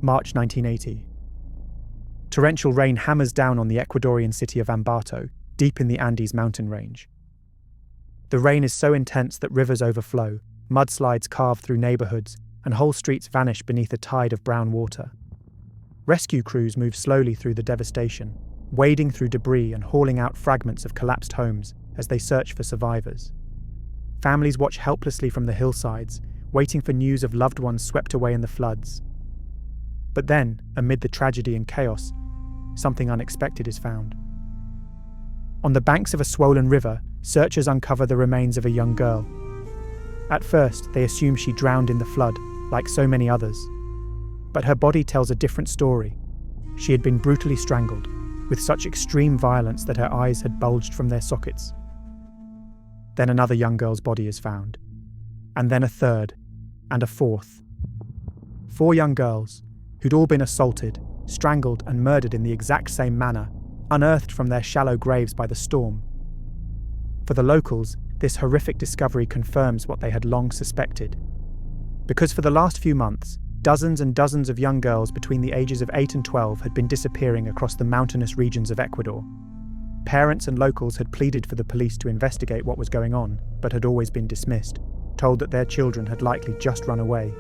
March 1980. Torrential rain hammers down on the Ecuadorian city of Ambato, deep in the Andes mountain range. The rain is so intense that rivers overflow, mudslides carve through neighborhoods, and whole streets vanish beneath a tide of brown water. Rescue crews move slowly through the devastation, wading through debris and hauling out fragments of collapsed homes as they search for survivors. Families watch helplessly from the hillsides, waiting for news of loved ones swept away in the floods. But then, amid the tragedy and chaos, something unexpected is found. On the banks of a swollen river, searchers uncover the remains of a young girl. At first, they assume she drowned in the flood, like so many others. But her body tells a different story. She had been brutally strangled, with such extreme violence that her eyes had bulged from their sockets. Then another young girl's body is found. And then a third, and a fourth. 4 young girls, who'd all been assaulted, strangled and murdered in the exact same manner, unearthed from their shallow graves by the storm. For the locals, this horrific discovery confirms what they had long suspected. Because for the last few months, dozens and dozens of young girls between the ages of 8 and 12 had been disappearing across the mountainous regions of Ecuador. Parents and locals had pleaded for the police to investigate what was going on, but had always been dismissed, told that their children had likely just run away.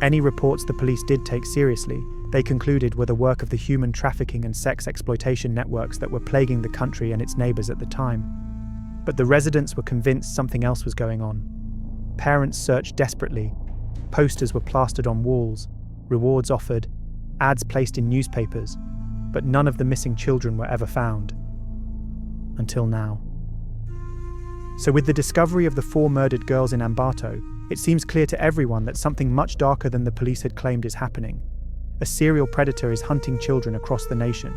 Any reports the police did take seriously, they concluded were the work of the human trafficking and sex exploitation networks that were plaguing the country and its neighbours at the time. But the residents were convinced something else was going on. Parents searched desperately. Posters were plastered on walls, rewards offered, ads placed in newspapers, but none of the missing children were ever found. Until now. So with the discovery of the 4 murdered girls in Ambato, it seems clear to everyone that something much darker than the police had claimed is happening. A serial predator is hunting children across the nation.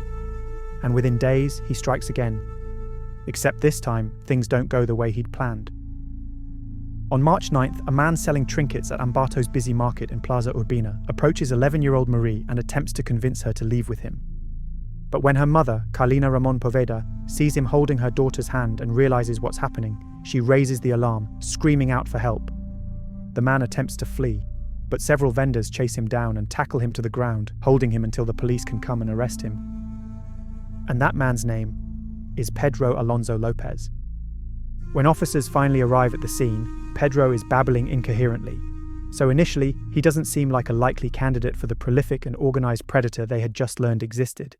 And within days, he strikes again. Except this time, things don't go the way he'd planned. On March 9th, a man selling trinkets at Ambato's busy market in Plaza Urbina approaches 11-year-old Marie and attempts to convince her to leave with him. But when her mother, Carlina Ramon Poveda, sees him holding her daughter's hand and realizes what's happening, she raises the alarm, screaming out for help. The man attempts to flee, but several vendors chase him down and tackle him to the ground, holding him until the police can come and arrest him. And that man's name is Pedro Alonso López. When officers finally arrive at the scene, Pedro is babbling incoherently. So initially, he doesn't seem like a likely candidate for the prolific and organized predator they had just learned existed.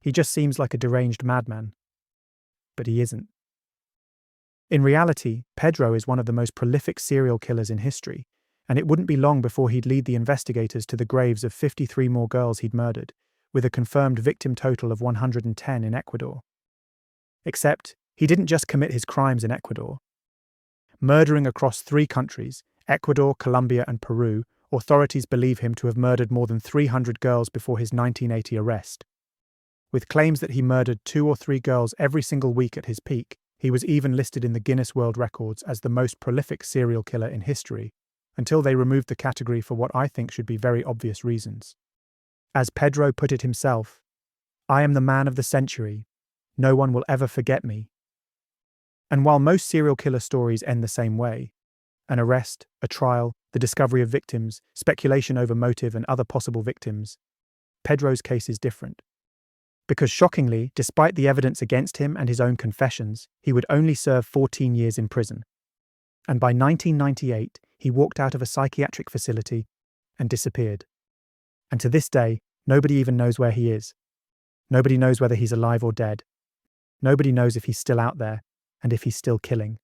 He just seems like a deranged madman. But he isn't. In reality, Pedro is one of the most prolific serial killers in history, and it wouldn't be long before he'd lead the investigators to the graves of 53 more girls he'd murdered, with a confirmed victim total of 110 in Ecuador. Except, he didn't just commit his crimes in Ecuador. Murdering across 3 countries, Ecuador, Colombia and Peru, authorities believe him to have murdered more than 300 girls before his 1980 arrest. With claims that he murdered 2 or 3 girls every single week at his peak, he was even listed in the Guinness World Records as the most prolific serial killer in history, until they removed the category for what I think should be very obvious reasons. As Pedro put it himself, "I am the man of the century. No one will ever forget me." And while most serial killer stories end the same way, an arrest, a trial, the discovery of victims, speculation over motive and other possible victims, Pedro's case is different. Because shockingly, despite the evidence against him and his own confessions, he would only serve 14 years in prison. And by 1998, he walked out of a psychiatric facility and disappeared. And to this day, nobody even knows where he is. Nobody knows whether he's alive or dead. Nobody knows if he's still out there and if he's still killing.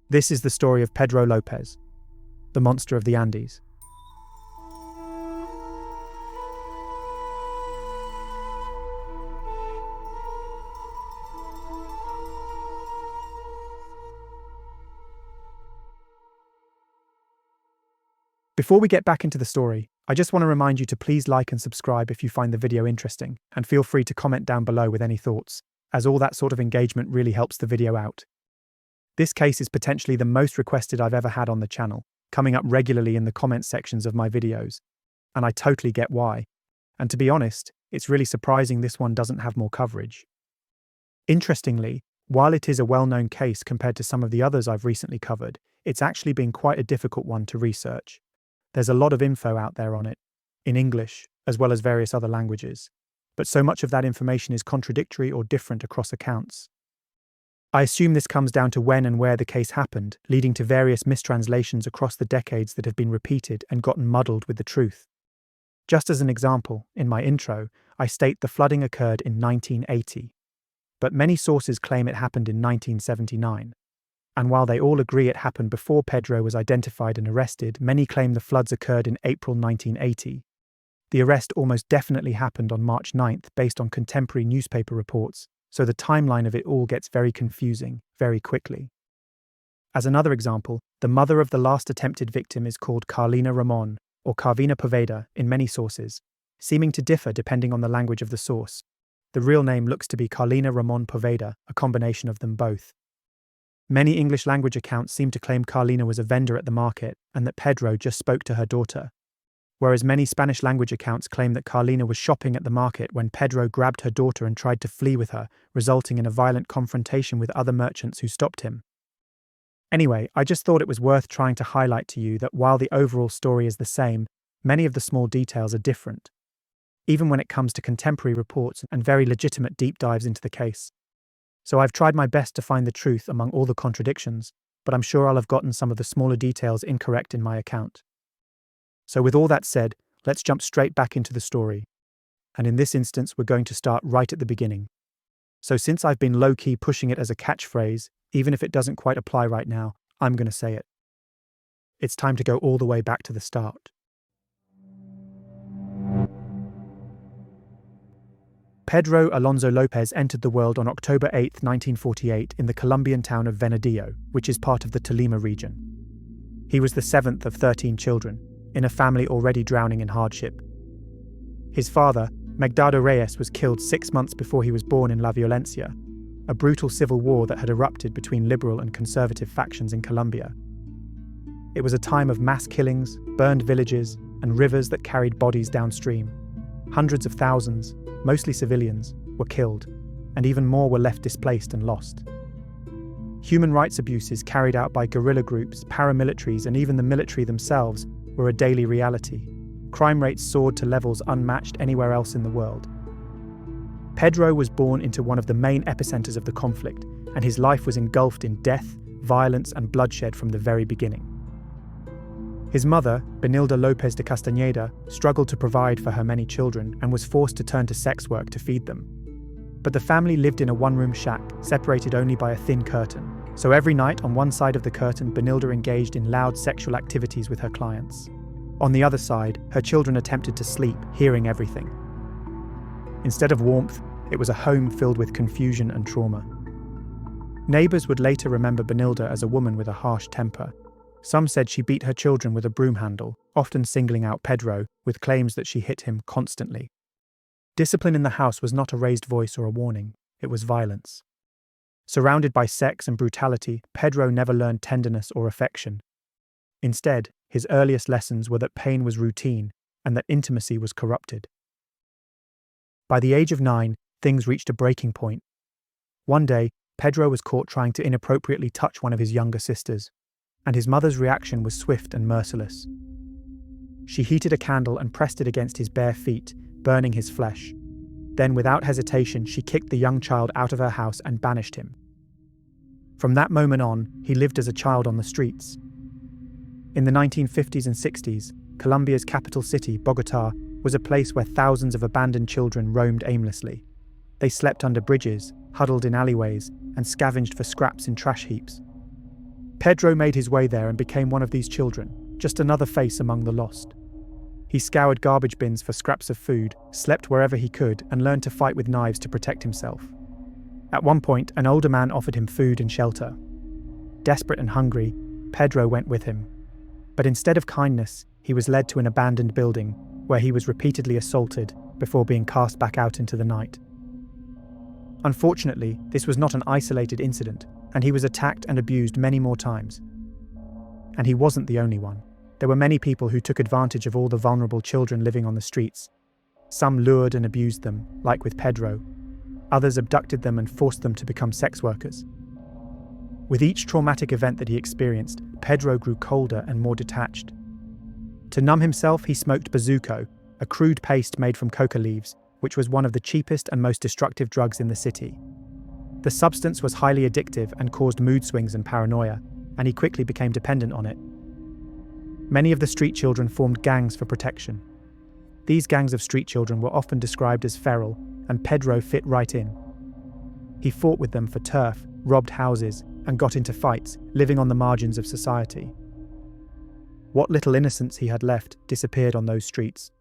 This is the story of Pedro López, the monster of the Andes. Before we get back into the story, I just want to remind you to please like and subscribe if you find the video interesting, and feel free to comment down below with any thoughts, as all that sort of engagement really helps the video out. This case is potentially the most requested I've ever had on the channel, coming up regularly in the comment sections of my videos, and I totally get why. And to be honest, it's really surprising this one doesn't have more coverage. Interestingly, while it is a well-known case compared to some of the others I've recently covered, it's actually been quite a difficult one to research. There's a lot of info out there on it, in English, as well as various other languages, but so much of that information is contradictory or different across accounts. I assume this comes down to when and where the case happened, leading to various mistranslations across the decades that have been repeated and gotten muddled with the truth. Just as an example, in my intro, I state the flooding occurred in 1980, but many sources claim it happened in 1979. And while they all agree it happened before Pedro was identified and arrested, many claim the floods occurred in April 1980. The arrest almost definitely happened on March 9th based on contemporary newspaper reports, so the timeline of it all gets very confusing very quickly. As another example, the mother of the last attempted victim is called Carlina Ramon, or Carvina Poveda in many sources, seeming to differ depending on the language of the source. The real name looks to be Carlina Ramon Poveda, a combination of them both. Many English language accounts seem to claim Carlina was a vendor at the market and that Pedro just spoke to her daughter, whereas many Spanish language accounts claim that Carlina was shopping at the market when Pedro grabbed her daughter and tried to flee with her, resulting in a violent confrontation with other merchants who stopped him. Anyway, I just thought it was worth trying to highlight to you that while the overall story is the same, many of the small details are different, even when it comes to contemporary reports and very legitimate deep dives into the case. So I've tried my best to find the truth among all the contradictions, but I'm sure I'll have gotten some of the smaller details incorrect in my account. So with all that said, let's jump straight back into the story. And in this instance, we're going to start right at the beginning. So since I've been low-key pushing it as a catchphrase, even if it doesn't quite apply right now, I'm going to say it. It's time to go all the way back to the start. Pedro Alonso López entered the world on October 8, 1948 in the Colombian town of Venadillo, which is part of the Tolima region. He was the seventh of 13 children, in a family already drowning in hardship. His father, Megdado Reyes, was killed 6 months before he was born in La Violencia, a brutal civil war that had erupted between liberal and conservative factions in Colombia. It was a time of mass killings, burned villages, and rivers that carried bodies downstream. Hundreds of thousands, mostly civilians, were killed, and even more were left displaced and lost. Human rights abuses carried out by guerrilla groups, paramilitaries, and even the military themselves were a daily reality. Crime rates soared to levels unmatched anywhere else in the world. Pedro was born into one of the main epicenters of the conflict, and his life was engulfed in death, violence, and bloodshed from the very beginning. His mother, Benilda López de Castañeda, struggled to provide for her many children and was forced to turn to sex work to feed them. But the family lived in a one-room shack, separated only by a thin curtain. So every night, on one side of the curtain, Benilda engaged in loud sexual activities with her clients. On the other side, her children attempted to sleep, hearing everything. Instead of warmth, it was a home filled with confusion and trauma. Neighbours would later remember Benilda as a woman with a harsh temper. Some said she beat her children with a broom handle, often singling out Pedro, with claims that she hit him constantly. Discipline in the house was not a raised voice or a warning, it was violence. Surrounded by sex and brutality, Pedro never learned tenderness or affection. Instead, his earliest lessons were that pain was routine and that intimacy was corrupted. By the age of 9, things reached a breaking point. One day, Pedro was caught trying to inappropriately touch one of his younger sisters, and his mother's reaction was swift and merciless. She heated a candle and pressed it against his bare feet, burning his flesh. Then, without hesitation, she kicked the young child out of her house and banished him. From that moment on, he lived as a child on the streets. In the 1950s and 60s, Colombia's capital city, Bogotá, was a place where thousands of abandoned children roamed aimlessly. They slept under bridges, huddled in alleyways, and scavenged for scraps in trash heaps. Pedro made his way there and became one of these children, just another face among the lost. He scoured garbage bins for scraps of food, slept wherever he could, and learned to fight with knives to protect himself. At one point, an older man offered him food and shelter. Desperate and hungry, Pedro went with him. But instead of kindness, he was led to an abandoned building, where he was repeatedly assaulted before being cast back out into the night. Unfortunately, this was not an isolated incident, and he was attacked and abused many more times. And he wasn't the only one. There were many people who took advantage of all the vulnerable children living on the streets. Some lured and abused them, like with Pedro. Others abducted them and forced them to become sex workers. With each traumatic event that he experienced, Pedro grew colder and more detached. To numb himself, he smoked bazuco, a a crude paste made from coca leaves, which was one of the cheapest and most destructive drugs in the city. The substance was highly addictive and caused mood swings and paranoia, and he quickly became dependent on it. Many of the street children formed gangs for protection. These gangs of street children were often described as feral, and Pedro fit right in. He fought with them for turf, robbed houses, and got into fights, living on the margins of society. What little innocence he had left disappeared on those streets.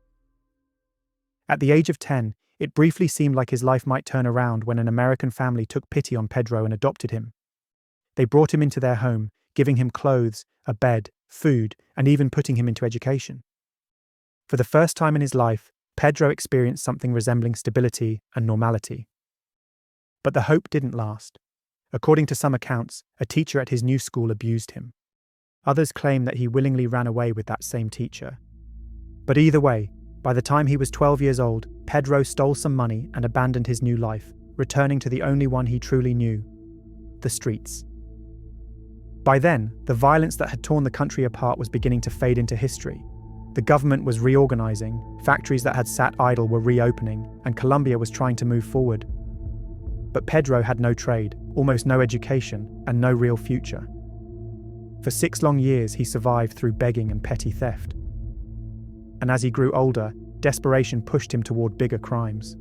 At the age of 10, it briefly seemed like his life might turn around when an American family took pity on Pedro and adopted him. They brought him into their home, giving him clothes, a bed, food, and even putting him into education. For the first time in his life, Pedro experienced something resembling stability and normality. But the hope didn't last. According to some accounts, a teacher at his new school abused him. Others claim that he willingly ran away with that same teacher. But either way, by the time he was 12 years old, Pedro stole some money and abandoned his new life, returning to the only one he truly knew: the streets. By then, the violence that had torn the country apart was beginning to fade into history. The government was reorganizing, factories that had sat idle were reopening, and Colombia was trying to move forward. But Pedro had no trade, almost no education, and no real future. For 6 long years, he survived through begging and petty theft. And as he grew older, desperation pushed him toward bigger crimes.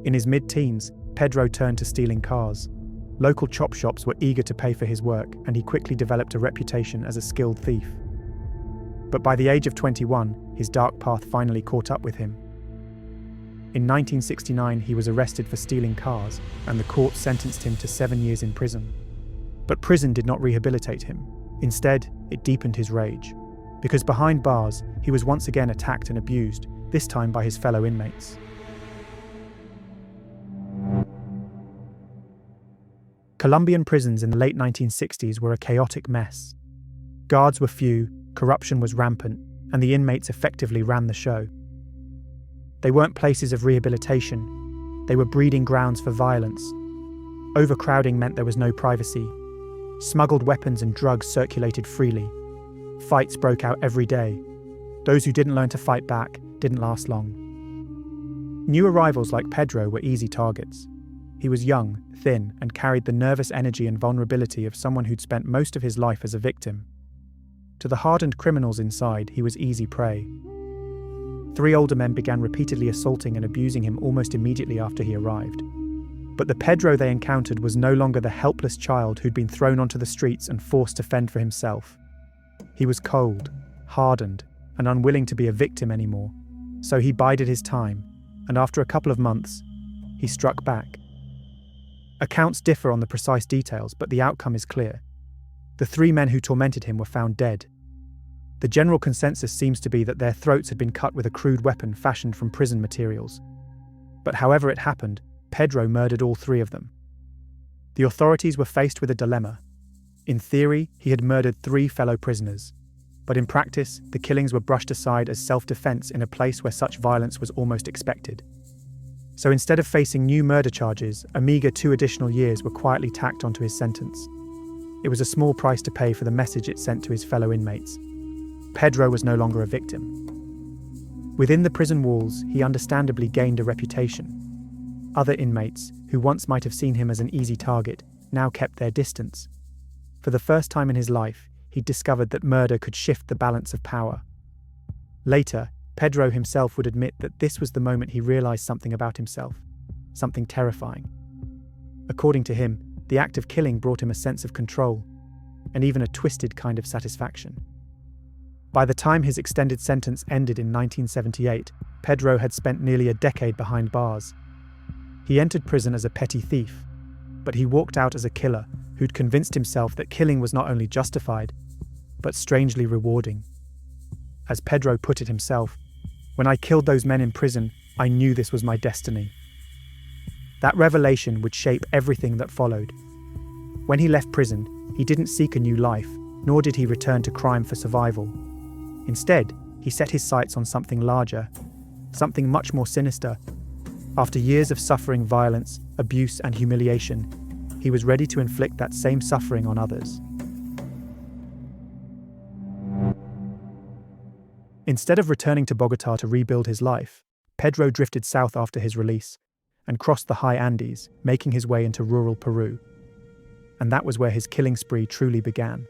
In his mid-teens, Pedro turned to stealing cars. Local chop shops were eager to pay for his work, and he quickly developed a reputation as a skilled thief. But by the age of 21, his dark path finally caught up with him. In 1969, he was arrested for stealing cars, and the court sentenced him to 7 years in prison. But prison did not rehabilitate him. Instead, it deepened his rage. Because behind bars, he was once again attacked and abused, this time by his fellow inmates. Colombian prisons in the late 1960s were a chaotic mess. Guards were few, corruption was rampant, and the inmates effectively ran the show. They weren't places of rehabilitation, they were breeding grounds for violence. Overcrowding meant there was no privacy. Smuggled weapons and drugs circulated freely. Fights broke out every day. Those who didn't learn to fight back didn't last long. New arrivals like Pedro were easy targets. He was young, thin, and carried the nervous energy and vulnerability of someone who'd spent most of his life as a victim. To the hardened criminals inside, he was easy prey. 3 older men began repeatedly assaulting and abusing him almost immediately after he arrived. But the Pedro they encountered was no longer the helpless child who'd been thrown onto the streets and forced to fend for himself. He was cold, hardened, and unwilling to be a victim anymore. So he bided his time, and after a couple of months, he struck back. Accounts differ on the precise details, but the outcome is clear. The 3 men who tormented him were found dead. The general consensus seems to be that their throats had been cut with a crude weapon fashioned from prison materials. But however it happened, Pedro murdered all 3 of them. The authorities were faced with a dilemma. In theory, he had murdered 3 fellow prisoners, but in practice, the killings were brushed aside as self-defense in a place where such violence was almost expected. So instead of facing new murder charges, a meager 2 additional years were quietly tacked onto his sentence. It was a small price to pay for the message it sent to his fellow inmates. Pedro was no longer a victim. Within the prison walls, he understandably gained a reputation. Other inmates, who once might have seen him as an easy target, now kept their distance. For the first time in his life, he discovered that murder could shift the balance of power. Later, Pedro himself would admit that this was the moment he realized something about himself, something terrifying. According to him, the act of killing brought him a sense of control, and even a twisted kind of satisfaction. By the time his extended sentence ended in 1978, Pedro had spent nearly a decade behind bars. He entered prison as a petty thief, but he walked out as a killer who'd convinced himself that killing was not only justified, but strangely rewarding. As Pedro put it himself, "When I killed those men in prison, I knew this was my destiny." That revelation would shape everything that followed. When he left prison, he didn't seek a new life, nor did he return to crime for survival. Instead, he set his sights on something larger, something much more sinister. After years of suffering violence, abuse, and humiliation, he was ready to inflict that same suffering on others. Instead of returning to Bogotá to rebuild his life, Pedro drifted south after his release and crossed the high Andes, making his way into rural Peru. And that was where his killing spree truly began.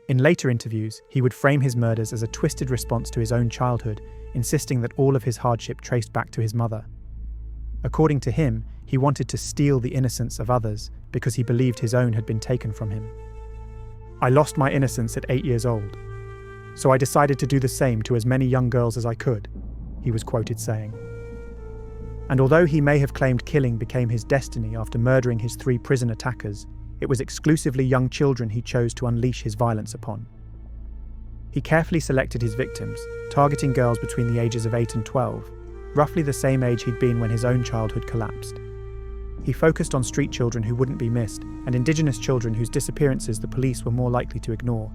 In later interviews, he would frame his murders as a twisted response to his own childhood, insisting that all of his hardship traced back to his mother. According to him, he wanted to steal the innocence of others because he believed his own had been taken from him. "I lost my innocence at 8 years old, so I decided to do the same to as many young girls as I could," he was quoted saying. And although he may have claimed killing became his destiny after murdering his 3 prison attackers, it was exclusively young children he chose to unleash his violence upon. He carefully selected his victims, targeting girls between the ages of 8 and 12, roughly the same age he'd been when his own childhood collapsed. He focused on street children who wouldn't be missed and indigenous children whose disappearances the police were more likely to ignore.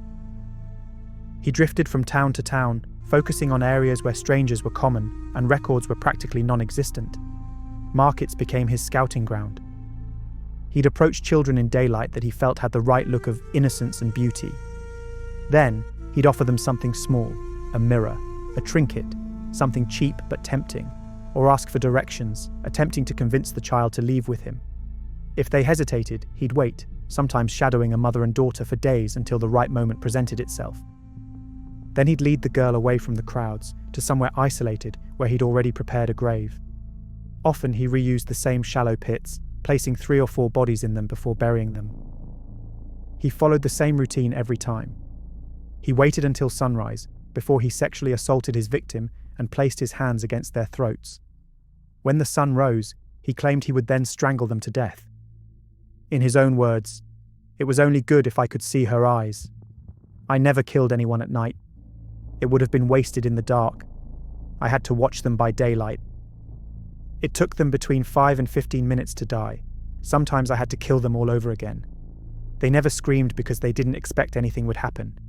He drifted from town to town, focusing on areas where strangers were common and records were practically non-existent. Markets became his scouting ground. He'd approach children in daylight that he felt had the right look of innocence and beauty. Then, he'd offer them something small, a mirror, a trinket, something cheap but tempting, or ask for directions, attempting to convince the child to leave with him. If they hesitated, he'd wait, sometimes shadowing a mother and daughter for days until the right moment presented itself. Then he'd lead the girl away from the crowds, to somewhere isolated where he'd already prepared a grave. Often he reused the same shallow pits, placing 3 or 4 bodies in them before burying them. He followed the same routine every time. He waited until sunrise, before he sexually assaulted his victim and placed his hands against their throats. When the sun rose, he claimed he would then strangle them to death. In his own words, "It was only good if I could see her eyes. I never killed anyone at night. It would have been wasted in the dark. I had to watch them by daylight. It took them between 5 and 15 minutes to die. Sometimes I had to kill them all over again. They never screamed because they didn't expect anything would happen.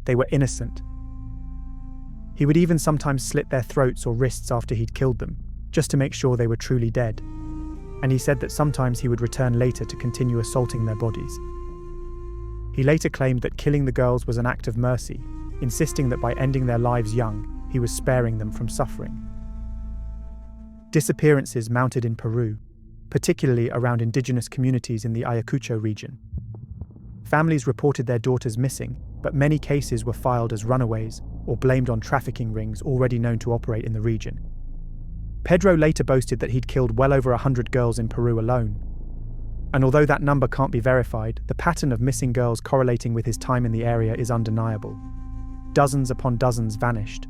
They were innocent." He would even sometimes slit their throats or wrists after he'd killed them, just to make sure they were truly dead. And he said that sometimes he would return later to continue assaulting their bodies. He later claimed that killing the girls was an act of mercy, insisting that by ending their lives young, he was sparing them from suffering. Disappearances mounted in Peru, particularly around indigenous communities in the Ayacucho region. Families reported their daughters missing, but many cases were filed as runaways or blamed on trafficking rings already known to operate in the region. Pedro later boasted that he'd killed well over 100 girls in Peru alone. And although that number can't be verified, the pattern of missing girls correlating with his time in the area is undeniable. Dozens upon dozens vanished.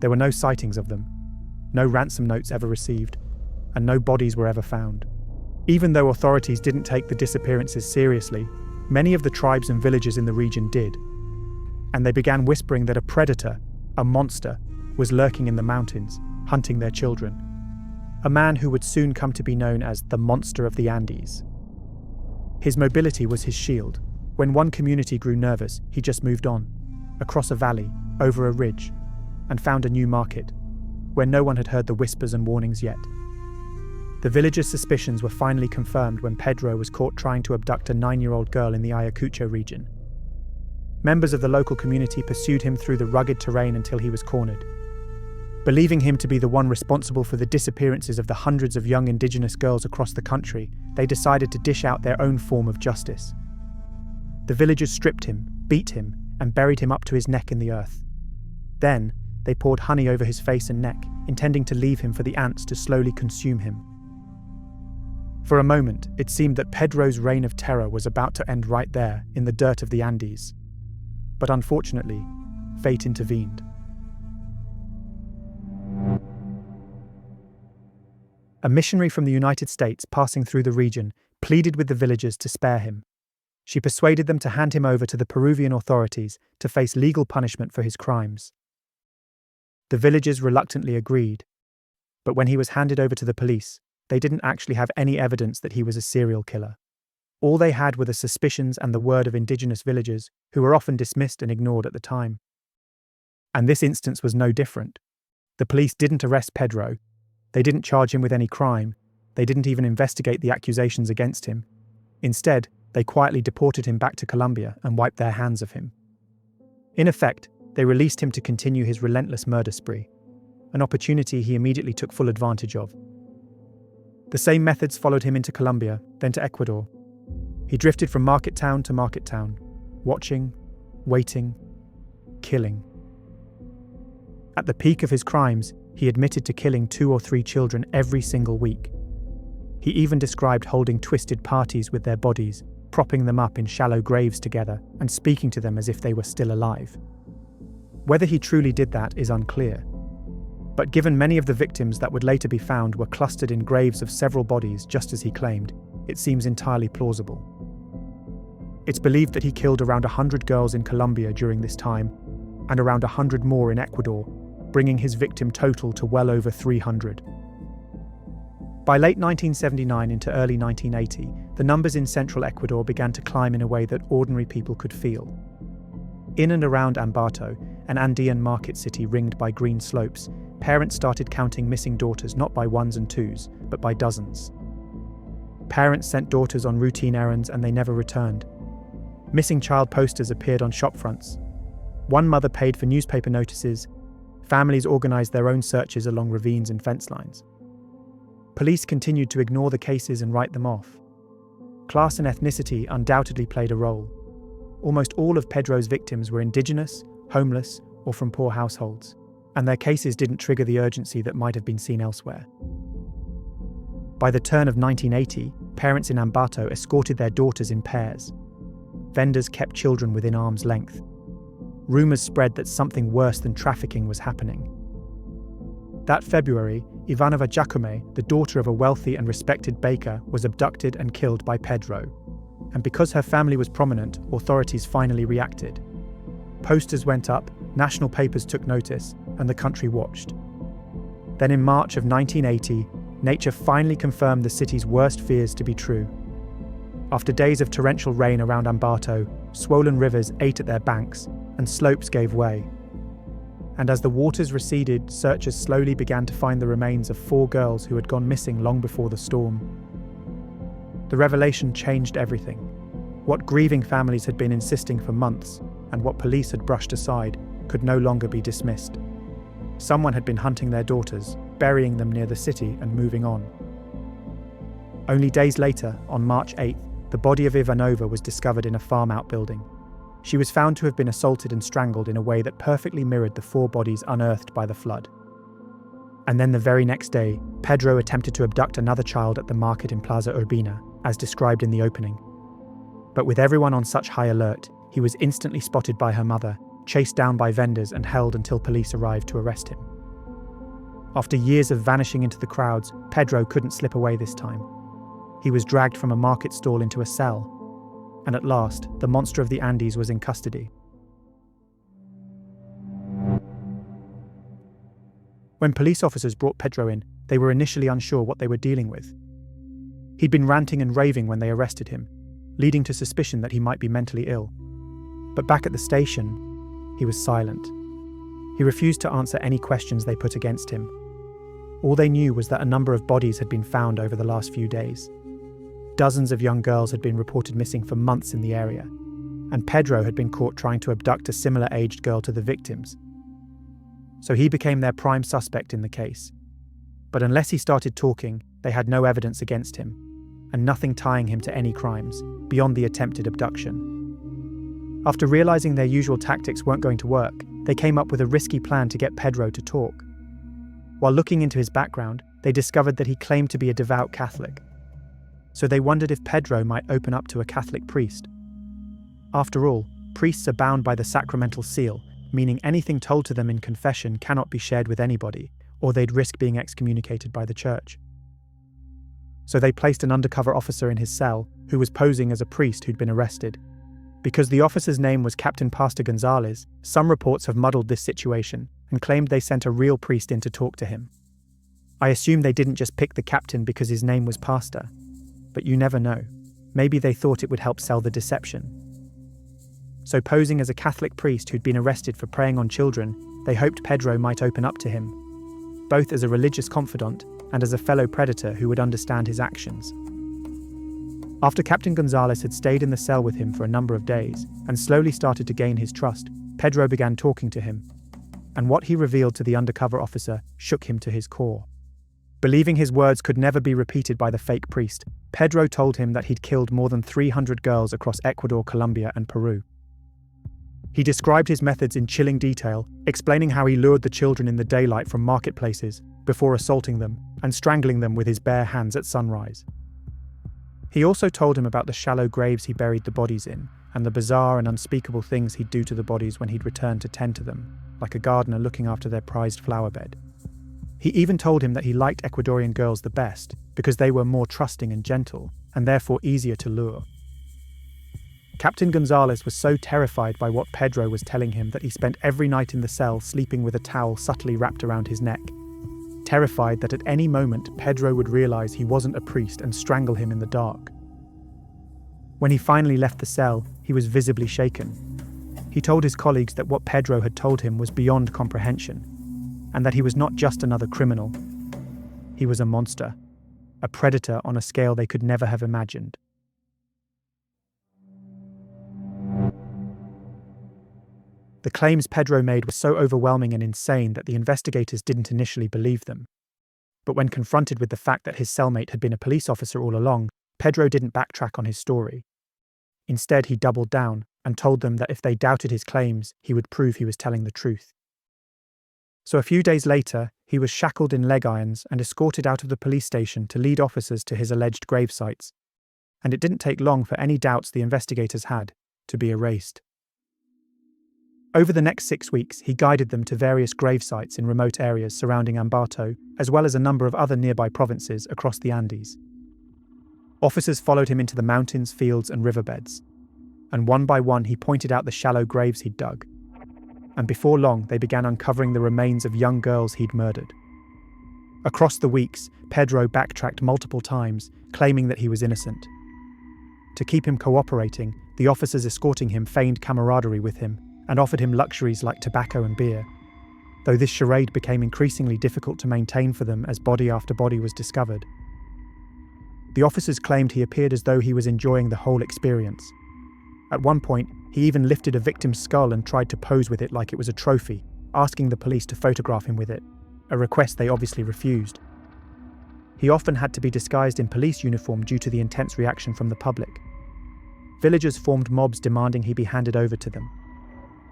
There were no sightings of them, no ransom notes ever received, and no bodies were ever found. Even though authorities didn't take the disappearances seriously, many of the tribes and villages in the region did, and they began whispering that a predator, a monster, was lurking in the mountains, hunting their children. A man who would soon come to be known as the Monster of the Andes. His mobility was his shield. When one community grew nervous, he just moved on, across a valley, over a ridge, and found a new market, where no one had heard the whispers and warnings yet. The villagers' suspicions were finally confirmed when Pedro was caught trying to abduct a 9-year-old girl in the Ayacucho region. Members of the local community pursued him through the rugged terrain until he was cornered. Believing him to be the one responsible for the disappearances of the hundreds of young indigenous girls across the country, they decided to dish out their own form of justice. The villagers stripped him, beat him, and buried him up to his neck in the earth. Then, they poured honey over his face and neck, intending to leave him for the ants to slowly consume him. For a moment, it seemed that Pedro's reign of terror was about to end right there, in the dirt of the Andes. But unfortunately, fate intervened. A missionary from the United States passing through the region pleaded with the villagers to spare him. She persuaded them to hand him over to the Peruvian authorities to face legal punishment for his crimes. The villagers reluctantly agreed, but when he was handed over to the police, they didn't actually have any evidence that he was a serial killer. All they had were the suspicions and the word of indigenous villagers, who were often dismissed and ignored at the time. And this instance was no different. The police didn't arrest Pedro. They didn't charge him with any crime. They didn't even investigate the accusations against him. Instead, they quietly deported him back to Colombia and wiped their hands of him. In effect, They released him to continue his relentless murder spree, an opportunity he immediately took full advantage of. The same methods followed him into Colombia, then to Ecuador. He drifted from market town to market town, watching, waiting, killing. At the peak of his crimes, he admitted to killing 2 or 3 children every single week. He even described holding twisted parties with their bodies, propping them up in shallow graves together and speaking to them as if they were still alive. Whether he truly did that is unclear. But given many of the victims that would later be found were clustered in graves of several bodies just as he claimed, it seems entirely plausible. It's believed that he killed around 100 girls in Colombia during this time, and around 100 more in Ecuador, bringing his victim total to well over 300. By late 1979 into early 1980, the numbers in central Ecuador began to climb in a way that ordinary people could feel. In and around Ambato, an Andean market city ringed by green slopes, parents started counting missing daughters not by ones and twos, but by dozens. Parents sent daughters on routine errands and they never returned. Missing child posters appeared on shop fronts. One mother paid for newspaper notices. Families organized their own searches along ravines and fence lines. Police continued to ignore the cases and write them off. Class and ethnicity undoubtedly played a role. Almost all of Pedro's victims were indigenous, homeless, or from poor households, and their cases didn't trigger the urgency that might have been seen elsewhere. By the turn of 1980, parents in Ambato escorted their daughters in pairs. Vendors kept children within arm's length. Rumours spread that something worse than trafficking was happening. That February, Ivanova Giacomo, the daughter of a wealthy and respected baker, was abducted and killed by Pedro. And because her family was prominent, authorities finally reacted. Posters went up, national papers took notice, and the country watched. Then in March of 1980, nature finally confirmed the city's worst fears to be true. After days of torrential rain around Ambato, swollen rivers ate at their banks, and slopes gave way. And as the waters receded, searchers slowly began to find the remains of 4 girls who had gone missing long before the storm. The revelation changed everything. What grieving families had been insisting for months, and what police had brushed aside, could no longer be dismissed. Someone had been hunting their daughters, burying them near the city and moving on. Only days later, on March 8th, the body of Ivanova was discovered in a farm outbuilding. She was found to have been assaulted and strangled in a way that perfectly mirrored the 4 bodies unearthed by the flood. And then the very next day, Pedro attempted to abduct another child at the market in Plaza Urbina, as described in the opening. But with everyone on such high alert, he was instantly spotted by her mother, chased down by vendors and held until police arrived to arrest him. After years of vanishing into the crowds, Pedro couldn't slip away this time. He was dragged from a market stall into a cell, and at last, the monster of the Andes was in custody. When police officers brought Pedro in, they were initially unsure what they were dealing with. He'd been ranting and raving when they arrested him, leading to suspicion that he might be mentally ill. But back at the station, he was silent. He refused to answer any questions they put against him. All they knew was that a number of bodies had been found over the last few days. Dozens of young girls had been reported missing for months in the area, and Pedro had been caught trying to abduct a similar-aged girl to the victims. So he became their prime suspect in the case. But unless he started talking, they had no evidence against him, and nothing tying him to any crimes, beyond the attempted abduction. After realizing their usual tactics weren't going to work, they came up with a risky plan to get Pedro to talk. While looking into his background, they discovered that he claimed to be a devout Catholic. So they wondered if Pedro might open up to a Catholic priest. After all, priests are bound by the sacramental seal, meaning anything told to them in confession cannot be shared with anybody, or they'd risk being excommunicated by the church. So they placed an undercover officer in his cell who was posing as a priest who'd been arrested. Because the officer's name was Captain Pastor Gonzalez, some reports have muddled this situation and claimed they sent a real priest in to talk to him. I assume they didn't just pick the captain because his name was Pastor. But you never know. Maybe they thought it would help sell the deception. So posing as a Catholic priest who'd been arrested for preying on children, they hoped Pedro might open up to him, both as a religious confidant and as a fellow predator who would understand his actions. After Captain Gonzalez had stayed in the cell with him for a number of days and slowly started to gain his trust, Pedro began talking to him, and what he revealed to the undercover officer shook him to his core. Believing his words could never be repeated by the fake priest, Pedro told him that he'd killed more than 300 girls across Ecuador, Colombia, and Peru. He described his methods in chilling detail, explaining how he lured the children in the daylight from marketplaces before assaulting them and strangling them with his bare hands at sunrise. He also told him about the shallow graves he buried the bodies in, and the bizarre and unspeakable things he'd do to the bodies when he'd return to tend to them, like a gardener looking after their prized flower bed. He even told him that he liked Ecuadorian girls the best because they were more trusting and gentle, and therefore easier to lure. Captain Gonzalez was so terrified by what Pedro was telling him that he spent every night in the cell sleeping with a towel subtly wrapped around his neck, terrified that at any moment Pedro would realize he wasn't a priest and strangle him in the dark. When he finally left the cell, he was visibly shaken. He told his colleagues that what Pedro had told him was beyond comprehension, and that he was not just another criminal. He was a monster, a predator on a scale they could never have imagined. The claims Pedro made were so overwhelming and insane that the investigators didn't initially believe them. But when confronted with the fact that his cellmate had been a police officer all along, Pedro didn't backtrack on his story. Instead, he doubled down and told them that if they doubted his claims, he would prove he was telling the truth. So a few days later, he was shackled in leg irons and escorted out of the police station to lead officers to his alleged grave sites. And it didn't take long for any doubts the investigators had to be erased. Over the next 6 weeks, he guided them to various grave sites in remote areas surrounding Ambato, as well as a number of other nearby provinces across the Andes. Officers followed him into the mountains, fields, and riverbeds, and one by one he pointed out the shallow graves he'd dug. And before long, they began uncovering the remains of young girls he'd murdered. Across the weeks, Pedro backtracked multiple times, claiming that he was innocent. To keep him cooperating, the officers escorting him feigned camaraderie with him and offered him luxuries like tobacco and beer, though this charade became increasingly difficult to maintain for them as body after body was discovered. The officers claimed he appeared as though he was enjoying the whole experience. At one point, he even lifted a victim's skull and tried to pose with it like it was a trophy, asking the police to photograph him with it, a request they obviously refused. He often had to be disguised in police uniform due to the intense reaction from the public. Villagers formed mobs demanding he be handed over to them.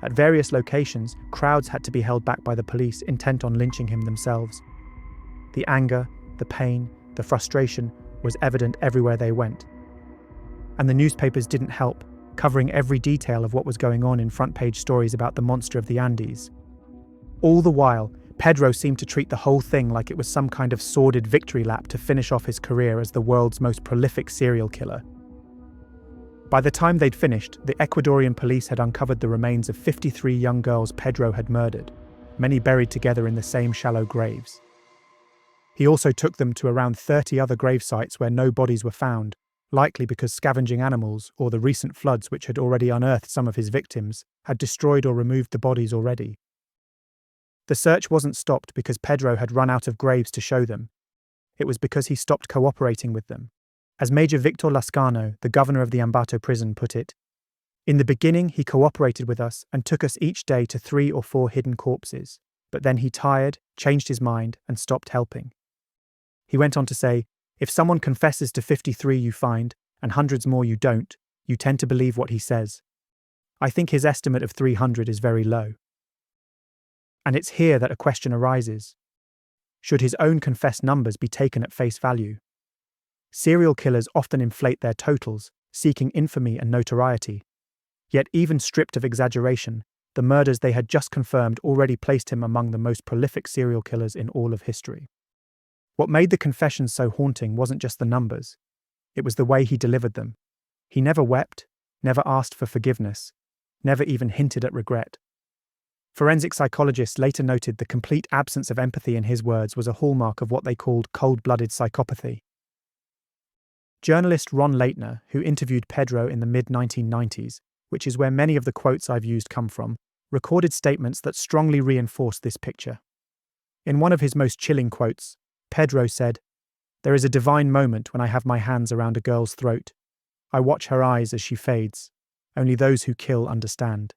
At various locations, crowds had to be held back by the police, intent on lynching him themselves. The anger, the pain, the frustration was evident everywhere they went. And the newspapers didn't help, covering every detail of what was going on in front-page stories about the monster of the Andes. All the while, Pedro seemed to treat the whole thing like it was some kind of sordid victory lap to finish off his career as the world's most prolific serial killer. By the time they'd finished, the Ecuadorian police had uncovered the remains of 53 young girls Pedro had murdered, many buried together in the same shallow graves. He also took them to around 30 other grave sites where no bodies were found, likely because scavenging animals or the recent floods which had already unearthed some of his victims had destroyed or removed the bodies already. The search wasn't stopped because Pedro had run out of graves to show them. It was because he stopped cooperating with them. As Major Victor Lascano, the governor of the Ambato prison, put it, "In the beginning he cooperated with us and took us each day to 3 or 4 hidden corpses, but then he tired, changed his mind, and stopped helping." He went on to say, "If someone confesses to 53 you find, and hundreds more you don't, you tend to believe what he says. I think his estimate of 300 is very low." And it's here that a question arises. Should his own confessed numbers be taken at face value? Serial killers often inflate their totals, seeking infamy and notoriety. Yet even stripped of exaggeration, the murders they had just confirmed already placed him among the most prolific serial killers in all of history. What made the confessions so haunting wasn't just the numbers. It was the way he delivered them. He never wept, never asked for forgiveness, never even hinted at regret. Forensic psychologists later noted the complete absence of empathy in his words was a hallmark of what they called cold-blooded psychopathy. Journalist Ron Leitner, who interviewed Pedro in the mid-1990s, which is where many of the quotes I've used come from, recorded statements that strongly reinforced this picture. In one of his most chilling quotes, Pedro said, "There is a divine moment when I have my hands around a girl's throat. I watch her eyes as she fades. Only those who kill understand."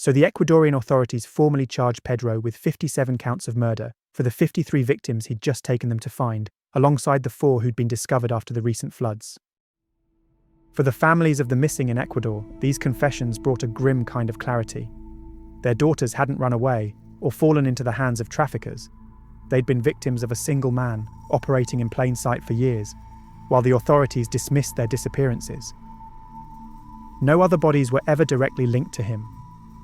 So the Ecuadorian authorities formally charged Pedro with 57 counts of murder for the 53 victims he'd just taken them to find, alongside the 4 who'd been discovered after the recent floods. For the families of the missing in Ecuador, these confessions brought a grim kind of clarity. Their daughters hadn't run away or fallen into the hands of traffickers. They'd been victims of a single man, operating in plain sight for years, while the authorities dismissed their disappearances. No other bodies were ever directly linked to him,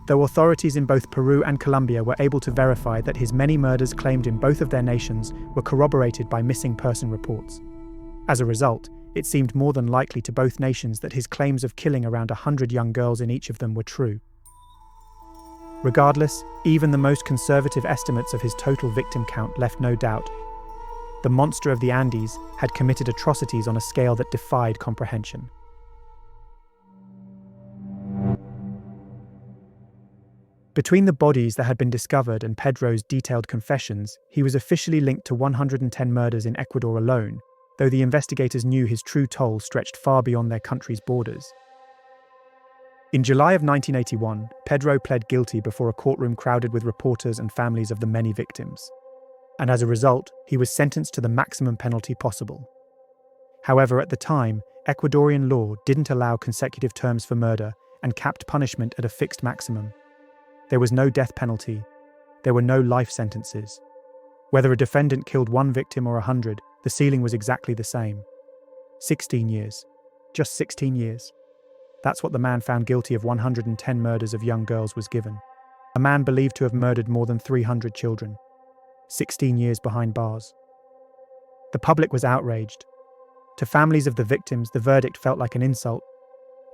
though authorities in both Peru and Colombia were able to verify that his many murders claimed in both of their nations were corroborated by missing person reports. As a result, it seemed more than likely to both nations that his claims of killing around 100 young girls in each of them were true. Regardless, even the most conservative estimates of his total victim count left no doubt. The monster of the Andes had committed atrocities on a scale that defied comprehension. Between the bodies that had been discovered and Pedro's detailed confessions, he was officially linked to 110 murders in Ecuador alone, though the investigators knew his true toll stretched far beyond their country's borders. In July of 1981, Pedro pled guilty before a courtroom crowded with reporters and families of the many victims. And as a result, he was sentenced to the maximum penalty possible. However, at the time, Ecuadorian law didn't allow consecutive terms for murder and capped punishment at a fixed maximum. There was no death penalty. There were no life sentences. Whether a defendant killed one victim or 100, the ceiling was exactly the same. 16 years. Just 16 years. That's what the man found guilty of 110 murders of young girls was given. A man believed to have murdered more than 300 children. 16 years behind bars. The public was outraged. To families of the victims, the verdict felt like an insult.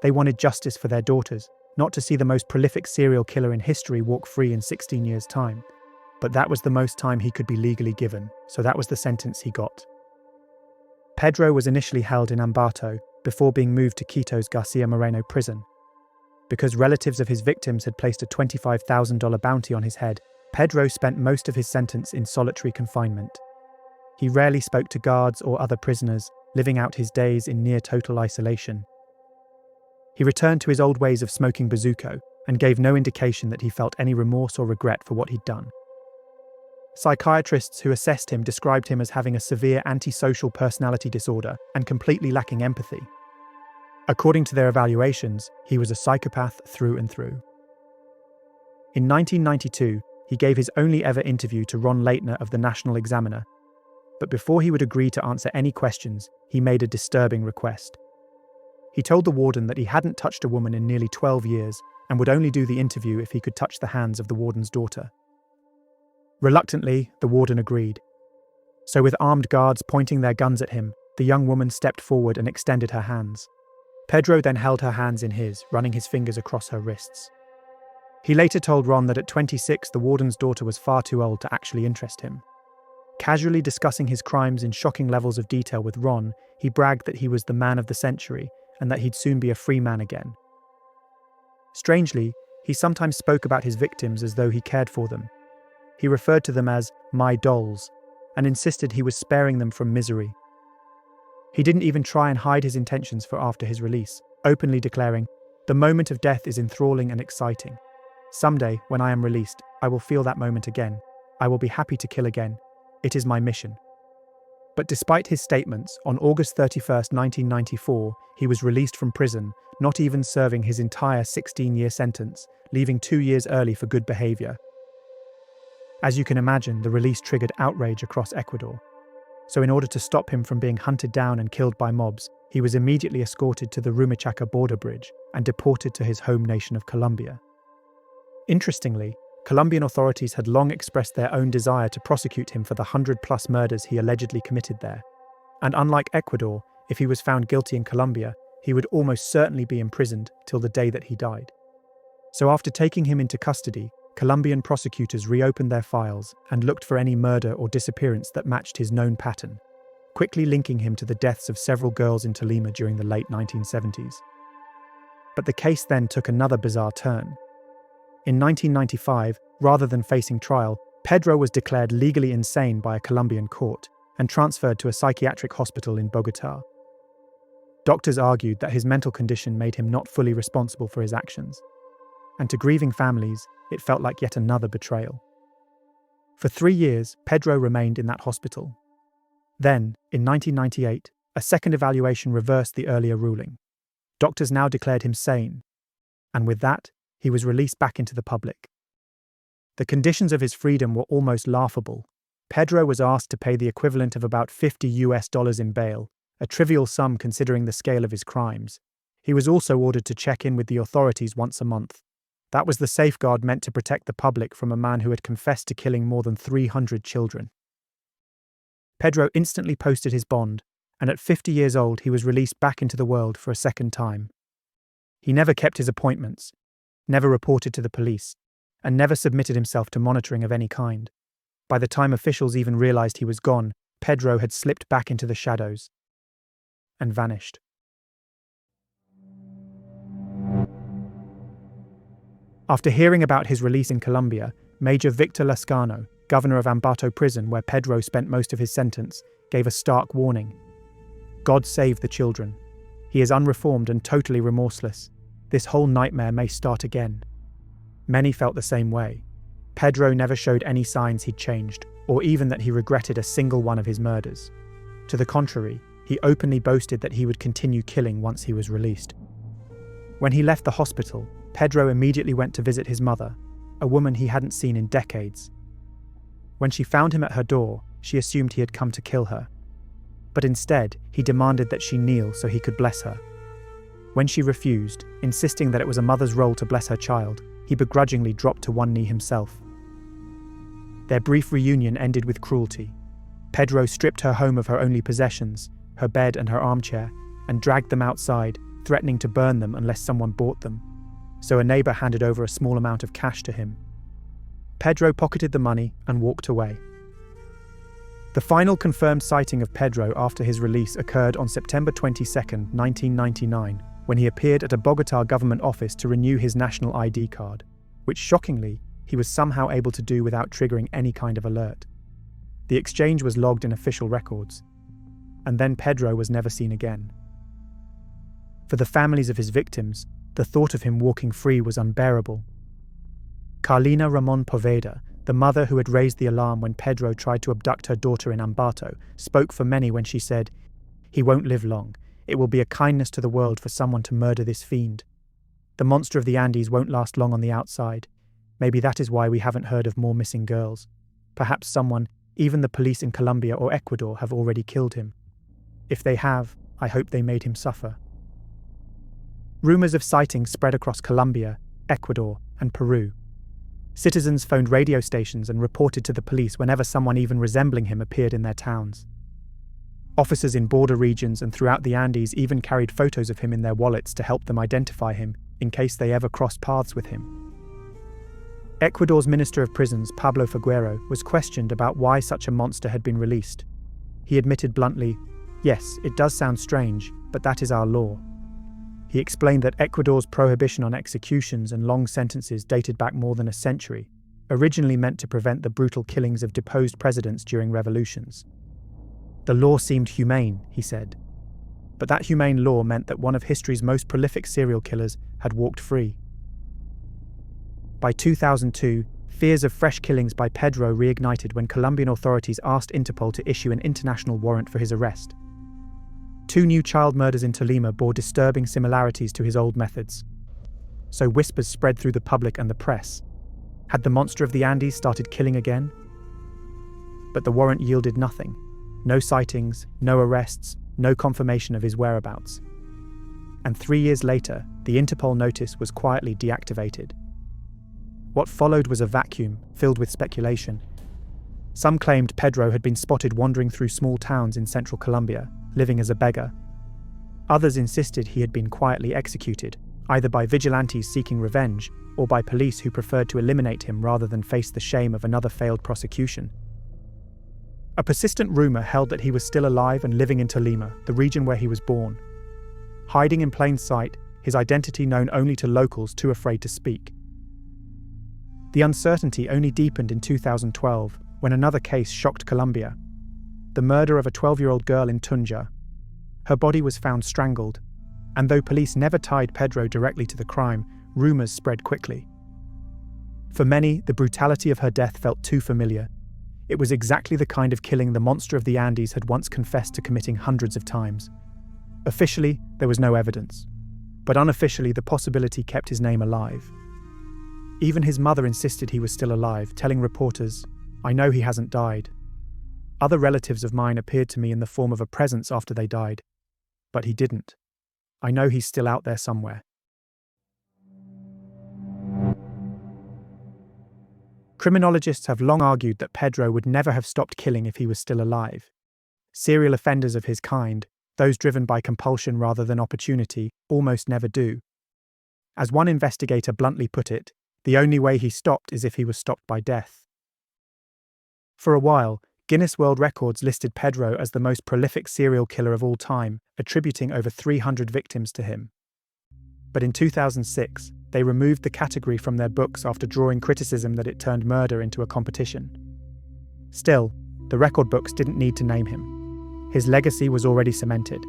They wanted justice for their daughters, not to see the most prolific serial killer in history walk free in 16 years' time. But that was the most time he could be legally given, so that was the sentence he got. Pedro was initially held in Ambato before being moved to Quito's Garcia Moreno prison. Because relatives of his victims had placed a $25,000 bounty on his head, Pedro spent most of his sentence in solitary confinement. He rarely spoke to guards or other prisoners, living out his days in near-total isolation. He returned to his old ways of smoking bazuco and gave no indication that he felt any remorse or regret for what he'd done. Psychiatrists who assessed him described him as having a severe antisocial personality disorder and completely lacking empathy. According to their evaluations, he was a psychopath through and through. In 1992, he gave his only ever interview to Ron Leitner of the National Examiner. But before he would agree to answer any questions, he made a disturbing request. He told the warden that he hadn't touched a woman in nearly 12 years and would only do the interview if he could touch the hands of the warden's daughter. Reluctantly, the warden agreed. So with armed guards pointing their guns at him, the young woman stepped forward and extended her hands. Pedro then held her hands in his, running his fingers across her wrists. He later told Ron that at 26, the warden's daughter was far too old to actually interest him. Casually discussing his crimes in shocking levels of detail with Ron, he bragged that he was the man of the century and that he'd soon be a free man again. Strangely, he sometimes spoke about his victims as though he cared for them. He referred to them as my dolls and insisted he was sparing them from misery. He didn't even try and hide his intentions for after his release, openly declaring, "The moment of death is enthralling and exciting. Someday, when I am released, I will feel that moment again. I will be happy to kill again. It is my mission." But despite his statements, on August 31st, 1994, he was released from prison, not even serving his entire 16-year sentence, leaving 2 years early for good behavior. As you can imagine, the release triggered outrage across Ecuador. So in order to stop him from being hunted down and killed by mobs, he was immediately escorted to the Rumichaca border bridge and deported to his home nation of Colombia. Interestingly, Colombian authorities had long expressed their own desire to prosecute him for the 100-plus murders he allegedly committed there. And unlike Ecuador, if he was found guilty in Colombia, he would almost certainly be imprisoned till the day that he died. So after taking him into custody, Colombian prosecutors reopened their files and looked for any murder or disappearance that matched his known pattern, quickly linking him to the deaths of several girls in Tolima during the late 1970s. But the case then took another bizarre turn. In 1995, rather than facing trial, Pedro was declared legally insane by a Colombian court and transferred to a psychiatric hospital in Bogotá. Doctors argued that his mental condition made him not fully responsible for his actions. and to grieving families, it felt like yet another betrayal. For 3 years, Pedro remained in that hospital. Then, in 1998, a second evaluation reversed the earlier ruling. Doctors now declared him sane, and with that, he was released back into the public. The conditions of his freedom were almost laughable. Pedro was asked to pay the equivalent of about $50 in bail, a trivial sum considering the scale of his crimes. He was also ordered to check in with the authorities once a month. That was the safeguard meant to protect the public from a man who had confessed to killing more than 300 children. Pedro instantly posted his bond, and at 50 years old he was released back into the world for a second time. He never kept his appointments, never reported to the police, and never submitted himself to monitoring of any kind. By the time officials even realized he was gone, Pedro had slipped back into the shadows and vanished. After hearing about his release in Colombia, Major Victor Lascano, governor of Ambato prison where Pedro spent most of his sentence, gave a stark warning. God save the children. He is unreformed and totally remorseless. This whole nightmare may start again. Many felt the same way. Pedro never showed any signs he'd changed, or even that he regretted a single one of his murders. To the contrary, he openly boasted that he would continue killing once he was released. When he left the hospital, Pedro immediately went to visit his mother, a woman he hadn't seen in decades. When she found him at her door, she assumed he had come to kill her. But instead, he demanded that she kneel so he could bless her. When she refused, insisting that it was a mother's role to bless her child, he begrudgingly dropped to one knee himself. Their brief reunion ended with cruelty. Pedro stripped her home of her only possessions, her bed and her armchair, and dragged them outside, threatening to burn them unless someone bought them. So a neighbor handed over a small amount of cash to him. Pedro pocketed the money and walked away. The final confirmed sighting of Pedro after his release occurred on September 22, 1999, when he appeared at a Bogotá government office to renew his national ID card, which shockingly, he was somehow able to do without triggering any kind of alert. The exchange was logged in official records, and then Pedro was never seen again. For the families of his victims, the thought of him walking free was unbearable. Carlina Ramon Poveda, the mother who had raised the alarm when Pedro tried to abduct her daughter in Ambato, spoke for many when she said, "He won't live long. It will be a kindness to the world for someone to murder this fiend. The monster of the Andes won't last long on the outside. Maybe that is why we haven't heard of more missing girls. Perhaps someone, even the police in Colombia or Ecuador, have already killed him. If they have, I hope they made him suffer." Rumors of sightings spread across Colombia, Ecuador, and Peru. Citizens phoned radio stations and reported to the police whenever someone even resembling him appeared in their towns. Officers in border regions and throughout the Andes even carried photos of him in their wallets to help them identify him in case they ever crossed paths with him. Ecuador's Minister of Prisons, Pablo Figuero, was questioned about why such a monster had been released. He admitted bluntly, "Yes, it does sound strange, but that is our law." He explained that Ecuador's prohibition on executions and long sentences dated back more than a century, originally meant to prevent the brutal killings of deposed presidents during revolutions. The law seemed humane, he said. But that humane law meant that one of history's most prolific serial killers had walked free. By 2002, fears of fresh killings by Pedro reignited when Colombian authorities asked Interpol to issue an international warrant for his arrest. 2 new child murders in Tolima bore disturbing similarities to his old methods. So whispers spread through the public and the press. Had the monster of the Andes started killing again? But the warrant yielded nothing. No sightings, no arrests, no confirmation of his whereabouts. And 3 years later, the Interpol notice was quietly deactivated. What followed was a vacuum, filled with speculation. Some claimed Pedro had been spotted wandering through small towns in central Colombia, living as a beggar. Others insisted he had been quietly executed, either by vigilantes seeking revenge or by police who preferred to eliminate him rather than face the shame of another failed prosecution. A persistent rumor held that he was still alive and living in Tolima, the region where he was born. Hiding in plain sight, his identity known only to locals too afraid to speak. The uncertainty only deepened in 2012 when another case shocked Colombia. The murder of a 12-year-old girl in Tunja. Her body was found strangled, and though police never tied Pedro directly to the crime, rumors spread quickly. For many, the brutality of her death felt too familiar. It was exactly the kind of killing the monster of the Andes had once confessed to committing hundreds of times. Officially, there was no evidence, but unofficially the possibility kept his name alive. Even his mother insisted he was still alive, telling reporters, "I know he hasn't died." Other relatives of mine appeared to me in the form of a presence after they died, but he didn't. I know he's still out there somewhere. Criminologists have long argued that Pedro would never have stopped killing if he was still alive. Serial offenders of his kind, those driven by compulsion rather than opportunity, almost never do. As one investigator bluntly put it, the only way he stopped is if he was stopped by death. For a while, Guinness World Records listed Pedro as the most prolific serial killer of all time, attributing over 300 victims to him. But in 2006, they removed the category from their books after drawing criticism that it turned murder into a competition. Still, the record books didn't need to name him. His legacy was already cemented.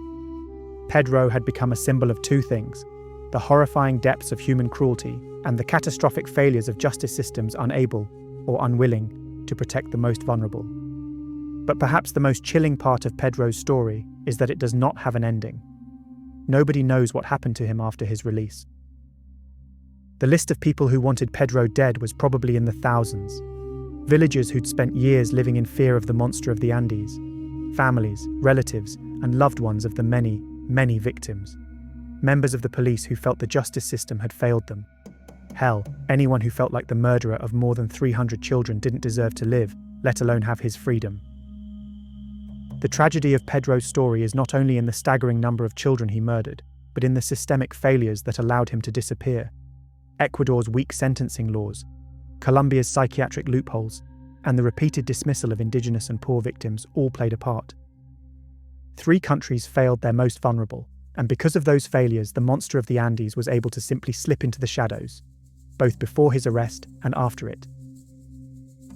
Pedro had become a symbol of two things: the horrifying depths of human cruelty and the catastrophic failures of justice systems unable, or unwilling, to protect the most vulnerable. But perhaps the most chilling part of Pedro's story is that it does not have an ending. Nobody knows what happened to him after his release. The list of people who wanted Pedro dead was probably in the thousands. Villagers who'd spent years living in fear of the monster of the Andes. Families, relatives, and loved ones of the many, many victims. Members of the police who felt the justice system had failed them. Hell, anyone who felt like the murderer of more than 300 children didn't deserve to live, let alone have his freedom. The tragedy of Pedro's story is not only in the staggering number of children he murdered, but in the systemic failures that allowed him to disappear. Ecuador's weak sentencing laws, Colombia's psychiatric loopholes, and the repeated dismissal of indigenous and poor victims all played a part. 3 countries failed their most vulnerable, and because of those failures, the monster of the Andes was able to simply slip into the shadows, both before his arrest and after it.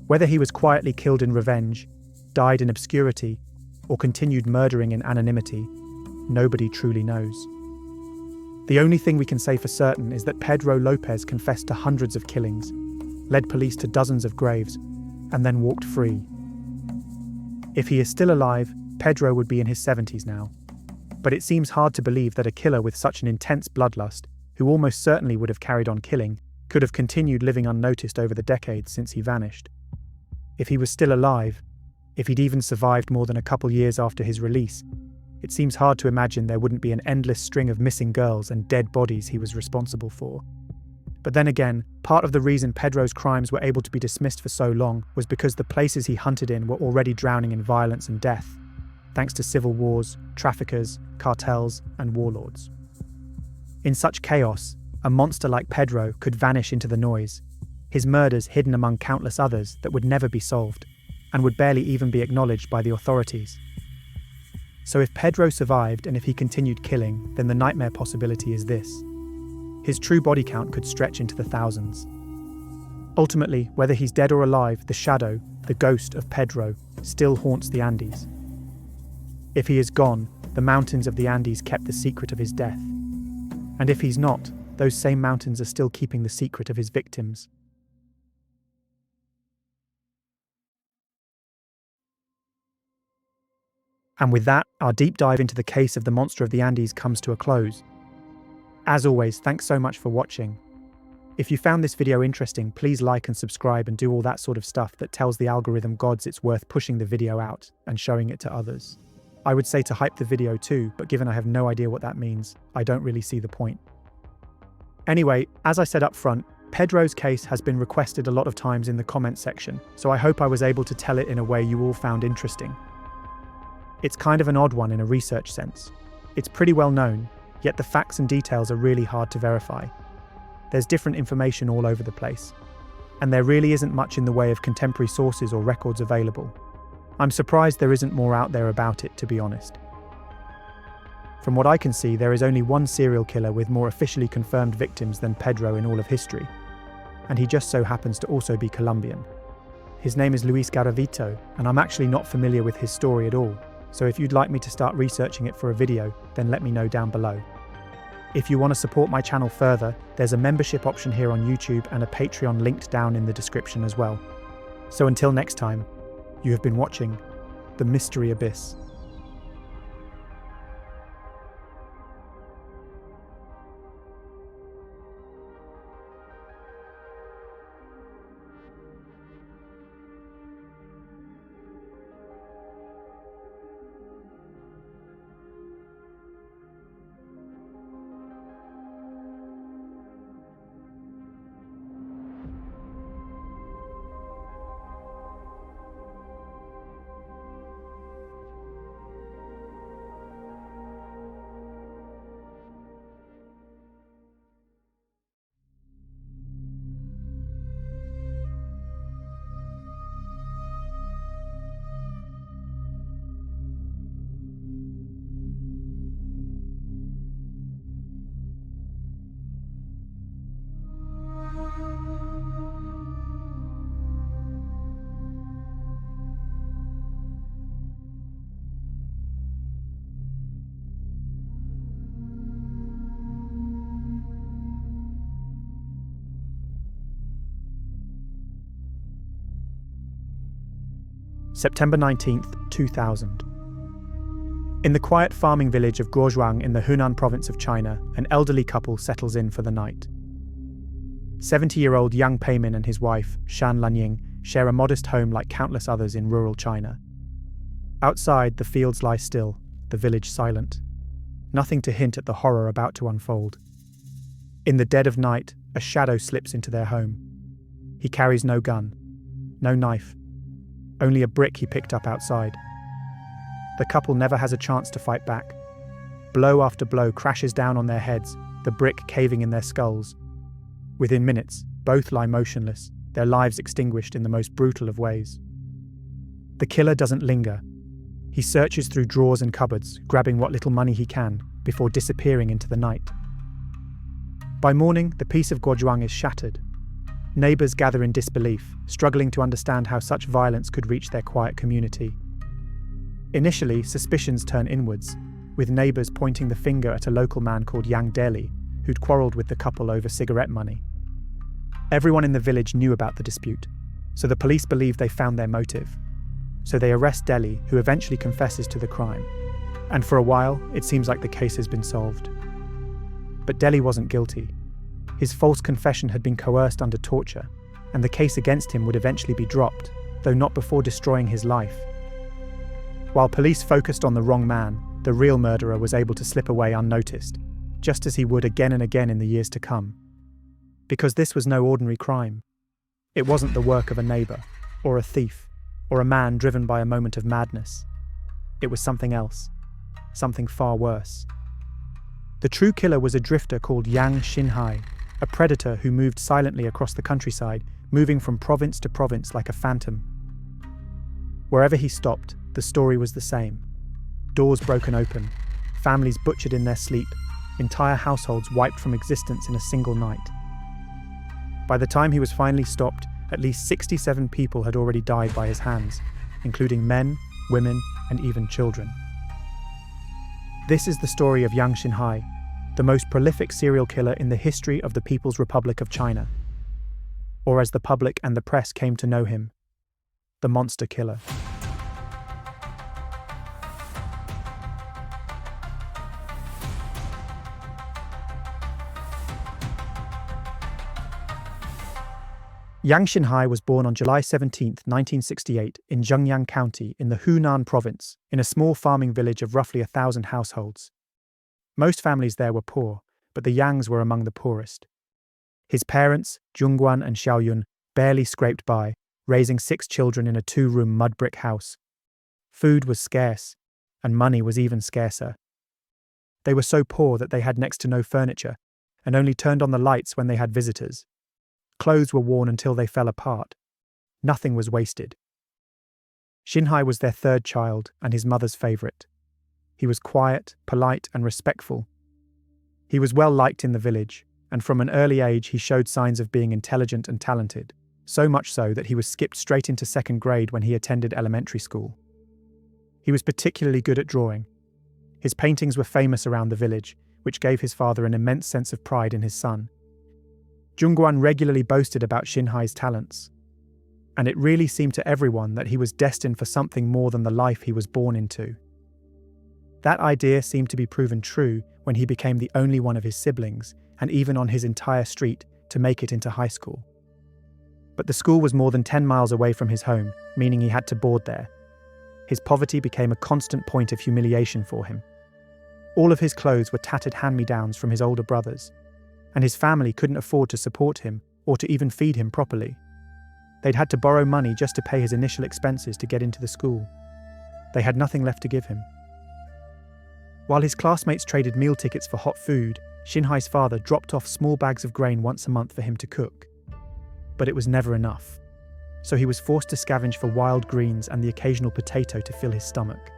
Whether he was quietly killed in revenge, died in obscurity, or continued murdering in anonymity, nobody truly knows. The only thing we can say for certain is that Pedro López confessed to hundreds of killings, led police to dozens of graves, and then walked free. If he is still alive, Pedro would be in his 70s now. But it seems hard to believe that a killer with such an intense bloodlust, who almost certainly would have carried on killing, could have continued living unnoticed over the decades since he vanished. If he was still alive, if he'd even survived more than a couple years after his release, it seems hard to imagine there wouldn't be an endless string of missing girls and dead bodies he was responsible for. But then again, part of the reason Pedro's crimes were able to be dismissed for so long was because the places he hunted in were already drowning in violence and death, thanks to civil wars, traffickers, cartels, and warlords. In such chaos, a monster like Pedro could vanish into the noise, his murders hidden among countless others that would never be solved, and would barely even be acknowledged by the authorities. So if Pedro survived and if he continued killing, then the nightmare possibility is this: his true body count could stretch into the thousands. Ultimately, whether he's dead or alive, the shadow, the ghost of Pedro, still haunts the Andes. If he is gone, the mountains of the Andes kept the secret of his death. And if he's not, those same mountains are still keeping the secret of his victims. And with that, our deep dive into the case of the monster of the Andes comes to a close. As always, thanks so much for watching. If you found this video interesting, please like and subscribe and do all that sort of stuff that tells the algorithm gods it's worth pushing the video out and showing it to others. I would say to hype the video too, but given I have no idea what that means, I don't really see the point. Anyway, as I said up front, Pedro's case has been requested a lot of times in the comments section, so I hope I was able to tell it in a way you all found interesting. It's kind of an odd one in a research sense. It's pretty well known, yet the facts and details are really hard to verify. There's different information all over the place, and there really isn't much in the way of contemporary sources or records available. I'm surprised there isn't more out there about it, to be honest. From what I can see, there is only one serial killer with more officially confirmed victims than Pedro in all of history, and he just so happens to also be Colombian. His name is Luis Garavito, and I'm actually not familiar with his story at all, so if you'd like me to start researching it for a video, then let me know down below. If you want to support my channel further, there's a membership option here on YouTube and a Patreon linked down in the description as well. So until next time, you have been watching The Mystery Abyss. September 19th, 2000. In the quiet farming village of Guozhuang in the Hunan province of China, an elderly couple settles in for the night. 70-year-old Yang Peimin and his wife, Shan Lanying, share a modest home like countless others in rural China. Outside, the fields lie still, the village silent. Nothing to hint at the horror about to unfold. In the dead of night, a shadow slips into their home. He carries no gun, no knife, only a brick he picked up outside. The couple never has a chance to fight back. Blow after blow crashes down on their heads, the brick caving in their skulls. Within minutes, both lie motionless, their lives extinguished in the most brutal of ways. The killer doesn't linger. He searches through drawers and cupboards, grabbing what little money he can, before disappearing into the night. By morning, the peace of Guozhuang is shattered. Neighbours gather in disbelief, struggling to understand how such violence could reach their quiet community. Initially, suspicions turn inwards, with neighbours pointing the finger at a local man called Yang Deli, who'd quarrelled with the couple over cigarette money. Everyone in the village knew about the dispute, so the police believe they found their motive. So they arrest Deli, who eventually confesses to the crime. And for a while, it seems like the case has been solved. But Deli wasn't guilty. His false confession had been coerced under torture, and the case against him would eventually be dropped, though not before destroying his life. While police focused on the wrong man, the real murderer was able to slip away unnoticed, just as he would again and again in the years to come. Because this was no ordinary crime. It wasn't the work of a neighbour, or a thief, or a man driven by a moment of madness. It was something else, something far worse. The true killer was a drifter called Yang Xinhai, a predator who moved silently across the countryside, moving from province to province like a phantom. Wherever he stopped, the story was the same. Doors broken open, families butchered in their sleep, entire households wiped from existence in a single night. By the time he was finally stopped, at least 67 people had already died by his hands, including men, women, and even children. This is the story of Yang Xinhai, the most prolific serial killer in the history of the People's Republic of China. Or as the public and the press came to know him, the Monster Killer. Yang Xinhai was born on July 17, 1968, in Zhengyang County in the Hunan province, in a small farming village of roughly 1,000 households. Most families there were poor, but the Yangs were among the poorest. His parents, Zhongguan and Xiaoyun, barely scraped by, raising 6 children in a 2-room mud brick house. Food was scarce, and money was even scarcer. They were so poor that they had next to no furniture, and only turned on the lights when they had visitors. Clothes were worn until they fell apart. Nothing was wasted. Xinhai was their 3rd child and his mother's favourite. He was quiet, polite, and respectful. He was well liked in the village, and from an early age he showed signs of being intelligent and talented, so much so that he was skipped straight into 2nd grade when he attended elementary school. He was particularly good at drawing. His paintings were famous around the village, which gave his father an immense sense of pride in his son. Zhongguan regularly boasted about Xinhai's talents, and it really seemed to everyone that he was destined for something more than the life he was born into. That idea seemed to be proven true when he became the only one of his siblings, and even on his entire street, to make it into high school. But the school was more than 10 miles away from his home, meaning he had to board there. His poverty became a constant point of humiliation for him. All of his clothes were tattered hand-me-downs from his older brothers, and his family couldn't afford to support him or to even feed him properly. They'd had to borrow money just to pay his initial expenses to get into the school. They had nothing left to give him. While his classmates traded meal tickets for hot food, Xinhai's father dropped off small bags of grain once a month for him to cook. But it was never enough, so he was forced to scavenge for wild greens and the occasional potato to fill his stomach.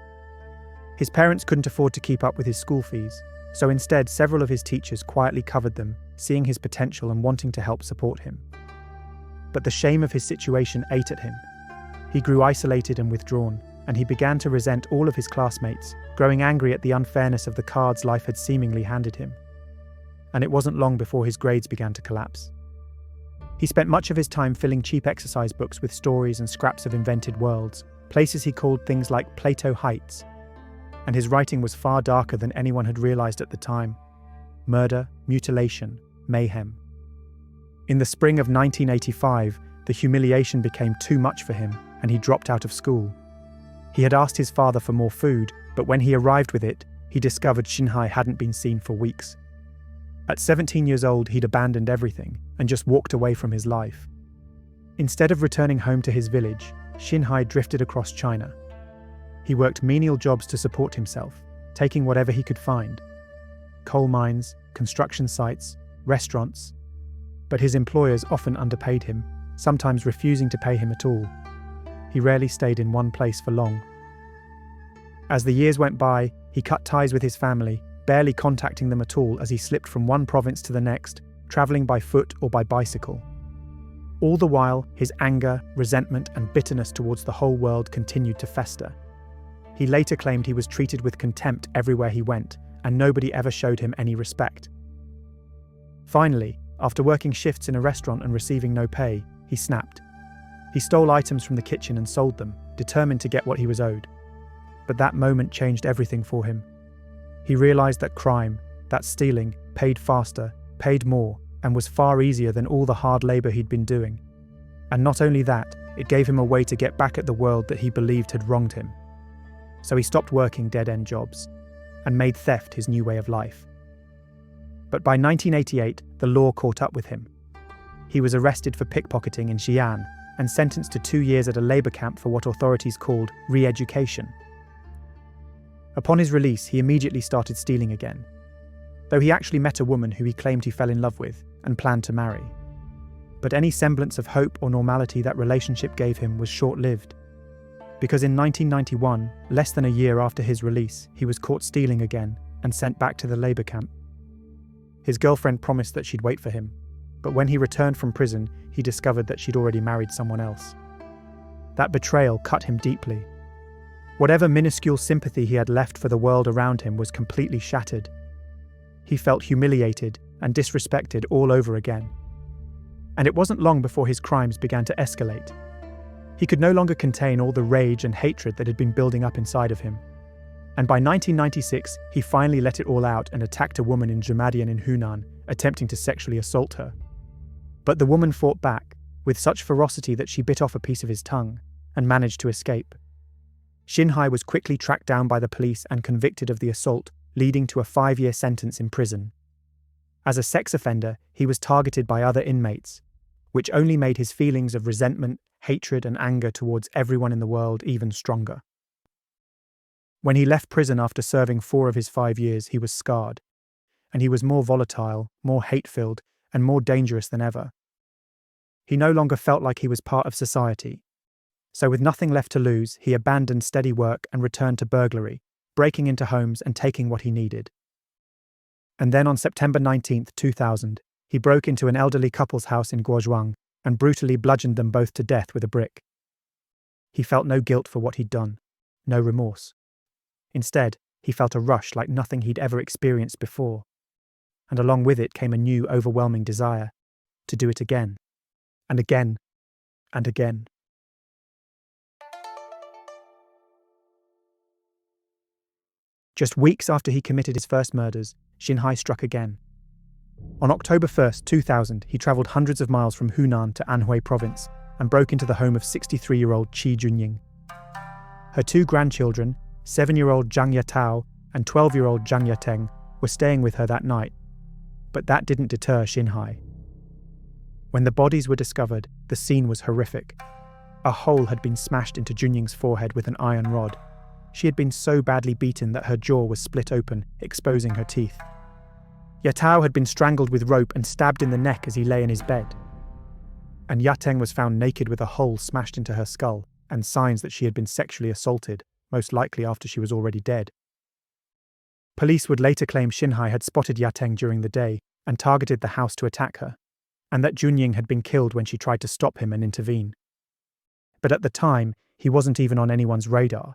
His parents couldn't afford to keep up with his school fees, so instead several of his teachers quietly covered them, seeing his potential and wanting to help support him. But the shame of his situation ate at him. He grew isolated and withdrawn, and he began to resent all of his classmates, growing angry at the unfairness of the cards life had seemingly handed him. And it wasn't long before his grades began to collapse. He spent much of his time filling cheap exercise books with stories and scraps of invented worlds, places he called things like Plato Heights. And his writing was far darker than anyone had realized at the time. Murder, mutilation, mayhem. In the spring of 1985, the humiliation became too much for him, and he dropped out of school. He had asked his father for more food, but when he arrived with it, he discovered Xinhai hadn't been seen for weeks. At 17 years old, he'd abandoned everything and just walked away from his life. Instead of returning home to his village, Xinhai drifted across China. He worked menial jobs to support himself, taking whatever he could find. Coal mines, construction sites, restaurants. But his employers often underpaid him, sometimes refusing to pay him at all. He rarely stayed in one place for long. As the years went by, he cut ties with his family, barely contacting them at all as he slipped from one province to the next, travelling by foot or by bicycle. All the while, his anger, resentment, and bitterness towards the whole world continued to fester. He later claimed he was treated with contempt everywhere he went, and nobody ever showed him any respect. Finally, after working shifts in a restaurant and receiving no pay, he snapped. He stole items from the kitchen and sold them, determined to get what he was owed. But that moment changed everything for him. He realized that crime, that stealing, paid faster, paid more, and was far easier than all the hard labor he'd been doing. And not only that, it gave him a way to get back at the world that he believed had wronged him. So he stopped working dead-end jobs and made theft his new way of life. But by 1988, the law caught up with him. He was arrested for pickpocketing in Xi'an and sentenced to 2 years at a labor camp for what authorities called re-education. Upon his release, he immediately started stealing again, though he actually met a woman who he claimed he fell in love with and planned to marry. But any semblance of hope or normality that relationship gave him was short-lived, because in 1991, less than a year after his release, he was caught stealing again and sent back to the labor camp. His girlfriend promised that she'd wait for him, but when he returned from prison, he discovered that she'd already married someone else. That betrayal cut him deeply. Whatever minuscule sympathy he had left for the world around him was completely shattered. He felt humiliated and disrespected all over again. And it wasn't long before his crimes began to escalate. He could no longer contain all the rage and hatred that had been building up inside of him. And by 1996, he finally let it all out and attacked a woman in Zhumadian in Hunan, attempting to sexually assault her. But the woman fought back, with such ferocity that she bit off a piece of his tongue, and managed to escape. Xinhai was quickly tracked down by the police and convicted of the assault, leading to a 5-year sentence in prison. As a sex offender, he was targeted by other inmates, which only made his feelings of resentment, hatred, and anger towards everyone in the world even stronger. When he left prison after serving 4 of his 5 years, he was scarred, and he was more volatile, more hate-filled, and more dangerous than ever. He no longer felt like he was part of society. So with nothing left to lose, he abandoned steady work and returned to burglary, breaking into homes and taking what he needed. And then on September 19, 2000, he broke into an elderly couple's house in Guozhuang and brutally bludgeoned them both to death with a brick. He felt no guilt for what he'd done, no remorse. Instead, he felt a rush like nothing he'd ever experienced before, and along with it came a new, overwhelming desire to do it again, and again, and again. Just weeks after he committed his first murders, Xinhai struck again. On October 1st, 2000, he travelled hundreds of miles from Hunan to Anhui province and broke into the home of 63-year-old Qi Junying. Her two grandchildren, 7-year-old Zhang Yatao and 12-year-old Zhang Yateng, were staying with her that night, but that didn't deter Xinhai. When the bodies were discovered, the scene was horrific. A hole had been smashed into Junying's forehead with an iron rod. She had been so badly beaten that her jaw was split open, exposing her teeth. Yatao had been strangled with rope and stabbed in the neck as he lay in his bed. And Yateng was found naked with a hole smashed into her skull and signs that she had been sexually assaulted, most likely after she was already dead. Police would later claim Xinhai had spotted Yateng during the day and targeted the house to attack her, and that Junying had been killed when she tried to stop him and intervene. But at the time, he wasn't even on anyone's radar.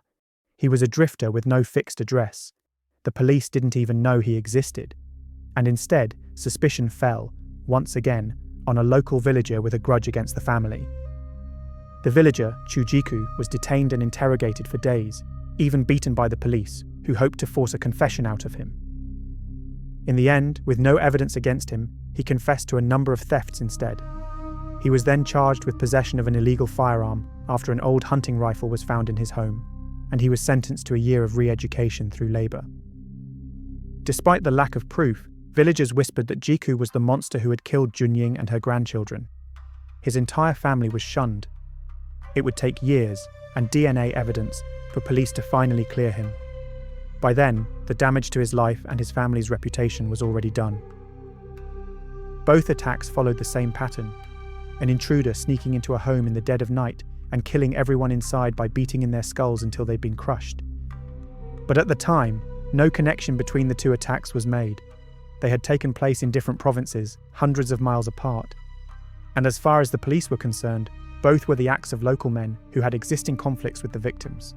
He was a drifter with no fixed address. The police didn't even know he existed. And instead, suspicion fell, once again, on a local villager with a grudge against the family. The villager, Chujiku, was detained and interrogated for days, even beaten by the police, who hoped to force a confession out of him. In the end, with no evidence against him, he confessed to a number of thefts instead. He was then charged with possession of an illegal firearm after an old hunting rifle was found in his home, and he was sentenced to a year of re-education through labour. Despite the lack of proof, villagers whispered that Jiku was the monster who had killed Junying and her grandchildren. His entire family was shunned. It would take years and DNA evidence for police to finally clear him. By then, the damage to his life and his family's reputation was already done. Both attacks followed the same pattern: an intruder sneaking into a home in the dead of night and killing everyone inside by beating in their skulls until they'd been crushed. But at the time, no connection between the two attacks was made. They had taken place in different provinces, hundreds of miles apart. And as far as the police were concerned, both were the acts of local men who had existing conflicts with the victims.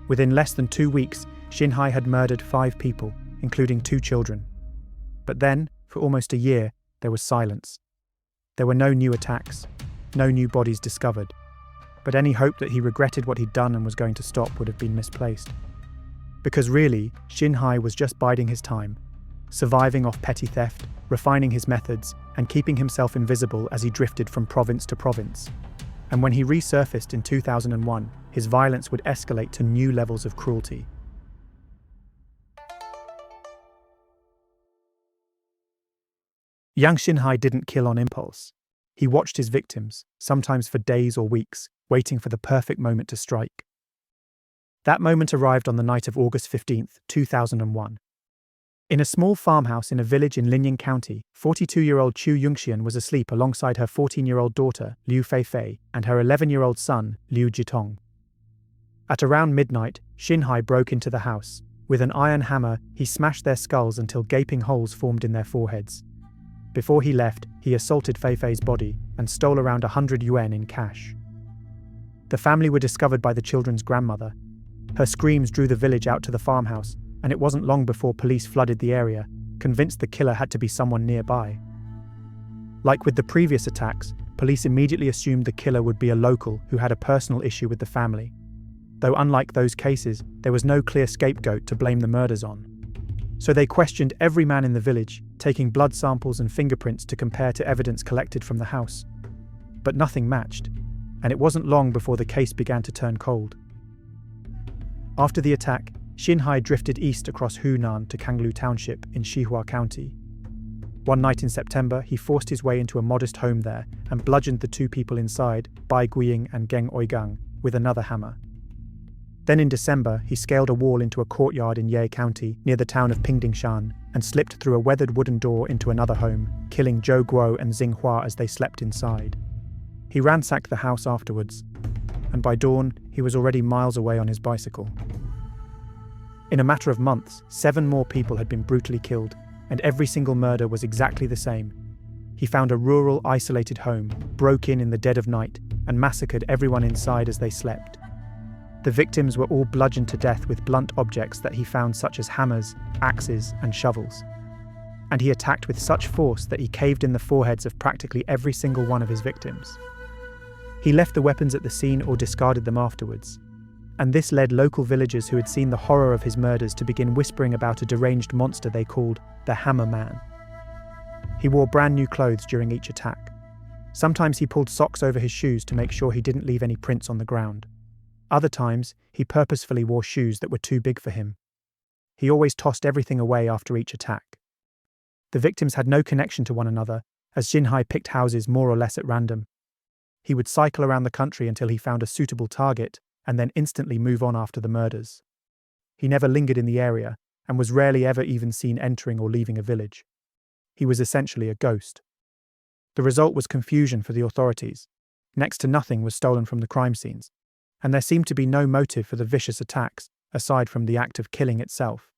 Within less than 2 weeks, Xinhai had murdered 5 people, including 2 children. But then, for almost a year, there was silence. There were no new attacks, no new bodies discovered. But any hope that he regretted what he'd done and was going to stop would have been misplaced. Because really, Xinhai was just biding his time, surviving off petty theft, refining his methods, and keeping himself invisible as he drifted from province to province. And when he resurfaced in 2001, his violence would escalate to new levels of cruelty. Young Xinhai didn't kill on impulse. He watched his victims, sometimes for days or weeks, waiting for the perfect moment to strike. That moment arrived on the night of August 15th, 2001. In a small farmhouse in a village in Linying County, 42-year-old Chu Yungxian was asleep alongside her 14-year-old daughter, Liu Feifei, and her 11-year-old son, Liu Jitong. At around midnight, Xinhai broke into the house. With an iron hammer, he smashed their skulls until gaping holes formed in their foreheads. Before he left, he assaulted Feifei's body and stole around 100 yuan in cash. The family were discovered by the children's grandmother. Her screams drew the village out to the farmhouse, and it wasn't long before police flooded the area, convinced the killer had to be someone nearby. Like with the previous attacks, police immediately assumed the killer would be a local who had a personal issue with the family. Though unlike those cases, there was no clear scapegoat to blame the murders on. So they questioned every man in the village, taking blood samples and fingerprints to compare to evidence collected from the house. But nothing matched, and it wasn't long before the case began to turn cold. After the attack, Xinhai drifted east across Hunan to Kanglu Township in Xihua County. One night in September, he forced his way into a modest home there and bludgeoned the 2 people inside, Bai Guiying and Geng Oigang, with another hammer. Then in December, he scaled a wall into a courtyard in Ye County near the town of Pingdingshan and slipped through a weathered wooden door into another home, killing Zhou Guo and Xing Hua as they slept inside. He ransacked the house afterwards, and by dawn, he was already miles away on his bicycle. In a matter of months, 7 more people had been brutally killed, and every single murder was exactly the same. He found a rural, isolated home, broke in the dead of night, and massacred everyone inside as they slept. The victims were all bludgeoned to death with blunt objects that he found, such as hammers, axes, and shovels. and he attacked with such force that he caved in the foreheads of practically every single one of his victims. He left the weapons at the scene or discarded them afterwards, and this led local villagers who had seen the horror of his murders to begin whispering about a deranged monster they called the Hammer Man. He wore brand new clothes during each attack. Sometimes he pulled socks over his shoes to make sure he didn't leave any prints on the ground. Other times, he purposefully wore shoes that were too big for him. He always tossed everything away after each attack. The victims had no connection to one another, as Xinhai picked houses more or less at random. He would cycle around the country until he found a suitable target and then instantly move on after the murders. He never lingered in the area and was rarely ever even seen entering or leaving a village. He was essentially a ghost. The result was confusion for the authorities. Next to nothing was stolen from the crime scenes, and there seemed to be no motive for the vicious attacks aside from the act of killing itself.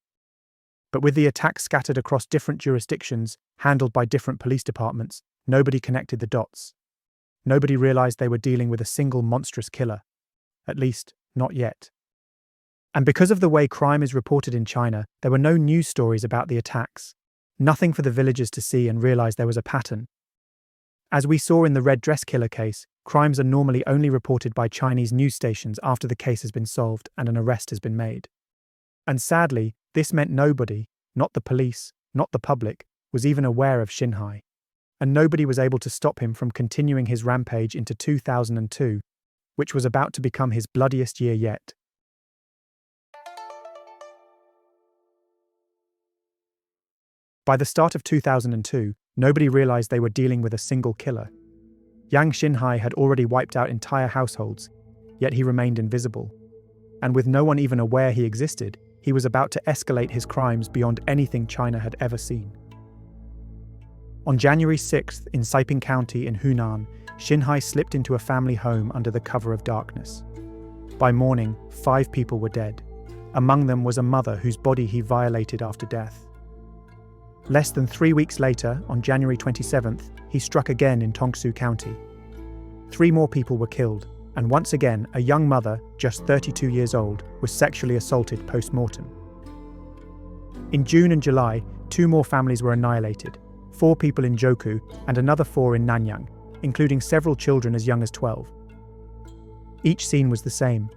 But with the attacks scattered across different jurisdictions, handled by different police departments, nobody connected the dots. Nobody realized they were dealing with a single monstrous killer. At least, not yet. And because of the way crime is reported in China, there were no news stories about the attacks. Nothing for the villagers to see and realize there was a pattern. As we saw in the red dress killer case, crimes are normally only reported by Chinese news stations after the case has been solved and an arrest has been made. And sadly, this meant nobody, not the police, not the public, was even aware of Xinhai. And nobody was able to stop him from continuing his rampage into 2002, which was about to become his bloodiest year yet. By the start of 2002, nobody realized they were dealing with a single killer. Yang Xinhai had already wiped out entire households, yet he remained invisible. And with no one even aware he existed, he was about to escalate his crimes beyond anything China had ever seen. On January 6th, in Saiping County in Hunan, Xinhai slipped into a family home under the cover of darkness. By morning, 5 people were dead. Among them was a mother whose body he violated after death. Less than 3 weeks later, on January 27th, he struck again in Tongsu County. 3 more people were killed, and once again, a young mother, just 32 years old, was sexually assaulted post-mortem. In June and July, 2 more families were annihilated, 4 people in Joku and another 4 in Nanyang, including several children as young as 12. Each scene was the same: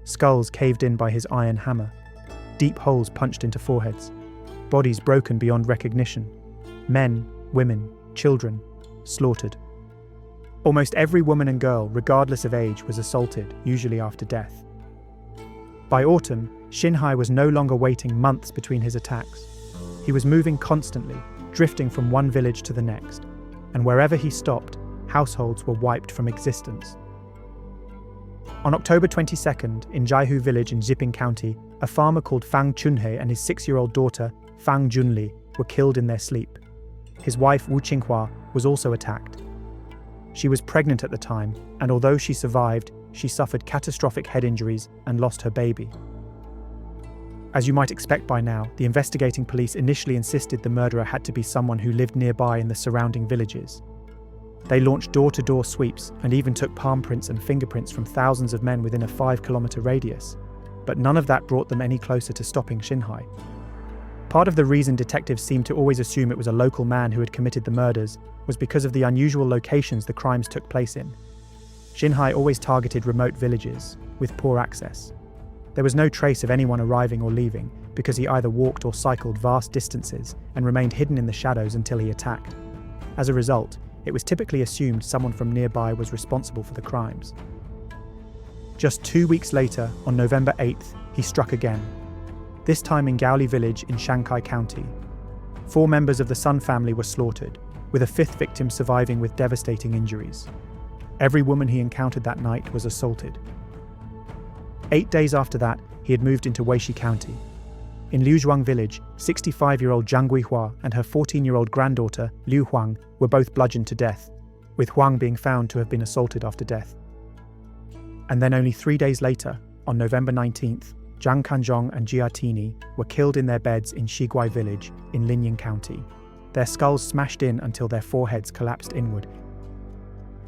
skulls caved in by his iron hammer, deep holes punched into foreheads, bodies broken beyond recognition, men, women, children, slaughtered. Almost every woman and girl, regardless of age, was assaulted, usually after death. By autumn, Xinhai was no longer waiting months between his attacks. He was moving constantly, drifting from one village to the next, and wherever he stopped, households were wiped from existence. On October 22nd, in Jaihu village in Xiping County, a farmer called Fang Chunhe and his 6-year-old daughter, Fang Junli, were killed in their sleep. His wife, Wu Qinghua, was also attacked. She was pregnant at the time, and although she survived, she suffered catastrophic head injuries and lost her baby. As you might expect by now, the investigating police initially insisted the murderer had to be someone who lived nearby in the surrounding villages. They launched door-to-door sweeps and even took palm prints and fingerprints from thousands of men within a 5-kilometer radius, but none of that brought them any closer to stopping Xinhai. Part of the reason detectives seemed to always assume it was a local man who had committed the murders was because of the unusual locations the crimes took place in. Xinhai always targeted remote villages, with poor access. There was no trace of anyone arriving or leaving, because he either walked or cycled vast distances and remained hidden in the shadows until he attacked. As a result, it was typically assumed someone from nearby was responsible for the crimes. Just 2 weeks later, on November 8th, he struck again. This time in Gaoli village in Shanghai County. 4 members of the Sun family were slaughtered, with a 5th victim surviving with devastating injuries. Every woman he encountered that night was assaulted. 8 days after that, he had moved into Weishi County. In Liuzhuang village, 65-year-old Zhang Guihua and her 14-year-old granddaughter, Liu Huang, were both bludgeoned to death, with Huang being found to have been assaulted after death. And then only 3 days later, on November 19th, Zhang Kanzhong and Jia Tini were killed in their beds in Shiguai village in Linying County, their skulls smashed in until their foreheads collapsed inward.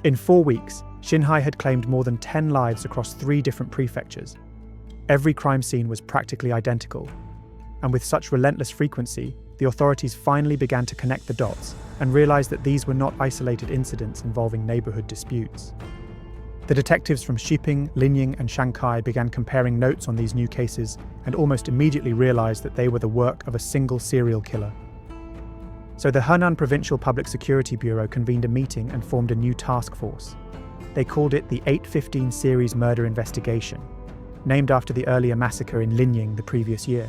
In 4 weeks, Xinhai had claimed more than 10 lives across 3 different prefectures. Every crime scene was practically identical, and with such relentless frequency, the authorities finally began to connect the dots and realized that these were not isolated incidents involving neighborhood disputes. The detectives from Xiping, Linying, and Shanghai began comparing notes on these new cases and almost immediately realized that they were the work of a single serial killer. So the Henan Provincial Public Security Bureau convened a meeting and formed a new task force. They called it the 815 Series Murder Investigation, named after the earlier massacre in Linying the previous year.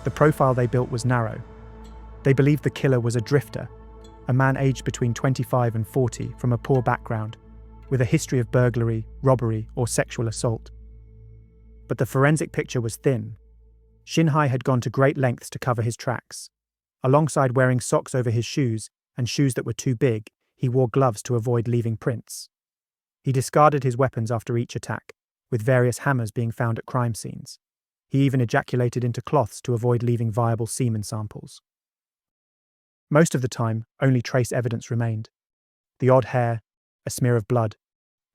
The profile they built was narrow. They believed the killer was a drifter, a man aged between 25 and 40 from a poor background, with a history of burglary, robbery, or sexual assault. But the forensic picture was thin. Xinhai had gone to great lengths to cover his tracks. Alongside wearing socks over his shoes, and shoes that were too big, he wore gloves to avoid leaving prints. He discarded his weapons after each attack, with various hammers being found at crime scenes. He even ejaculated into cloths to avoid leaving viable semen samples. Most of the time, only trace evidence remained. The odd hair, a smear of blood,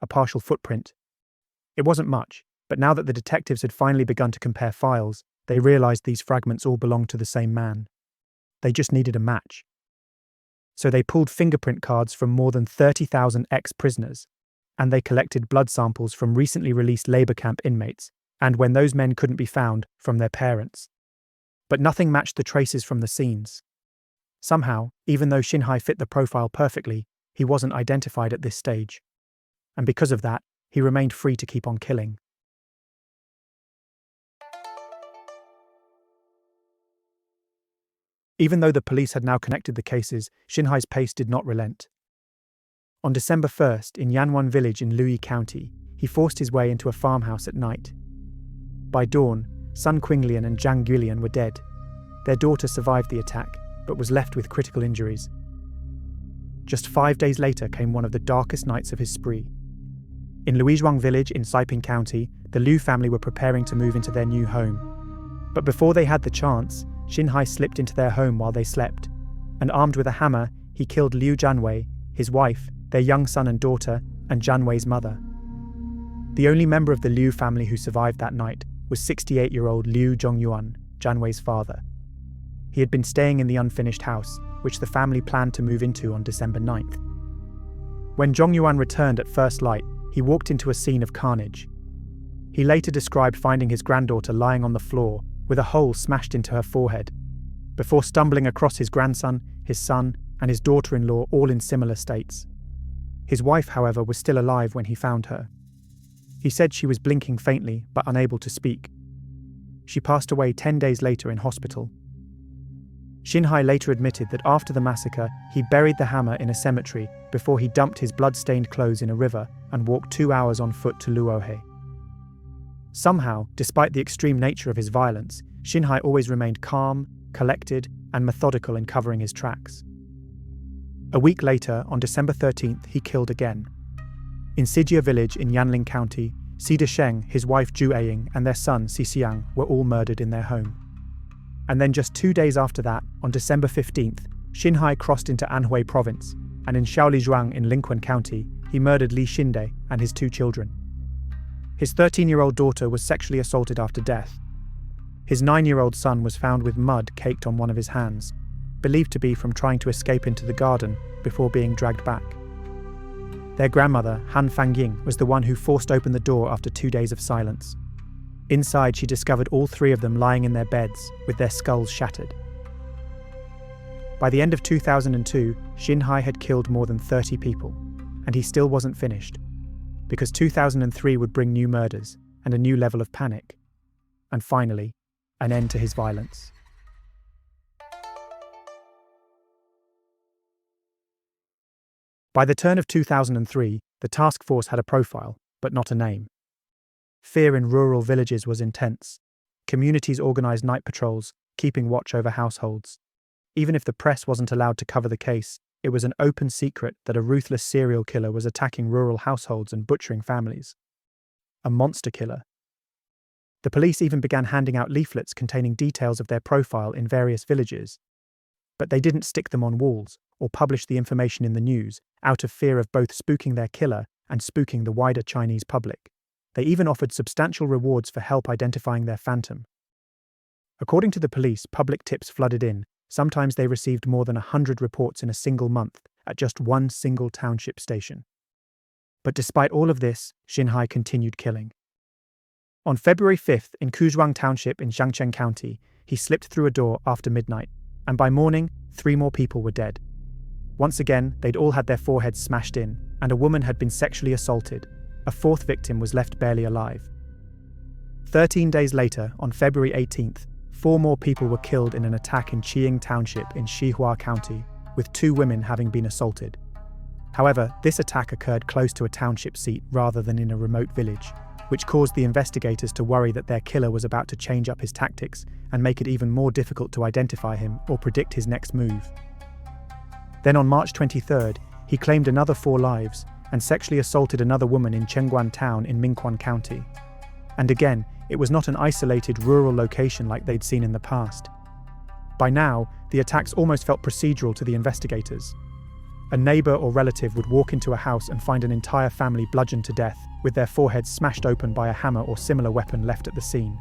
a partial footprint. It wasn't much, but now that the detectives had finally begun to compare files, they realized these fragments all belonged to the same man. They just needed a match. So they pulled fingerprint cards from more than 30,000 ex-prisoners, and they collected blood samples from recently released labor camp inmates, and when those men couldn't be found, from their parents. But nothing matched the traces from the scenes. Somehow, even though Xinhai fit the profile perfectly, he wasn't identified at this stage. And because of that, he remained free to keep on killing. Even though the police had now connected the cases, Xinhai's pace did not relent. On December 1st, in Yanwan village in Lui County, he forced his way into a farmhouse at night. By dawn, Sun Qinglian and Zhang Guilian were dead. Their daughter survived the attack, but was left with critical injuries. Just 5 days later came one of the darkest nights of his spree. In Luizhuang village in Saiping County, the Liu family were preparing to move into their new home. But before they had the chance, Xinhai slipped into their home while they slept, and armed with a hammer, he killed Liu Jianwei, his wife, their young son and daughter, and Jianwei's mother. The only member of the Liu family who survived that night was 68-year-old Liu Zhongyuan, Jianwei's father. He had been staying in the unfinished house, which the family planned to move into on December 9th. When Zhongyuan returned at first light, he walked into a scene of carnage. He later described finding his granddaughter lying on the floor with a hole smashed into her forehead, before stumbling across his grandson, his son, and his daughter-in-law all in similar states. His wife, however, was still alive when he found her. He said she was blinking faintly but unable to speak. She passed away 10 days later in hospital. Xinhai later admitted that after the massacre, he buried the hammer in a cemetery before he dumped his blood-stained clothes in a river and walked 2 hours on foot to Luohe. Somehow, despite the extreme nature of his violence, Xinhai always remained calm, collected, and methodical in covering his tracks. A week later, on December 13th, he killed again. In Sijia village in Yanling County, Sida Sheng, his wife Zhu Eying, and their son Si Xiang were all murdered in their home. And then just 2 days after that, on December 15th, Xinhai crossed into Anhui province, and in Shaolizhuang in Linquan County, he murdered Li Xinde and his 2 children. His 13-year-old daughter was sexually assaulted after death. His 9-year-old son was found with mud caked on one of his hands, believed to be from trying to escape into the garden before being dragged back. Their grandmother, Han Fangying, was the one who forced open the door after 2 days of silence. Inside, she discovered all 3 of them lying in their beds, with their skulls shattered. By the end of 2002, Xinhai had killed more than 30 people, and he still wasn't finished, because 2003 would bring new murders and a new level of panic, and finally, an end to his violence. By the turn of 2003, the task force had a profile, but not a name. Fear in rural villages was intense. Communities organised night patrols, keeping watch over households. Even if the press wasn't allowed to cover the case, it was an open secret that a ruthless serial killer was attacking rural households and butchering families. A monster killer. The police even began handing out leaflets containing details of their profile in various villages. But they didn't stick them on walls or publish the information in the news out of fear of both spooking their killer and spooking the wider Chinese public. They even offered substantial rewards for help identifying their phantom. According to the police, public tips flooded in, Sometimes they received more than 100 reports in a single month at just one single township station. But despite all of this, Xinhai continued killing. On February 5th, in Kuzhuang Township in Jiangcheng County, he slipped through a door after midnight, and by morning, 3 more people were dead. Once again, they'd all had their foreheads smashed in, and a woman had been sexually assaulted. A 4th victim was left barely alive. 13 days later, on February 18th, 4 more people were killed in an attack in Qiying Township in Xihua County, with 2 women having been assaulted. However, this attack occurred close to a township seat rather than in a remote village, which caused the investigators to worry that their killer was about to change up his tactics and make it even more difficult to identify him or predict his next move. Then on March 23rd, he claimed another 4 lives and sexually assaulted another woman in Chengguan Town in Minquan County. And again, it was not an isolated rural location like they'd seen in the past. By now, the attacks almost felt procedural to the investigators. A neighbour or relative would walk into a house and find an entire family bludgeoned to death, with their foreheads smashed open by a hammer or similar weapon left at the scene.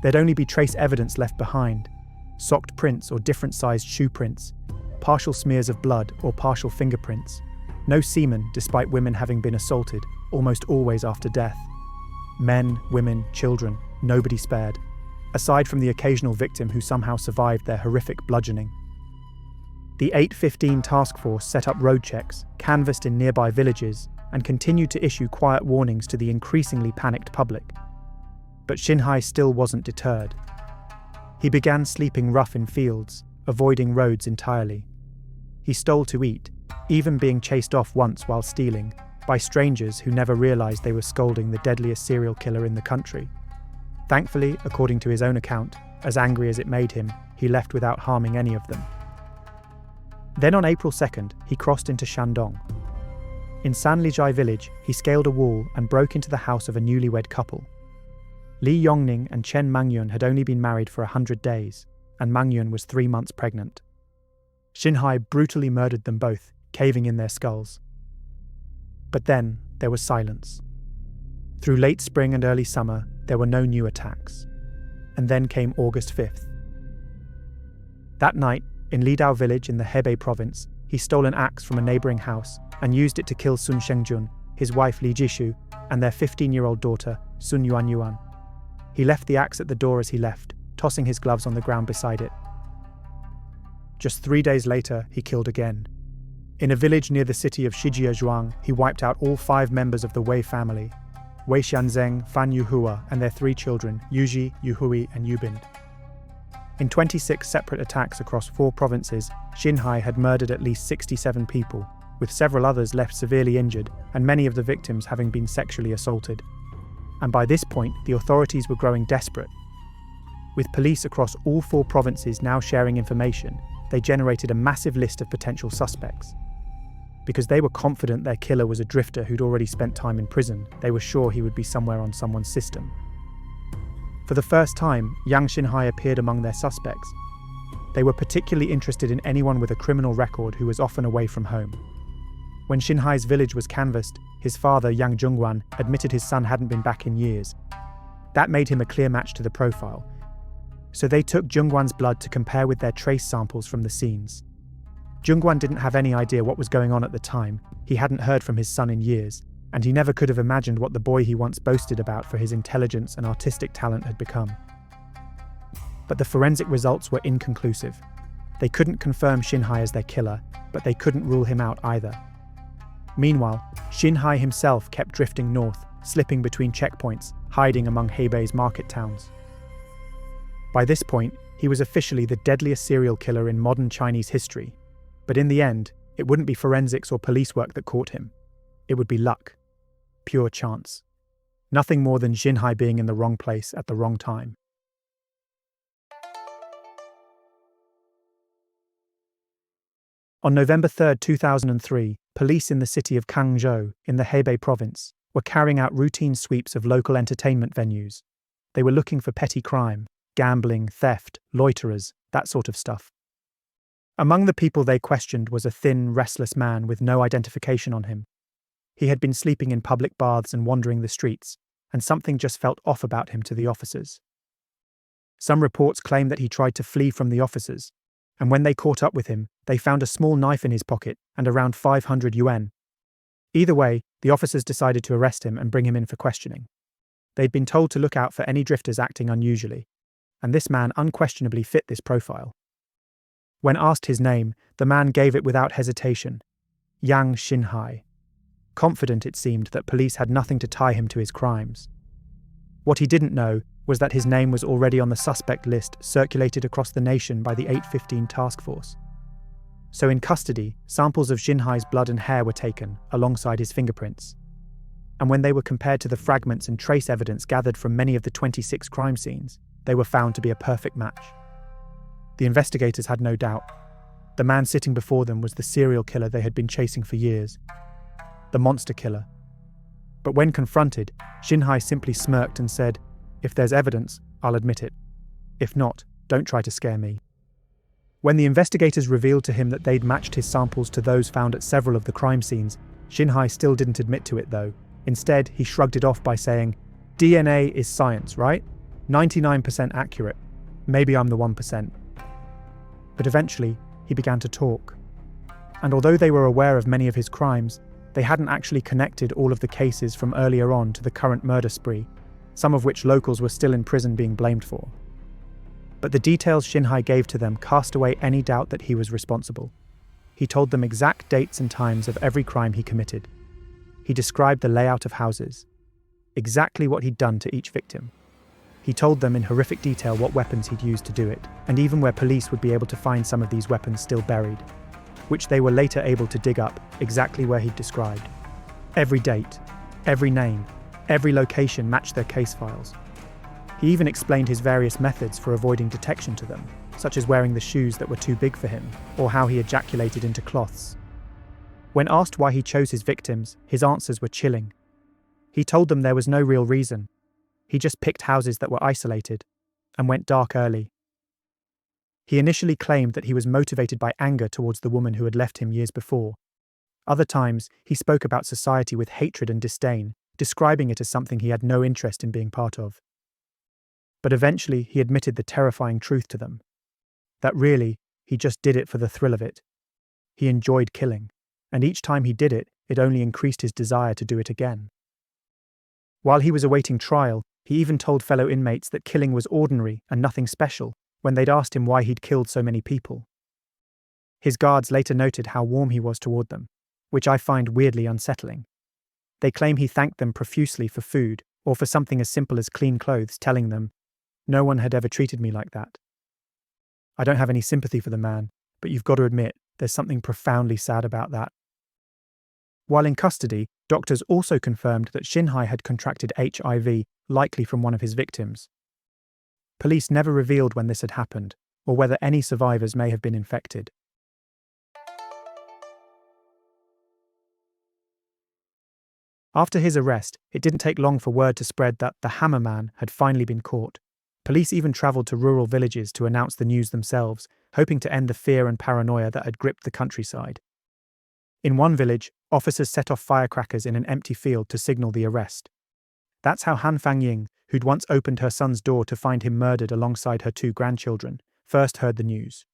There'd only be trace evidence left behind: socked prints or different-sized shoe prints, partial smears of blood or partial fingerprints. No semen, despite women having been assaulted, almost always after death. Men, women, children, nobody spared, aside from the occasional victim who somehow survived their horrific bludgeoning. The 815 task force set up road checks, canvassed in nearby villages, and continued to issue quiet warnings to the increasingly panicked public. But Xinhai still wasn't deterred. He began sleeping rough in fields, avoiding roads entirely. He stole to eat, even being chased off once while stealing, by strangers who never realized they were scolding the deadliest serial killer in the country. Thankfully, according to his own account, as angry as it made him, he left without harming any of them. Then on April 2nd, he crossed into Shandong. In Sanlijai village, he scaled a wall and broke into the house of a newlywed couple. Li Yongning and Chen Mangyun had only been married for 100 days, and Mangyun was 3 months pregnant. Xinhai brutally murdered them both, caving in their skulls. But then, there was silence. Through late spring and early summer, there were no new attacks. And then came August 5th. That night, in Lidao village in the Hebei province, he stole an axe from a neighbouring house and used it to kill Sun Shengjun, his wife Li Jishu, and their 15-year-old daughter, Sun Yuanyuan. He left the axe at the door as he left, tossing his gloves on the ground beside it. Just 3 days later, he killed again. In a village near the city of Shijiazhuang, he wiped out all 5 members of the Wei family: Wei Xianzeng, Fan Yuhua, and their 3 children, Yuji, Yuhui, and Yubind. In 26 separate attacks across 4 provinces, Xinhai had murdered at least 67 people, with several others left severely injured, and many of the victims having been sexually assaulted. And by this point, the authorities were growing desperate. With police across all 4 provinces now sharing information, they generated a massive list of potential suspects. Because they were confident their killer was a drifter who'd already spent time in prison, they were sure he would be somewhere on someone's system. For the first time, Yang Xinhai appeared among their suspects. They were particularly interested in anyone with a criminal record who was often away from home. When Xinhai's village was canvassed, his father, Yang Zhongguan, admitted his son hadn't been back in years. That made him a clear match to the profile. So they took Zhongguan's blood to compare with their trace samples from the scenes. Zhongguan didn't have any idea what was going on at the time. He hadn't heard from his son in years, and he never could have imagined what the boy he once boasted about for his intelligence and artistic talent had become. But the forensic results were inconclusive. They couldn't confirm Xinhai as their killer, but they couldn't rule him out either. Meanwhile, Xinhai himself kept drifting north, slipping between checkpoints, hiding among Hebei's market towns. By this point, he was officially the deadliest serial killer in modern Chinese history. But in the end, it wouldn't be forensics or police work that caught him. It would be luck. Pure chance. Nothing more than Xinhai being in the wrong place at the wrong time. On November 3, 2003, police in the city of Kangzhou, in the Hebei province, were carrying out routine sweeps of local entertainment venues. They were looking for petty crime, gambling, theft, loiterers, that sort of stuff. Among the people they questioned was a thin, restless man with no identification on him. He had been sleeping in public baths and wandering the streets, and something just felt off about him to the officers. Some reports claim that he tried to flee from the officers, and when they caught up with him, they found a small knife in his pocket and around 500 yuan. Either way, the officers decided to arrest him and bring him in for questioning. They'd been told to look out for any drifters acting unusually, and this man unquestionably fit this profile. When asked his name, the man gave it without hesitation: Yang Xinhai. Confident, it seemed, that police had nothing to tie him to his crimes. What he didn't know was that his name was already on the suspect list circulated across the nation by the 815 task force. So in custody, samples of Xinhai's blood and hair were taken, alongside his fingerprints. And when they were compared to the fragments and trace evidence gathered from many of the 26 crime scenes, they were found to be a perfect match. The investigators had no doubt. The man sitting before them was the serial killer they had been chasing for years. The monster killer. But when confronted, Xinhai simply smirked and said, "If there's evidence, I'll admit it. If not, don't try to scare me." When the investigators revealed to him that they'd matched his samples to those found at several of the crime scenes, Xinhai still didn't admit to it though. Instead, he shrugged it off by saying, "DNA is science, right? 99% accurate. Maybe I'm the 1%. But eventually, he began to talk. And although they were aware of many of his crimes, they hadn't actually connected all of the cases from earlier on to the current murder spree, some of which locals were still in prison being blamed for. But the details Xinhai gave to them cast away any doubt that he was responsible. He told them exact dates and times of every crime he committed. He described the layout of houses, exactly what he'd done to each victim. He told them in horrific detail what weapons he'd used to do it, and even where police would be able to find some of these weapons still buried, which they were later able to dig up exactly where he'd described. Every date, every name, every location matched their case files. He even explained his various methods for avoiding detection to them, such as wearing the shoes that were too big for him, or how he ejaculated into cloths. When asked why he chose his victims, his answers were chilling. He told them there was no real reason. He just picked houses that were isolated and went dark early. He initially claimed that he was motivated by anger towards the woman who had left him years before. Other times, he spoke about society with hatred and disdain, describing it as something he had no interest in being part of. But eventually, he admitted the terrifying truth to them. That really, he just did it for the thrill of it. He enjoyed killing, and each time he did it, it only increased his desire to do it again. While he was awaiting trial, he even told fellow inmates that killing was ordinary and nothing special when they'd asked him why he'd killed so many people. His guards later noted how warm he was toward them, which I find weirdly unsettling. They claim he thanked them profusely for food or for something as simple as clean clothes, telling them, "No one had ever treated me like that." I don't have any sympathy for the man, but you've got to admit there's something profoundly sad about that. While in custody, doctors also confirmed that Xinhai had contracted HIV, likely from one of his victims. Police never revealed when this had happened, or whether any survivors may have been infected. After his arrest, it didn't take long for word to spread that the Hammer Man had finally been caught. Police even travelled to rural villages to announce the news themselves, hoping to end the fear and paranoia that had gripped the countryside. In one village, officers set off firecrackers in an empty field to signal the arrest. That's how Han Fangying, who'd once opened her son's door to find him murdered alongside her 2 grandchildren, first heard the news.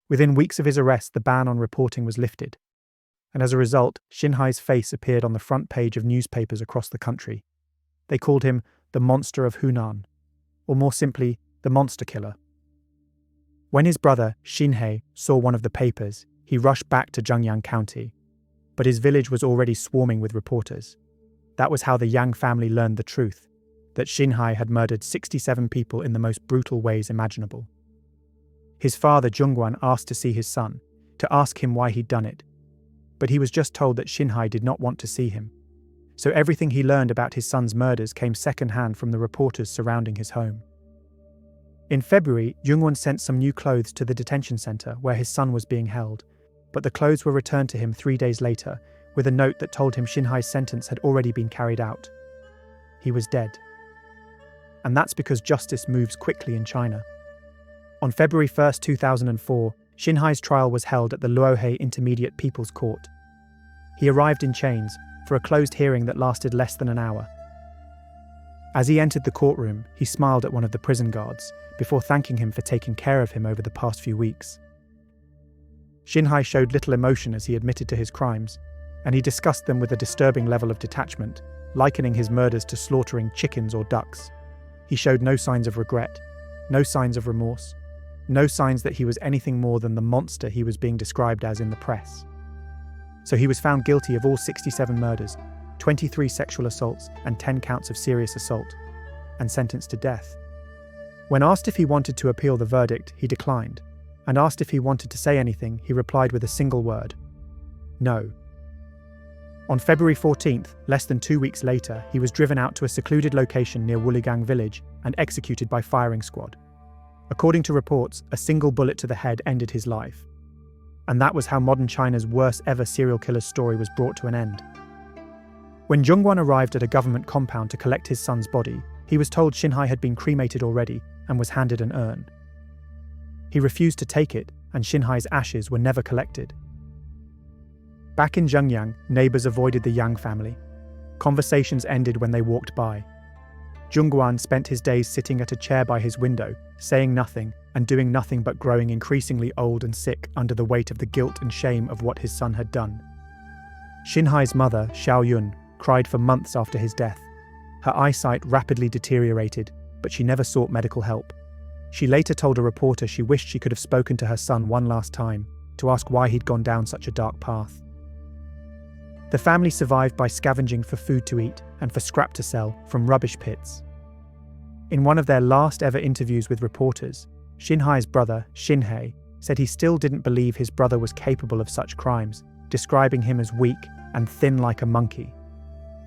Within weeks of his arrest, the ban on reporting was lifted, and as a result, Xinhai's face appeared on the front page of newspapers across the country. They called him the Monster of Hunan, or more simply, the Monster Killer. When his brother, Xinhai, saw one of the papers, he rushed back to Zhengyang County, but his village was already swarming with reporters. That was how the Yang family learned the truth, that Xinhai had murdered 67 people in the most brutal ways imaginable. His father, Zhongguan, asked to see his son, to ask him why he'd done it, but he was just told that Xinhai did not want to see him. So everything he learned about his son's murders came second-hand from the reporters surrounding his home. In February, Zhongguan sent some new clothes to the detention center where his son was being held, but the clothes were returned to him 3 days later, with a note that told him Xinhai's sentence had already been carried out. He was dead. And that's because justice moves quickly in China. On February 1st, 2004, Xinhai's trial was held at the Luohe Intermediate People's Court. He arrived in chains for a closed hearing that lasted less than an hour. As he entered the courtroom, he smiled at one of the prison guards before thanking him for taking care of him over the past few weeks. Xinhai showed little emotion as he admitted to his crimes, and he discussed them with a disturbing level of detachment, likening his murders to slaughtering chickens or ducks. He showed no signs of regret, no signs of remorse, no signs that he was anything more than the monster he was being described as in the press. So he was found guilty of all 67 murders, 23 sexual assaults, and 10 counts of serious assault, and sentenced to death. When asked if he wanted to appeal the verdict, he declined, and asked if he wanted to say anything, he replied with a single word: no. On February 14th, less than 2 weeks later, he was driven out to a secluded location near Wuligang village and executed by firing squad. According to reports, a single bullet to the head ended his life. And that was how modern China's worst ever serial killer's story was brought to an end. When Zhongguan arrived at a government compound to collect his son's body, he was told Xinhai had been cremated already and was handed an urn. He refused to take it, and Xinhai's ashes were never collected. Back in Zhengyang, neighbours avoided the Yang family. Conversations ended when they walked by. Zhongguan spent his days sitting at a chair by his window, saying nothing and doing nothing but growing increasingly old and sick under the weight of the guilt and shame of what his son had done. Xinhai's mother, Xiao Yun, cried for months after his death. Her eyesight rapidly deteriorated, but she never sought medical help. She later told a reporter she wished she could have spoken to her son one last time to ask why he'd gone down such a dark path. The family survived by scavenging for food to eat and for scrap to sell from rubbish pits. In one of their last ever interviews with reporters, Xinhai's brother, Xinhai, said he still didn't believe his brother was capable of such crimes, describing him as weak and thin like a monkey.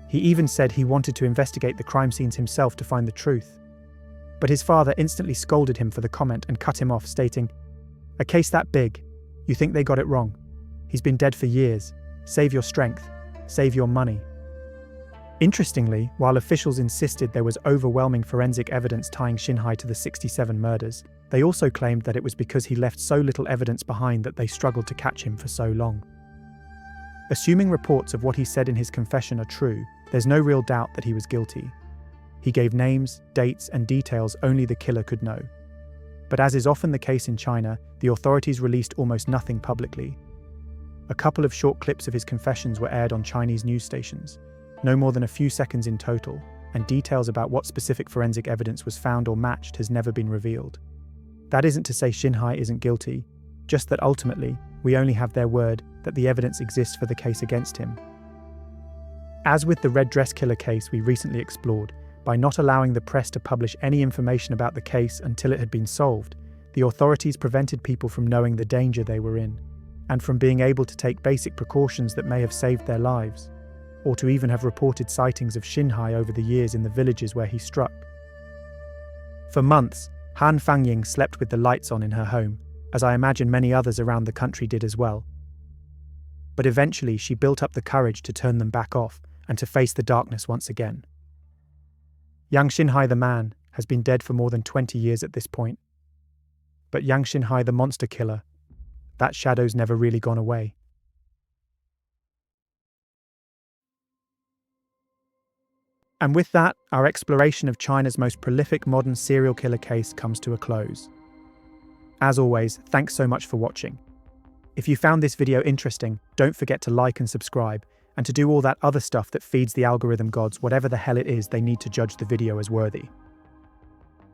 He even said he wanted to investigate the crime scenes himself to find the truth. But his father instantly scolded him for the comment and cut him off, stating, "A case that big? You think they got it wrong? He's been dead for years. Save your strength. Save your money." Interestingly, while officials insisted there was overwhelming forensic evidence tying Xinhai to the 67 murders, they also claimed that it was because he left so little evidence behind that they struggled to catch him for so long. Assuming reports of what he said in his confession are true, there's no real doubt that he was guilty. He gave names, dates, and details only the killer could know. But as is often the case in China, the authorities released almost nothing publicly. A couple of short clips of his confessions were aired on Chinese news stations, no more than a few seconds in total, and details about what specific forensic evidence was found or matched has never been revealed. That isn't to say Xinhai isn't guilty, just that ultimately, we only have their word that the evidence exists for the case against him. As with the Red Dress Killer case we recently explored, by not allowing the press to publish any information about the case until it had been solved, the authorities prevented people from knowing the danger they were in, and from being able to take basic precautions that may have saved their lives, or to even have reported sightings of Xinhai over the years in the villages where he struck. For months, Han Fangying slept with the lights on in her home, as I imagine many others around the country did as well. But eventually she built up the courage to turn them back off and to face the darkness once again. Yang Xinhai the man has been dead for more than 20 years at this point. But Yang Xinhai the monster killer, that shadow's never really gone away. And with that, our exploration of China's most prolific modern serial killer case comes to a close. As always, thanks so much for watching. If you found this video interesting, don't forget to like and subscribe, and to do all that other stuff that feeds the algorithm gods whatever the hell it is they need to judge the video as worthy.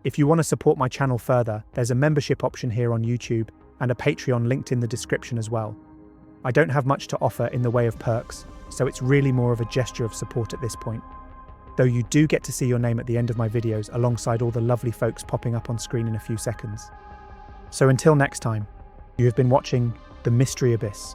If you want to support my channel further, there's a membership option here on YouTube and a Patreon linked in the description as well. I don't have much to offer in the way of perks, so it's really more of a gesture of support at this point. Though you do get to see your name at the end of my videos alongside all the lovely folks popping up on screen in a few seconds. So until next time, you have been watching The Mystery Abyss.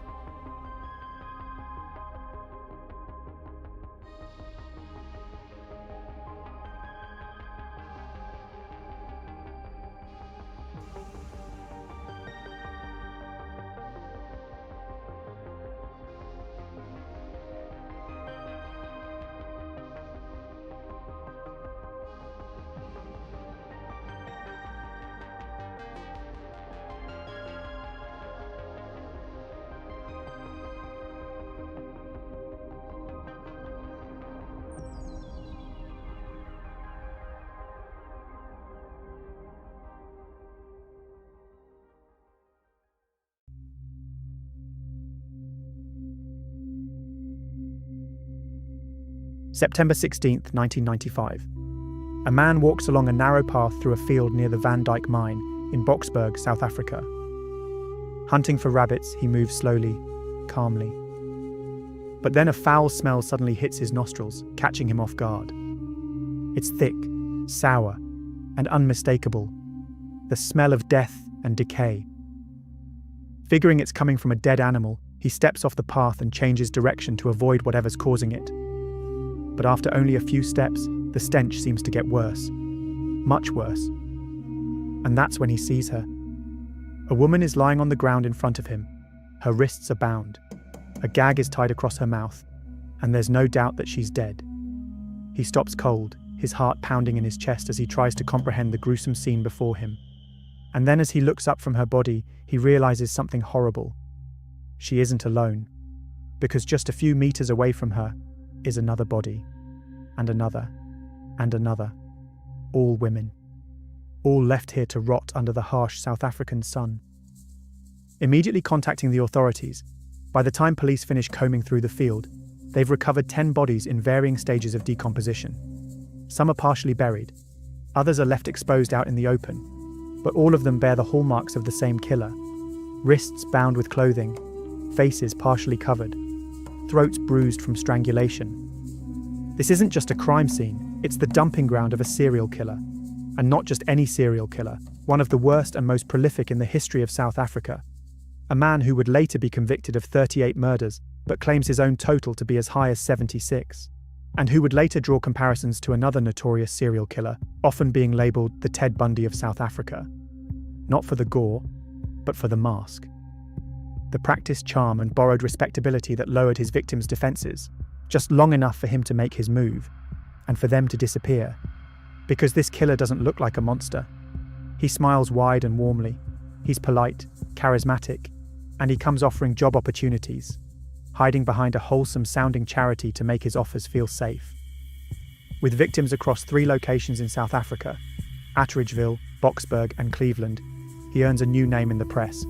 September 16th, 1995. A man walks along a narrow path through a field near the Van Dyke mine in Boksburg, South Africa. Hunting for rabbits, he moves slowly, calmly. But then a foul smell suddenly hits his nostrils, catching him off guard. It's thick, sour, and unmistakable. The smell of death and decay. Figuring it's coming from a dead animal, he steps off the path and changes direction to avoid whatever's causing it. But after only a few steps, the stench seems to get worse. Much worse. And that's when he sees her. A woman is lying on the ground in front of him. Her wrists are bound. A gag is tied across her mouth, and there's no doubt that she's dead. He stops cold, his heart pounding in his chest as he tries to comprehend the gruesome scene before him. And then as he looks up from her body, he realizes something horrible. She isn't alone, because just a few meters away from her is another body, and another, and another. All women. All left here to rot under the harsh South African sun. Immediately contacting the authorities, by the time police finish combing through the field, they've recovered 10 bodies in varying stages of decomposition. Some are partially buried, others are left exposed out in the open, but all of them bear the hallmarks of the same killer. Wrists bound with clothing, faces partially covered, throats bruised from strangulation. This isn't just a crime scene, it's the dumping ground of a serial killer. And not just any serial killer, one of the worst and most prolific in the history of South Africa. A man who would later be convicted of 38 murders, but claims his own total to be as high as 76. And who would later draw comparisons to another notorious serial killer, often being labelled the Ted Bundy of South Africa. Not for the gore, but for the mask. The practiced charm and borrowed respectability that lowered his victims' defences, just long enough for him to make his move, and for them to disappear. Because this killer doesn't look like a monster. He smiles wide and warmly. He's polite, charismatic, and he comes offering job opportunities, hiding behind a wholesome-sounding charity to make his offers feel safe. With victims across 3 locations in South Africa, Atteridgeville, Boksburg, and Cleveland, he earns a new name in the press,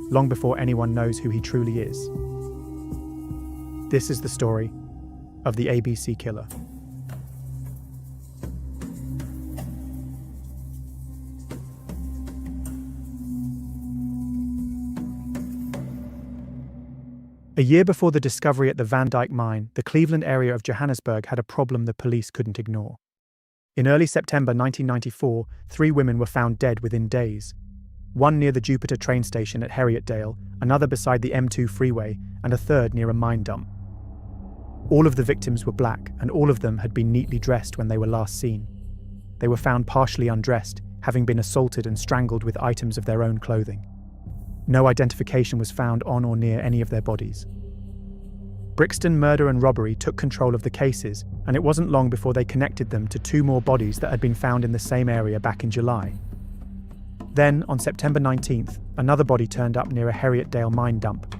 long before anyone knows who he truly is. This is the story of the ABC Killer. A year before the discovery at the Van Dyke mine, the Cleveland area of Johannesburg had a problem the police couldn't ignore. In early September 1994, 3 women were found dead within days. One near the Jupiter train station at Heriotdale, another beside the M2 freeway, and a third near a mine dump. All of the victims were black, and all of them had been neatly dressed when they were last seen. They were found partially undressed, having been assaulted and strangled with items of their own clothing. No identification was found on or near any of their bodies. Brixton murder and robbery took control of the cases, and it wasn't long before they connected them to 2 more bodies that had been found in the same area back in July. Then, on September 19th, another body turned up near a Heriotdale mine dump.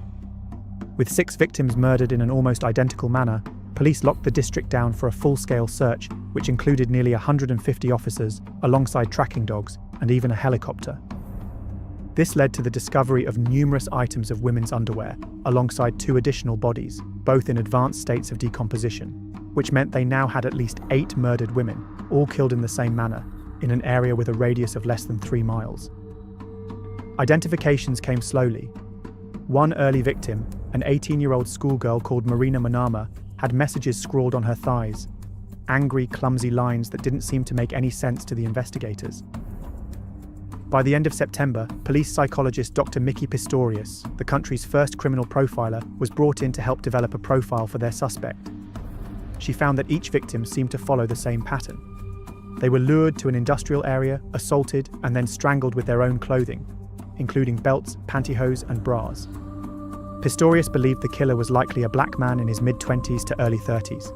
With 6 victims murdered in an almost identical manner, police locked the district down for a full-scale search, which included nearly 150 officers, alongside tracking dogs, and even a helicopter. This led to the discovery of numerous items of women's underwear, alongside 2 additional bodies, both in advanced states of decomposition, which meant they now had at least 8 murdered women, all killed in the same manner, in an area with a radius of less than 3 miles. Identifications came slowly. One early victim, an 18-year-old schoolgirl called Marina Manama, had messages scrawled on her thighs, angry, clumsy lines that didn't seem to make any sense to the investigators. By the end of September, police psychologist Dr. Mickey Pistorius, the country's first criminal profiler, was brought in to help develop a profile for their suspect. She found that each victim seemed to follow the same pattern. They were lured to an industrial area, assaulted, and then strangled with their own clothing, including belts, pantyhose, and bras. Pistorius believed the killer was likely a black man in his mid-20s to early 30s.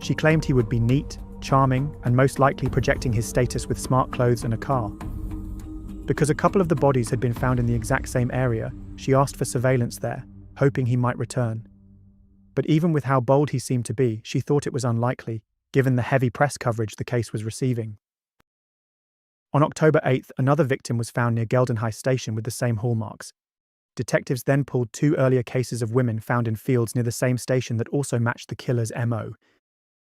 She claimed he would be neat, charming, and most likely projecting his status with smart clothes and a car. Because a couple of the bodies had been found in the exact same area, she asked for surveillance there, hoping he might return. But even with how bold he seemed to be, she thought it was unlikely, given the heavy press coverage the case was receiving. On October 8th, another victim was found near Geldenhuis station with the same hallmarks. Detectives then pulled 2 earlier cases of women found in fields near the same station that also matched the killer's MO.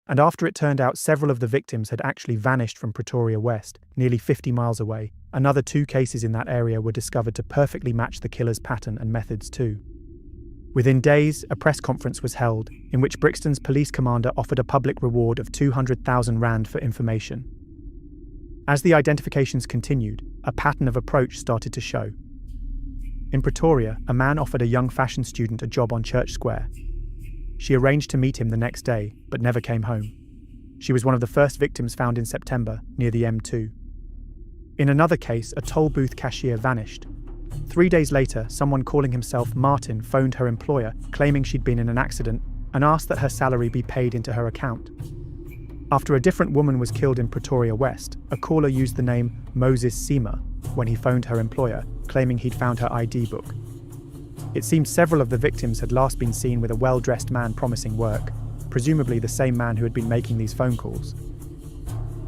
And after it turned out several of the victims had actually vanished from Pretoria West, nearly 50 miles away, another 2 cases in that area were discovered to perfectly match the killer's pattern and methods too. Within days, a press conference was held, in which Brixton's police commander offered a public reward of 200,000 rand for information. As the identifications continued, a pattern of approach started to show. In Pretoria, a man offered a young fashion student a job on Church Square. She arranged to meet him the next day, but never came home. She was one of the first victims found in September, near the M2. In another case, a toll booth cashier vanished. 3 days later, someone calling himself Martin phoned her employer, claiming she'd been in an accident, and asked that her salary be paid into her account. After a different woman was killed in Pretoria West, a caller used the name Moses Sima when he phoned her employer, claiming he'd found her ID book. It seemed several of the victims had last been seen with a well-dressed man promising work, presumably the same man who had been making these phone calls.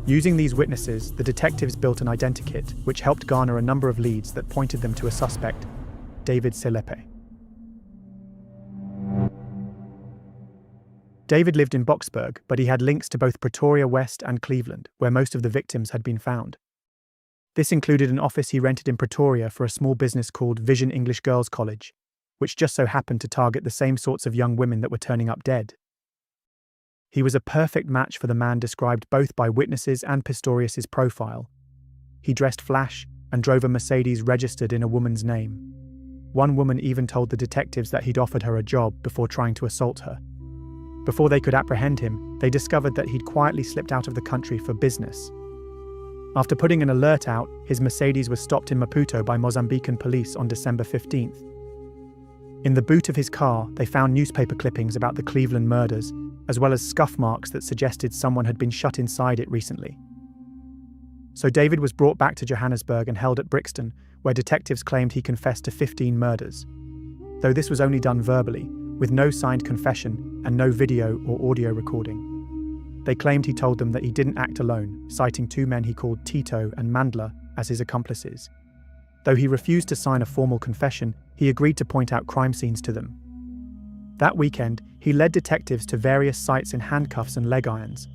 Using these witnesses, the detectives built an identikit, which helped garner a number of leads that pointed them to a suspect, David Selepe. David lived in Boksburg, but he had links to both Pretoria West and Cleveland, where most of the victims had been found. This included an office he rented in Pretoria for a small business called Vision English Girls College, which just so happened to target the same sorts of young women that were turning up dead. He was a perfect match for the man described both by witnesses and Pistorius's profile. He dressed flash and drove a Mercedes registered in a woman's name. One woman even told the detectives that he'd offered her a job before trying to assault her. Before they could apprehend him, they discovered that he'd quietly slipped out of the country for business. After putting an alert out, his Mercedes was stopped in Maputo by Mozambican police on December 15th. In the boot of his car, they found newspaper clippings about the Cleveland murders, as well as scuff marks that suggested someone had been shut inside it recently. So David was brought back to Johannesburg and held at Brixton, where detectives claimed he confessed to 15 murders. Though this was only done verbally, with no signed confession and no video or audio recording. They claimed he told them that he didn't act alone, citing 2 men he called Tito and Mandla as his accomplices. Though he refused to sign a formal confession, he agreed to point out crime scenes to them. That weekend, he led detectives to various sites in handcuffs and leg irons.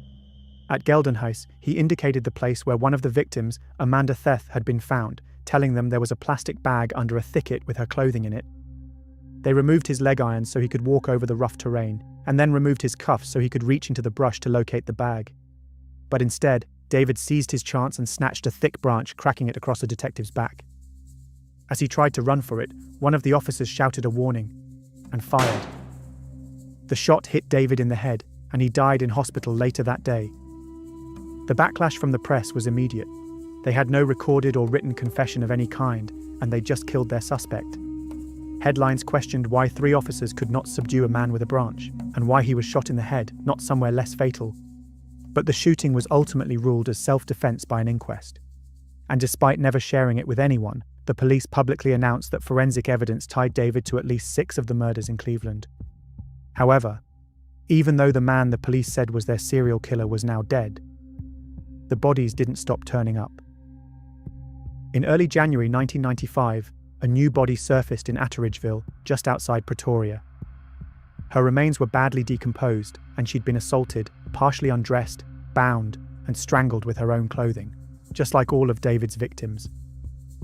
At Geldenhuis, he indicated the place where one of the victims, Amanda Theth, had been found, telling them there was a plastic bag under a thicket with her clothing in it. They removed his leg irons so he could walk over the rough terrain, and then removed his cuffs so he could reach into the brush to locate the bag. But instead, David seized his chance and snatched a thick branch, cracking it across the detective's back. As he tried to run for it, one of the officers shouted a warning and fired. The shot hit David in the head, and he died in hospital later that day. The backlash from the press was immediate. They had no recorded or written confession of any kind, and they just killed their suspect. Headlines questioned why 3 officers could not subdue a man with a branch, and why he was shot in the head, not somewhere less fatal. But the shooting was ultimately ruled as self-defense by an inquest. And despite never sharing it with anyone, the police publicly announced that forensic evidence tied David to at least 6 of the murders in Cleveland. However, even though the man the police said was their serial killer was now dead, the bodies didn't stop turning up. In early January 1995, a new body surfaced in Atteridgeville, just outside Pretoria. Her remains were badly decomposed, and she'd been assaulted, partially undressed, bound, and strangled with her own clothing, just like all of David's victims.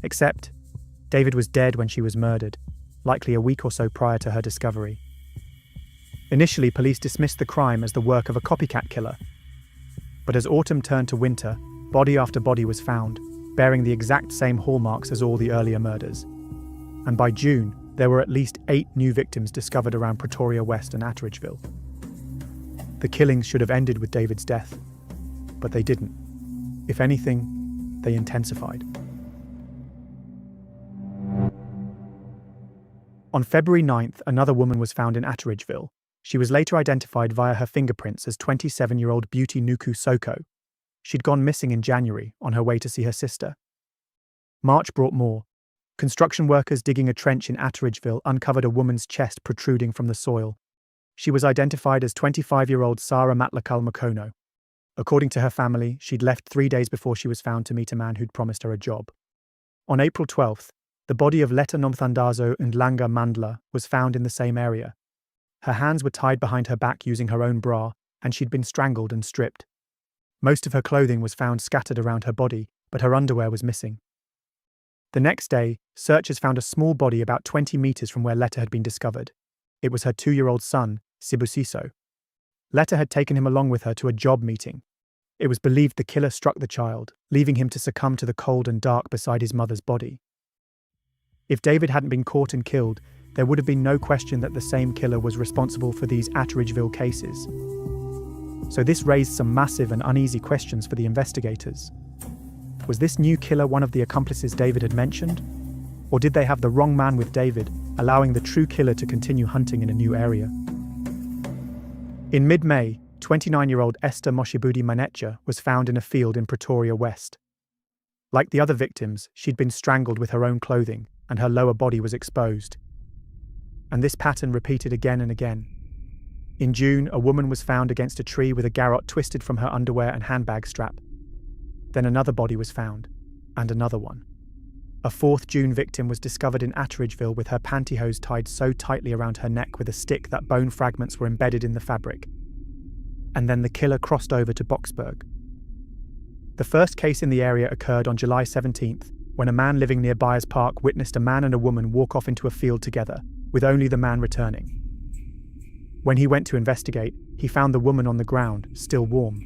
Except, David was dead when she was murdered, likely a week or so prior to her discovery. Initially, police dismissed the crime as the work of a copycat killer. But as autumn turned to winter, body after body was found, bearing the exact same hallmarks as all the earlier murders. And by June, there were at least 8 new victims discovered around Pretoria West and Atteridgeville. The killings should have ended with David's death, but they didn't. If anything, they intensified. On February 9th, another woman was found in Atteridgeville. She was later identified via her fingerprints as 27-year-old Beauty Nuku Soko. She'd gone missing in January on her way to see her sister. March brought more. Construction workers digging a trench in Atteridgeville uncovered a woman's chest protruding from the soil. She was identified as 25-year-old Sarah Matlakal Makono. According to her family, she'd left 3 days before she was found to meet a man who'd promised her a job. On April 12th, the body of Letta Nomthandazo and Langa Mandla was found in the same area. Her hands were tied behind her back using her own bra, and she'd been strangled and stripped. Most of her clothing was found scattered around her body, but her underwear was missing. The next day, searchers found a small body about 20 meters from where Letta had been discovered. It was her 2-year-old son, Sibusiso. Letta had taken him along with her to a job meeting. It was believed the killer struck the child, leaving him to succumb to the cold and dark beside his mother's body. If David hadn't been caught and killed, there would have been no question that the same killer was responsible for these Atteridgeville cases. So this raised some massive and uneasy questions for the investigators. Was this new killer one of the accomplices David had mentioned? Or did they have the wrong man with David, allowing the true killer to continue hunting in a new area? In mid-May, 29-year-old Esther Moshibudi Manetja was found in a field in Pretoria West. Like the other victims, she'd been strangled with her own clothing, and her lower body was exposed. And this pattern repeated again and again. In June, a woman was found against a tree with a garrote twisted from her underwear and handbag strap. Then another body was found, and another one. A 4th June victim was discovered in Atteridgeville with her pantyhose tied so tightly around her neck with a stick that bone fragments were embedded in the fabric. And then the killer crossed over to Boksburg. The first case in the area occurred on July 17th, when a man living near Byers Park witnessed a man and a woman walk off into a field together, with only the man returning. When he went to investigate, he found the woman on the ground, still warm.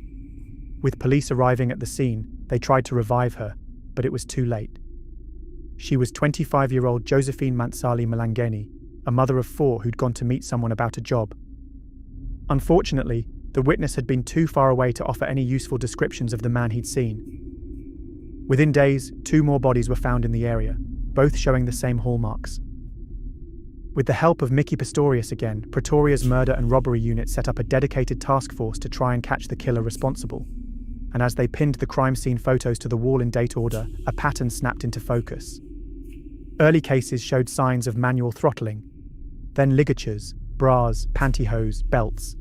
With police arriving at the scene, they tried to revive her, but it was too late. She was 25-year-old Josephine Mansali Malangeni, a mother of 4 who'd gone to meet someone about a job. Unfortunately, the witness had been too far away to offer any useful descriptions of the man he'd seen. Within days, 2 more bodies were found in the area, both showing the same hallmarks. With the help of Mickey Pistorius again, Pretoria's murder and robbery unit set up a dedicated task force to try and catch the killer responsible. And as they pinned the crime scene photos to the wall in date order, a pattern snapped into focus. Early cases showed signs of manual throttling, then ligatures, bras, pantyhose, belts.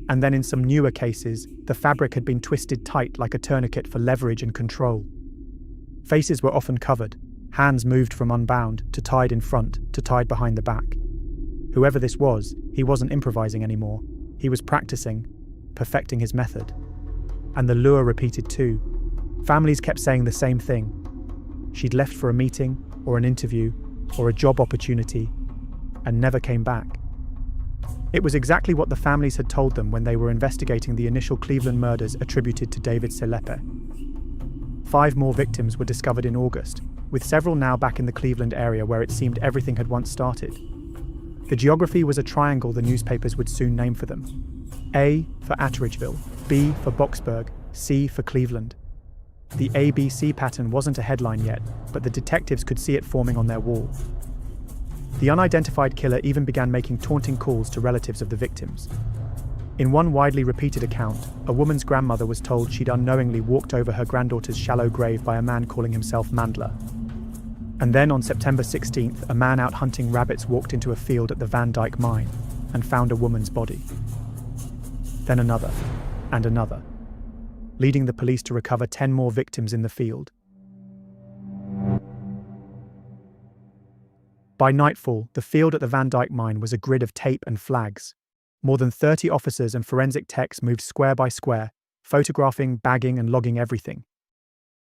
And then in some newer cases, the fabric had been twisted tight like a tourniquet for leverage and control. Faces were often covered, hands moved from unbound to tied in front to tied behind the back. Whoever this was, he wasn't improvising anymore. He was practicing, perfecting his method. And the lure repeated too. Families kept saying the same thing. She'd left for a meeting, or an interview, or a job opportunity, and never came back. It was exactly what the families had told them when they were investigating the initial Cleveland murders attributed to David Selepe. 5 more victims were discovered in August, with several now back in the Cleveland area where it seemed everything had once started. The geography was a triangle the newspapers would soon name for them. A for Atteridgeville, B for Boksburg, C for Cleveland. The ABC pattern wasn't a headline yet, but the detectives could see it forming on their wall. The unidentified killer even began making taunting calls to relatives of the victims. In one widely repeated account, a woman's grandmother was told she'd unknowingly walked over her granddaughter's shallow grave by a man calling himself Mandler. And then on September 16th, a man out hunting rabbits walked into a field at the Van Dyke mine and found a woman's body. Then another, and another, leading the police to recover 10 more victims in the field. By nightfall, the field at the Van Dyke mine was a grid of tape and flags. More than 30 officers and forensic techs moved square by square, photographing, bagging, and logging everything.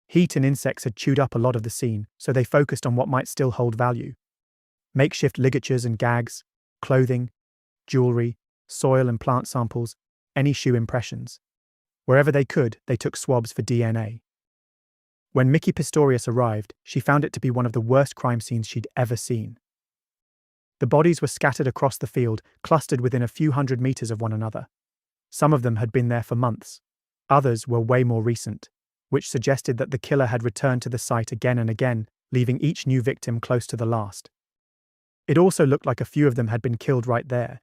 Heat and insects had chewed up a lot of the scene, so they focused on what might still hold value. Makeshift ligatures and gags, clothing, jewelry, soil and plant samples, any shoe impressions. Wherever they could, they took swabs for DNA. When Mickey Pistorius arrived, she found it to be one of the worst crime scenes she'd ever seen. The bodies were scattered across the field, clustered within a few hundred meters of one another. Some of them had been there for months. Others were way more recent, which suggested that the killer had returned to the site again and again, leaving each new victim close to the last. It also looked like a few of them had been killed right there,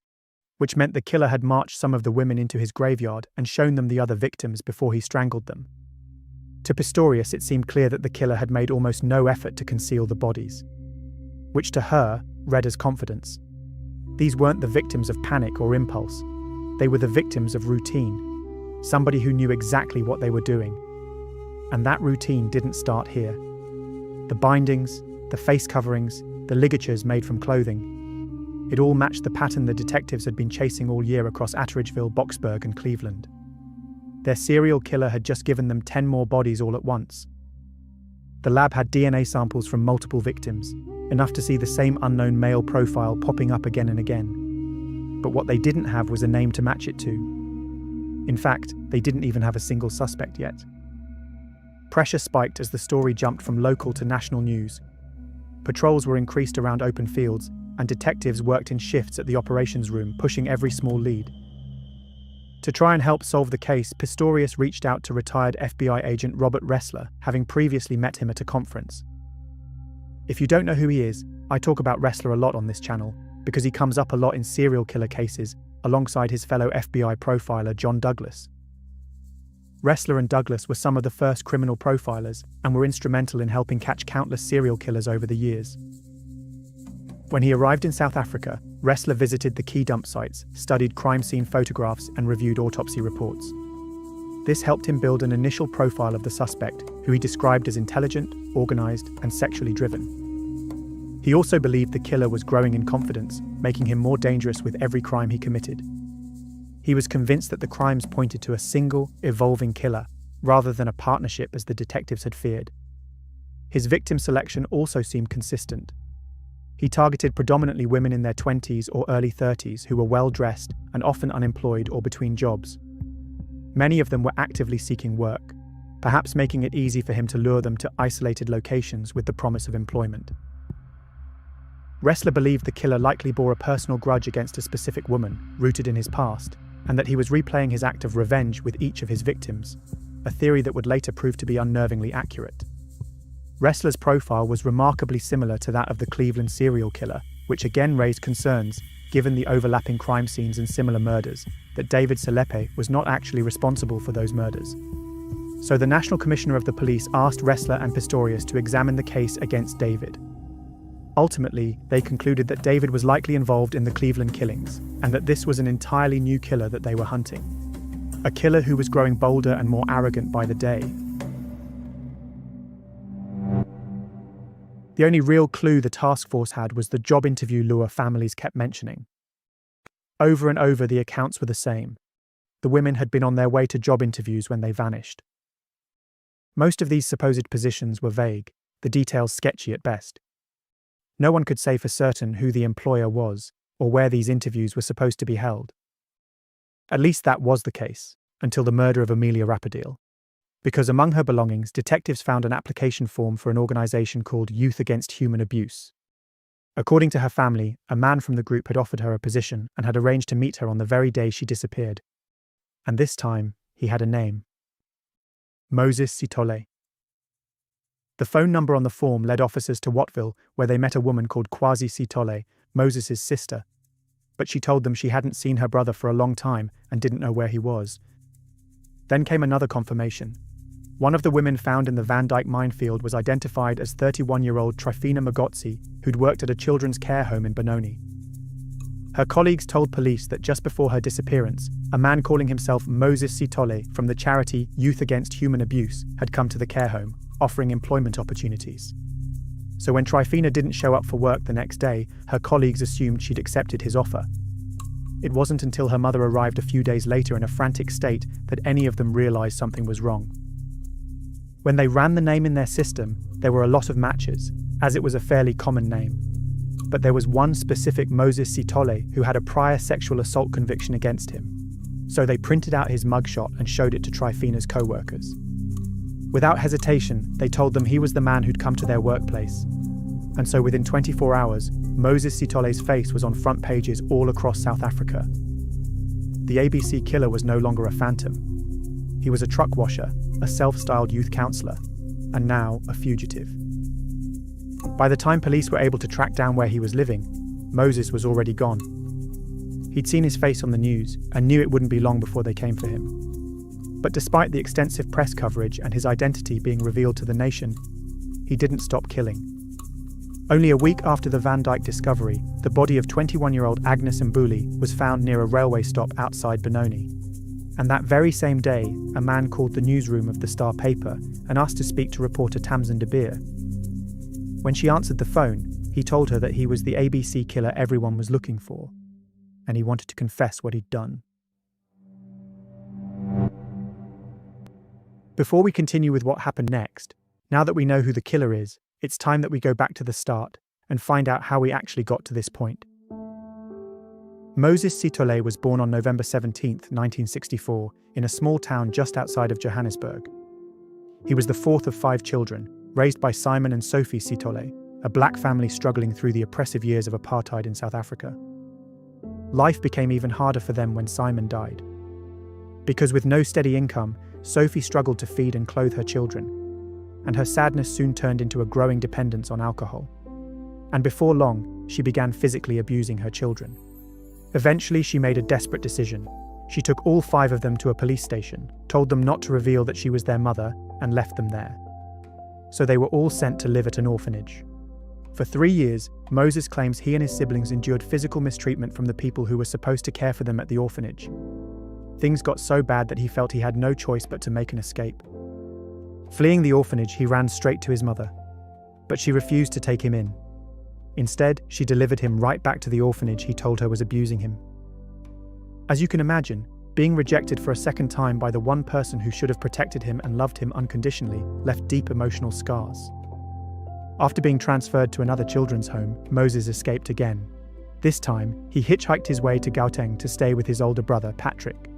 which meant the killer had marched some of the women into his graveyard and shown them the other victims before he strangled them. To Pistorius, it seemed clear that the killer had made almost no effort to conceal the bodies, which to her read as confidence. These weren't the victims of panic or impulse. They were the victims of routine, somebody who knew exactly what they were doing. And that routine didn't start here. The bindings, the face coverings, the ligatures made from clothing. It all matched the pattern the detectives had been chasing all year across Atteridgeville, Boxburg, and Cleveland. Their serial killer had just given them 10 more bodies all at once. The lab had DNA samples from multiple victims, enough to see the same unknown male profile popping up again and again. But what they didn't have was a name to match it to. In fact, they didn't even have a single suspect yet. Pressure spiked as the story jumped from local to national news. Patrols were increased around open fields, and detectives worked in shifts at the operations room, pushing every small lead. To try and help solve the case, Pistorius reached out to retired FBI agent Robert Ressler, having previously met him at a conference. If you don't know who he is, I talk about Ressler a lot on this channel, because he comes up a lot in serial killer cases, alongside his fellow FBI profiler John Douglas. Ressler and Douglas were some of the first criminal profilers, and were instrumental in helping catch countless serial killers over the years. When he arrived in South Africa, Ressler visited the key dump sites, studied crime scene photographs, and reviewed autopsy reports. This helped him build an initial profile of the suspect, who he described as intelligent, organized, and sexually driven. He also believed the killer was growing in confidence, making him more dangerous with every crime he committed. He was convinced that the crimes pointed to a single, evolving killer, rather than a partnership as the detectives had feared. His victim selection also seemed consistent. He targeted predominantly women in their 20s or early 30s who were well-dressed and often unemployed or between jobs. Many of them were actively seeking work, perhaps making it easy for him to lure them to isolated locations with the promise of employment. Ressler believed the killer likely bore a personal grudge against a specific woman, rooted in his past, and that he was replaying his act of revenge with each of his victims, a theory that would later prove to be unnervingly accurate. Ressler's profile was remarkably similar to that of the Cleveland serial killer, which again raised concerns, given the overlapping crime scenes and similar murders, that David Selepe was not actually responsible for those murders. So the National Commissioner of the Police asked Ressler and Pistorius to examine the case against David. Ultimately, they concluded that David was likely involved in the Cleveland killings, and that this was an entirely new killer that they were hunting. A killer who was growing bolder and more arrogant by the day. The only real clue the task force had was the job interview lure families kept mentioning. Over and over, the accounts were the same. The women had been on their way to job interviews when they vanished. Most of these supposed positions were vague, the details sketchy at best. No one could say for certain who the employer was, or where these interviews were supposed to be held. At least that was the case, until the murder of Amelia Rapidale. Because among her belongings, detectives found an application form for an organization called Youth Against Human Abuse. According to her family, a man from the group had offered her a position and had arranged to meet her on the very day she disappeared. And this time, he had a name. Moses Sithole. The phone number on the form led officers to Wattville, where they met a woman called Kwasi Sithole, Moses' sister. But she told them she hadn't seen her brother for a long time and didn't know where he was. Then came another confirmation. One of the women found in the Van Dyke minefield was identified as 31-year-old Trifina Magotsi, who'd worked at a children's care home in Benoni. Her colleagues told police that just before her disappearance, a man calling himself Moses Sithole from the charity Youth Against Human Abuse had come to the care home, offering employment opportunities. So when Trifina didn't show up for work the next day, her colleagues assumed she'd accepted his offer. It wasn't until her mother arrived a few days later in a frantic state that any of them realized something was wrong. When they ran the name in their system, there were a lot of matches, as it was a fairly common name. But there was one specific Moses Sithole who had a prior sexual assault conviction against him. So they printed out his mugshot and showed it to Trifina's co-workers. Without hesitation, they told them he was the man who'd come to their workplace. And so within 24 hours, Moses Sithole's face was on front pages all across South Africa. The ABC killer was no longer a phantom. He was a truck washer, a self-styled youth counsellor, and now a fugitive. By the time police were able to track down where he was living, Moses was already gone. He'd seen his face on the news and knew it wouldn't be long before they came for him. But despite the extensive press coverage and his identity being revealed to the nation, he didn't stop killing. Only a week after the Van Dyke discovery, the body of 21-year-old Agnes Mbuli was found near a railway stop outside Benoni. And that very same day, a man called the newsroom of the Star paper and asked to speak to reporter Tamsin de Beer. When she answered the phone, he told her that he was the ABC killer everyone was looking for, and he wanted to confess what he'd done. Before we continue with what happened next, now that we know who the killer is, it's time that we go back to the start and find out how we actually got to this point. Moses Sithole was born on November 17, 1964, in a small town just outside of Johannesburg. He was the fourth of 5 children, raised by Simon and Sophie Sithole, a black family struggling through the oppressive years of apartheid in South Africa. Life became even harder for them when Simon died. Because with no steady income, Sophie struggled to feed and clothe her children, and her sadness soon turned into a growing dependence on alcohol. And before long, she began physically abusing her children. Eventually, she made a desperate decision. She took all 5 of them to a police station, told them not to reveal that she was their mother, and left them there. So they were all sent to live at an orphanage. For 3 years, Moses claims he and his siblings endured physical mistreatment from the people who were supposed to care for them at the orphanage. Things got so bad that he felt he had no choice but to make an escape. Fleeing the orphanage, he ran straight to his mother, but she refused to take him in. Instead, she delivered him right back to the orphanage he told her was abusing him. As you can imagine, being rejected for a second time by the one person who should have protected him and loved him unconditionally left deep emotional scars. After being transferred to another children's home, Moses escaped again. This time, he hitchhiked his way to Gauteng to stay with his older brother, Patrick.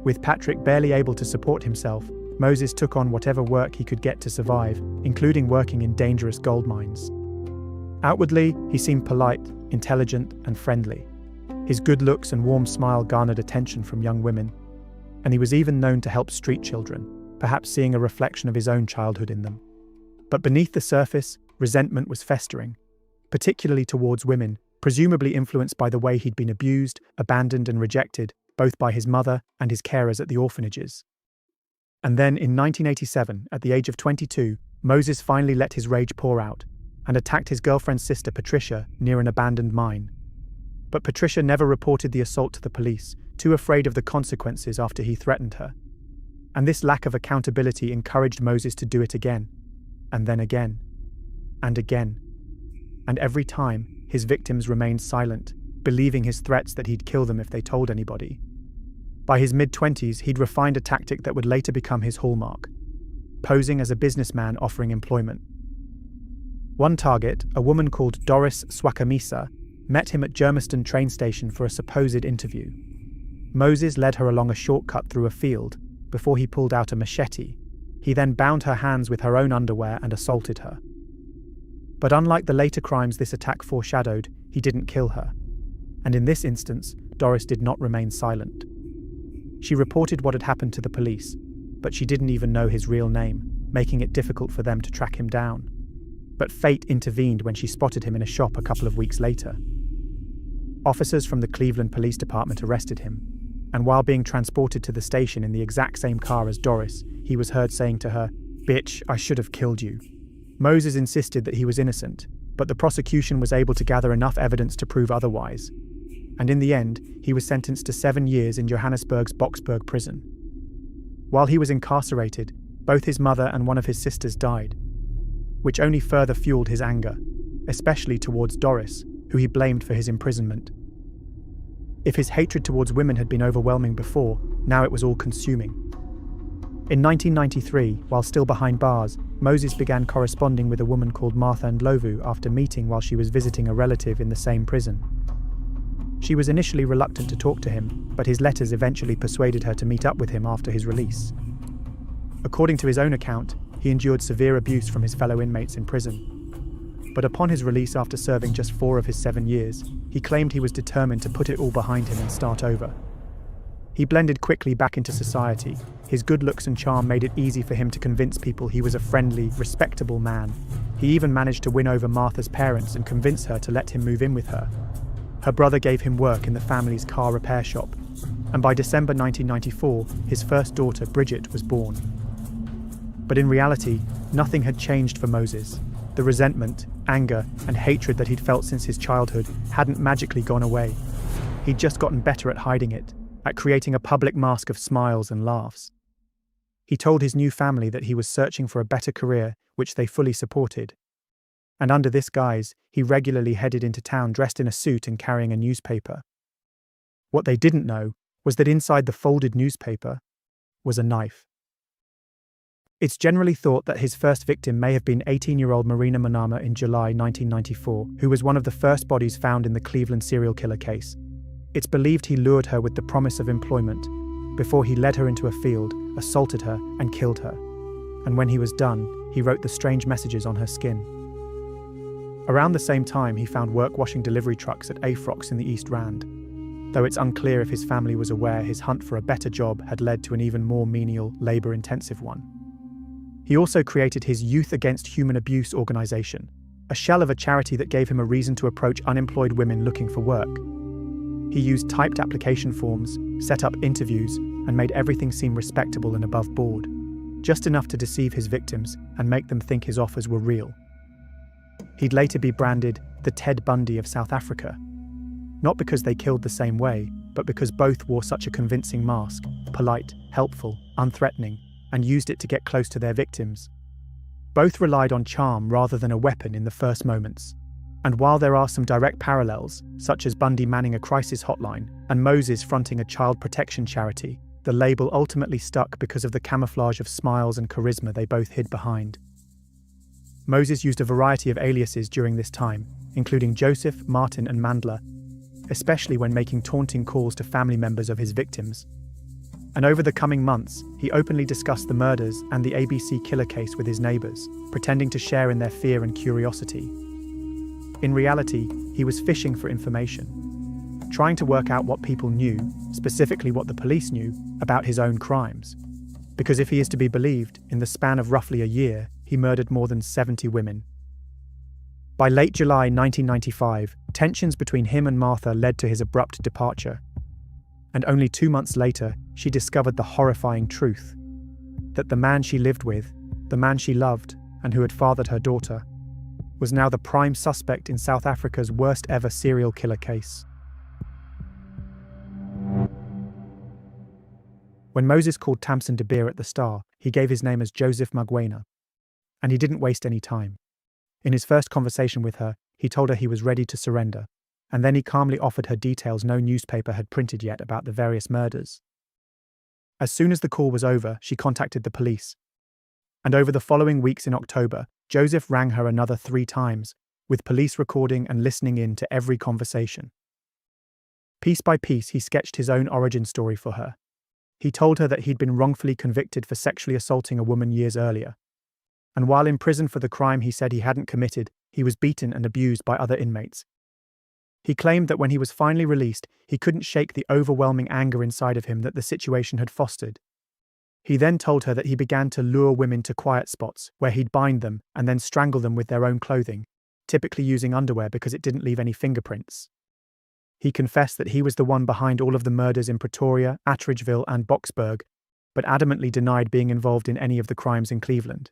With Patrick barely able to support himself, Moses took on whatever work he could get to survive, including working in dangerous gold mines. Outwardly, he seemed polite, intelligent, and friendly. His good looks and warm smile garnered attention from young women, and he was even known to help street children, perhaps seeing a reflection of his own childhood in them. But beneath the surface, resentment was festering, particularly towards women, presumably influenced by the way he'd been abused, abandoned, and rejected, both by his mother and his carers at the orphanages. And then, in 1987, at the age of 22, Moses finally let his rage pour out and attacked his girlfriend's sister, Patricia, near an abandoned mine. But Patricia never reported the assault to the police, too afraid of the consequences after he threatened her. And this lack of accountability encouraged Moses to do it again, and then again, and again. And every time, his victims remained silent, believing his threats that he'd kill them if they told anybody. By his mid-20s, he'd refined a tactic that would later become his hallmark, posing as a businessman offering employment. One target, a woman called Doris Swakamisa, met him at Germiston train station for a supposed interview. Moses led her along a shortcut through a field before he pulled out a machete. He then bound her hands with her own underwear and assaulted her. But unlike the later crimes this attack foreshadowed, he didn't kill her. And in this instance, Doris did not remain silent. She reported what had happened to the police, but she didn't even know his real name, making it difficult for them to track him down. But fate intervened when she spotted him in a shop a couple of weeks later. Officers from the Cleveland Police Department arrested him, and while being transported to the station in the exact same car as Doris, he was heard saying to her, "Bitch, I should have killed you." Moses insisted that he was innocent, but the prosecution was able to gather enough evidence to prove otherwise. And in the end, he was sentenced to 7 years in Johannesburg's Boksburg prison. While he was incarcerated, both his mother and one of his sisters died, which only further fueled his anger, especially towards Doris, who he blamed for his imprisonment. If his hatred towards women had been overwhelming before, now it was all-consuming. In 1993, while still behind bars, Moses began corresponding with a woman called Martha Ndlovu after meeting while she was visiting a relative in the same prison. She was initially reluctant to talk to him, but his letters eventually persuaded her to meet up with him after his release. According to his own account, he endured severe abuse from his fellow inmates in prison. But upon his release after serving just 4 of his 7 years, he claimed he was determined to put it all behind him and start over. He blended quickly back into society. His good looks and charm made it easy for him to convince people he was a friendly, respectable man. He even managed to win over Martha's parents and convince her to let him move in with her. Her brother gave him work in the family's car repair shop, and by December 1994, his first daughter, Bridget, was born. But in reality, nothing had changed for Moses. The resentment, anger, and hatred that he'd felt since his childhood hadn't magically gone away. He'd just gotten better at hiding it, at creating a public mask of smiles and laughs. He told his new family that he was searching for a better career, which they fully supported. and under this guise, he regularly headed into town dressed in a suit and carrying a newspaper. What they didn't know was that inside the folded newspaper was a knife. It's generally thought that his first victim may have been 18-year-old Marina Manama in July 1994, who was one of the first bodies found in the Cleveland serial killer case. It's believed he lured her with the promise of employment before he led her into a field, assaulted her, and killed her. And when he was done, he wrote the strange messages on her skin. Around the same time, he found work-washing delivery trucks at Afrox in the East Rand. Though it's unclear if his family was aware his hunt for a better job had led to an even more menial, labour-intensive one. He also created his Youth Against Human Abuse organization, a shell of a charity that gave him a reason to approach unemployed women looking for work. He used typed application forms, set up interviews, and made everything seem respectable and above board, just enough to deceive his victims and make them think his offers were real. He'd later be branded the Ted Bundy of South Africa, not because they killed the same way, but because both wore such a convincing mask, polite, helpful, unthreatening, and used it to get close to their victims. Both relied on charm rather than a weapon in the first moments. And while there are some direct parallels, such as Bundy manning a crisis hotline and Moses fronting a child protection charity, the label ultimately stuck because of the camouflage of smiles and charisma they both hid behind. Moses used a variety of aliases during this time, including Joseph, Martin, and Mandla, especially when making taunting calls to family members of his victims. And over the coming months, he openly discussed the murders and the ABC killer case with his neighbours, pretending to share in their fear and curiosity. In reality, he was fishing for information, trying to work out what people knew, specifically what the police knew, about his own crimes. Because if he is to be believed, in the span of roughly a year, he murdered more than 70 women. By late July 1995, tensions between him and Martha led to his abrupt departure. And only 2 months later, she discovered the horrifying truth that the man she lived with, the man she loved, and who had fathered her daughter, was now the prime suspect in South Africa's worst ever serial killer case. When Moses called Tamsin de Beer at the Star, he gave his name as Joseph Magwena, and he didn't waste any time. In his first conversation with her, he told her he was ready to surrender, and then he calmly offered her details no newspaper had printed yet about the various murders. As soon as the call was over, she contacted the police. And over the following weeks in October, Joseph rang her another 3 times, with police recording and listening in to every conversation. Piece by piece, he sketched his own origin story for her. He told her that he'd been wrongfully convicted for sexually assaulting a woman years earlier. And while in prison for the crime he said he hadn't committed, he was beaten and abused by other inmates. He claimed that when he was finally released, he couldn't shake the overwhelming anger inside of him that the situation had fostered. He then told her that he began to lure women to quiet spots where he'd bind them and then strangle them with their own clothing, typically using underwear because it didn't leave any fingerprints. He confessed that he was the one behind all of the murders in Pretoria, Attridgeville, and Boksburg, but adamantly denied being involved in any of the crimes in Cleveland.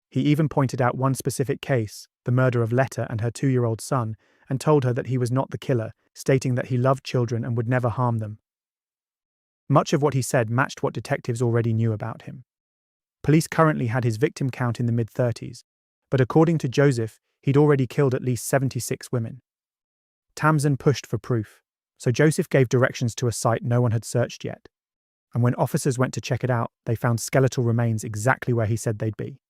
He even pointed out one specific case, the murder of Letta and her 2-year-old son, and told her that he was not the killer, stating that he loved children and would never harm them. Much of what he said matched what detectives already knew about him. Police currently had his victim count in the mid-30s, but according to Joseph, he'd already killed at least 76 women. Tamsin pushed for proof, so Joseph gave directions to a site no one had searched yet. And when officers went to check it out, they found skeletal remains exactly where he said they'd be.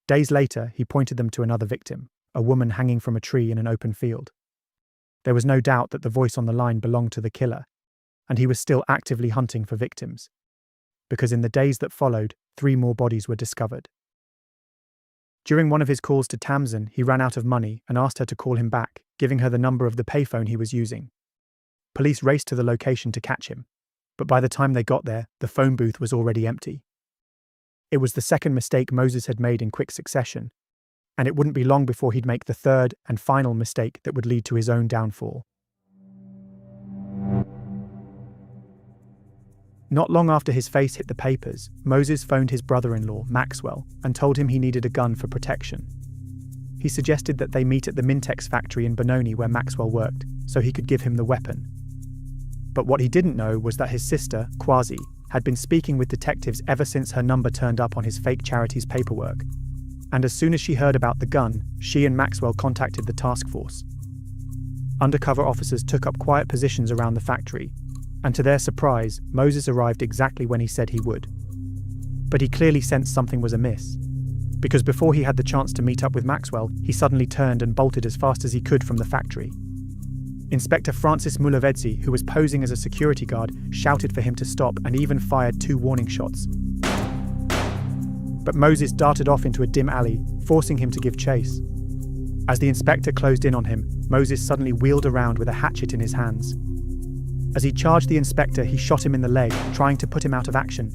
Days later, he pointed them to another victim, a woman hanging from a tree in an open field. There was no doubt that the voice on the line belonged to the killer, and he was still actively hunting for victims, because in the days that followed, 3 more bodies were discovered. During one of his calls to Tamsin, he ran out of money and asked her to call him back, giving her the number of the payphone he was using. Police raced to the location to catch him, but by the time they got there, the phone booth was already empty. It was the second mistake Moses had made in quick succession, and it wouldn't be long before he'd make the third and final mistake that would lead to his own downfall. Not long after his face hit the papers, Moses phoned his brother-in-law, Maxwell, and told him he needed a gun for protection. He suggested that they meet at the Mintex factory in Benoni where Maxwell worked, so he could give him the weapon. But what he didn't know was that his sister, Kwasi, had been speaking with detectives ever since her number turned up on his fake charity's paperwork, and as soon as she heard about the gun, she and Maxwell contacted the task force. Undercover officers took up quiet positions around the factory, and to their surprise, Moses arrived exactly when he said he would. But he clearly sensed something was amiss, because before he had the chance to meet up with Maxwell, he suddenly turned and bolted as fast as he could from the factory. Inspector Francis Mulavedzi, who was posing as a security guard, shouted for him to stop and even fired 2 warning shots. But Moses darted off into a dim alley, forcing him to give chase. As the inspector closed in on him, Moses suddenly wheeled around with a hatchet in his hands. As he charged the inspector, he shot him in the leg, trying to put him out of action.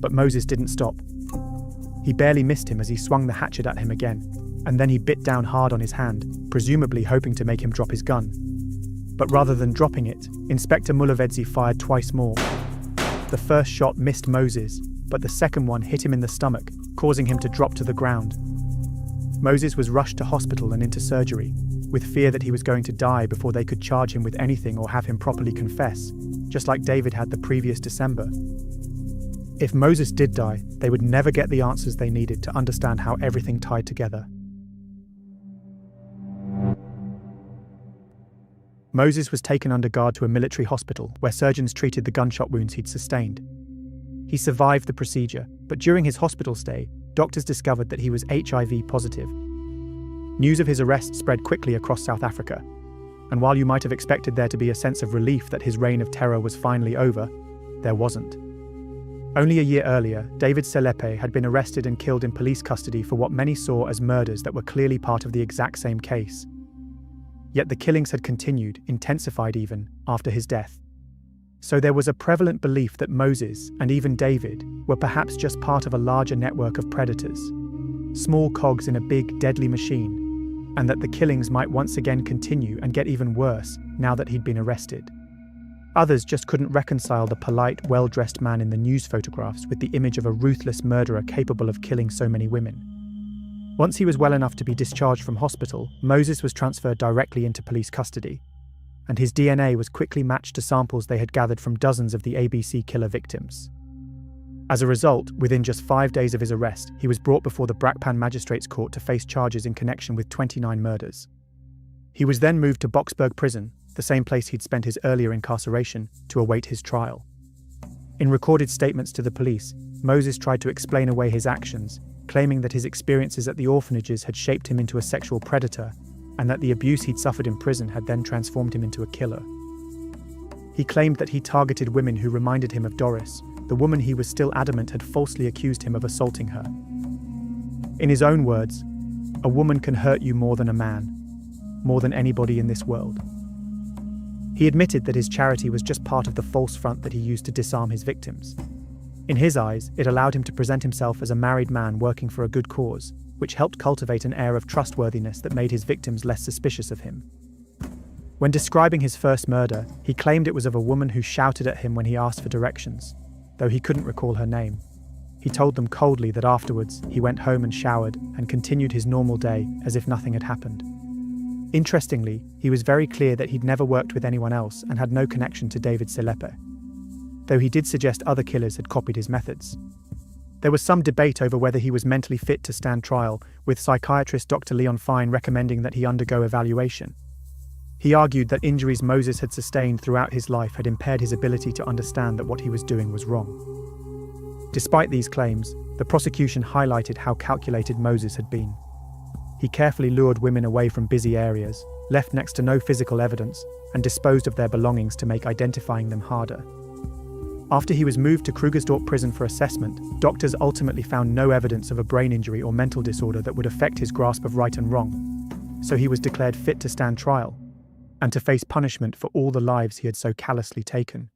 But Moses didn't stop. He barely missed him as he swung the hatchet at him again, and then he bit down hard on his hand, presumably hoping to make him drop his gun. But rather than dropping it, Inspector Mulavedzi fired twice more. The first shot missed Moses, but the second one hit him in the stomach, causing him to drop to the ground. Moses was rushed to hospital and into surgery, with fear that he was going to die before they could charge him with anything or have him properly confess, just like David had the previous December. If Moses did die, they would never get the answers they needed to understand how everything tied together. Moses was taken under guard to a military hospital where surgeons treated the gunshot wounds he'd sustained. He survived the procedure, but during his hospital stay, doctors discovered that he was HIV positive. News of his arrest spread quickly across South Africa, and while you might have expected there to be a sense of relief that his reign of terror was finally over, there wasn't. Only a year earlier, David Selepe had been arrested and killed in police custody for what many saw as murders that were clearly part of the exact same case. Yet the killings had continued, intensified even, after his death. So there was a prevalent belief that Moses, and even David, were perhaps just part of a larger network of predators, small cogs in a big, deadly machine, and that the killings might once again continue and get even worse now that he'd been arrested. Others just couldn't reconcile the polite, well-dressed man in the news photographs with the image of a ruthless murderer capable of killing so many women. Once he was well enough to be discharged from hospital, Moses was transferred directly into police custody, and his DNA was quickly matched to samples they had gathered from dozens of the ABC killer victims. As a result, within just 5 days of his arrest, he was brought before the Brakpan Magistrates Court to face charges in connection with 29 murders. He was then moved to Boksburg prison, the same place he'd spent his earlier incarceration, to await his trial. In recorded statements to the police, Moses tried to explain away his actions, claiming that his experiences at the orphanages had shaped him into a sexual predator, and that the abuse he'd suffered in prison had then transformed him into a killer. He claimed that he targeted women who reminded him of Doris, the woman he was still adamant had falsely accused him of assaulting her. In his own words, "A woman can hurt you more than a man, more than anybody in this world." He admitted that his charity was just part of the false front that he used to disarm his victims. In his eyes, it allowed him to present himself as a married man working for a good cause, which helped cultivate an air of trustworthiness that made his victims less suspicious of him. When describing his first murder, he claimed it was of a woman who shouted at him when he asked for directions, though he couldn't recall her name. He told them coldly that afterwards, he went home and showered and continued his normal day as if nothing had happened. Interestingly, he was very clear that he'd never worked with anyone else and had no connection to David Selepe, though he did suggest other killers had copied his methods. There was some debate over whether he was mentally fit to stand trial, with psychiatrist Dr. Leon Fine recommending that he undergo evaluation. He argued that injuries Moses had sustained throughout his life had impaired his ability to understand that what he was doing was wrong. Despite these claims, the prosecution highlighted how calculated Moses had been. He carefully lured women away from busy areas, left next to no physical evidence, and disposed of their belongings to make identifying them harder. After he was moved to Krugersdorp prison for assessment, doctors ultimately found no evidence of a brain injury or mental disorder that would affect his grasp of right and wrong, so he was declared fit to stand trial, and to face punishment for all the lives he had so callously taken.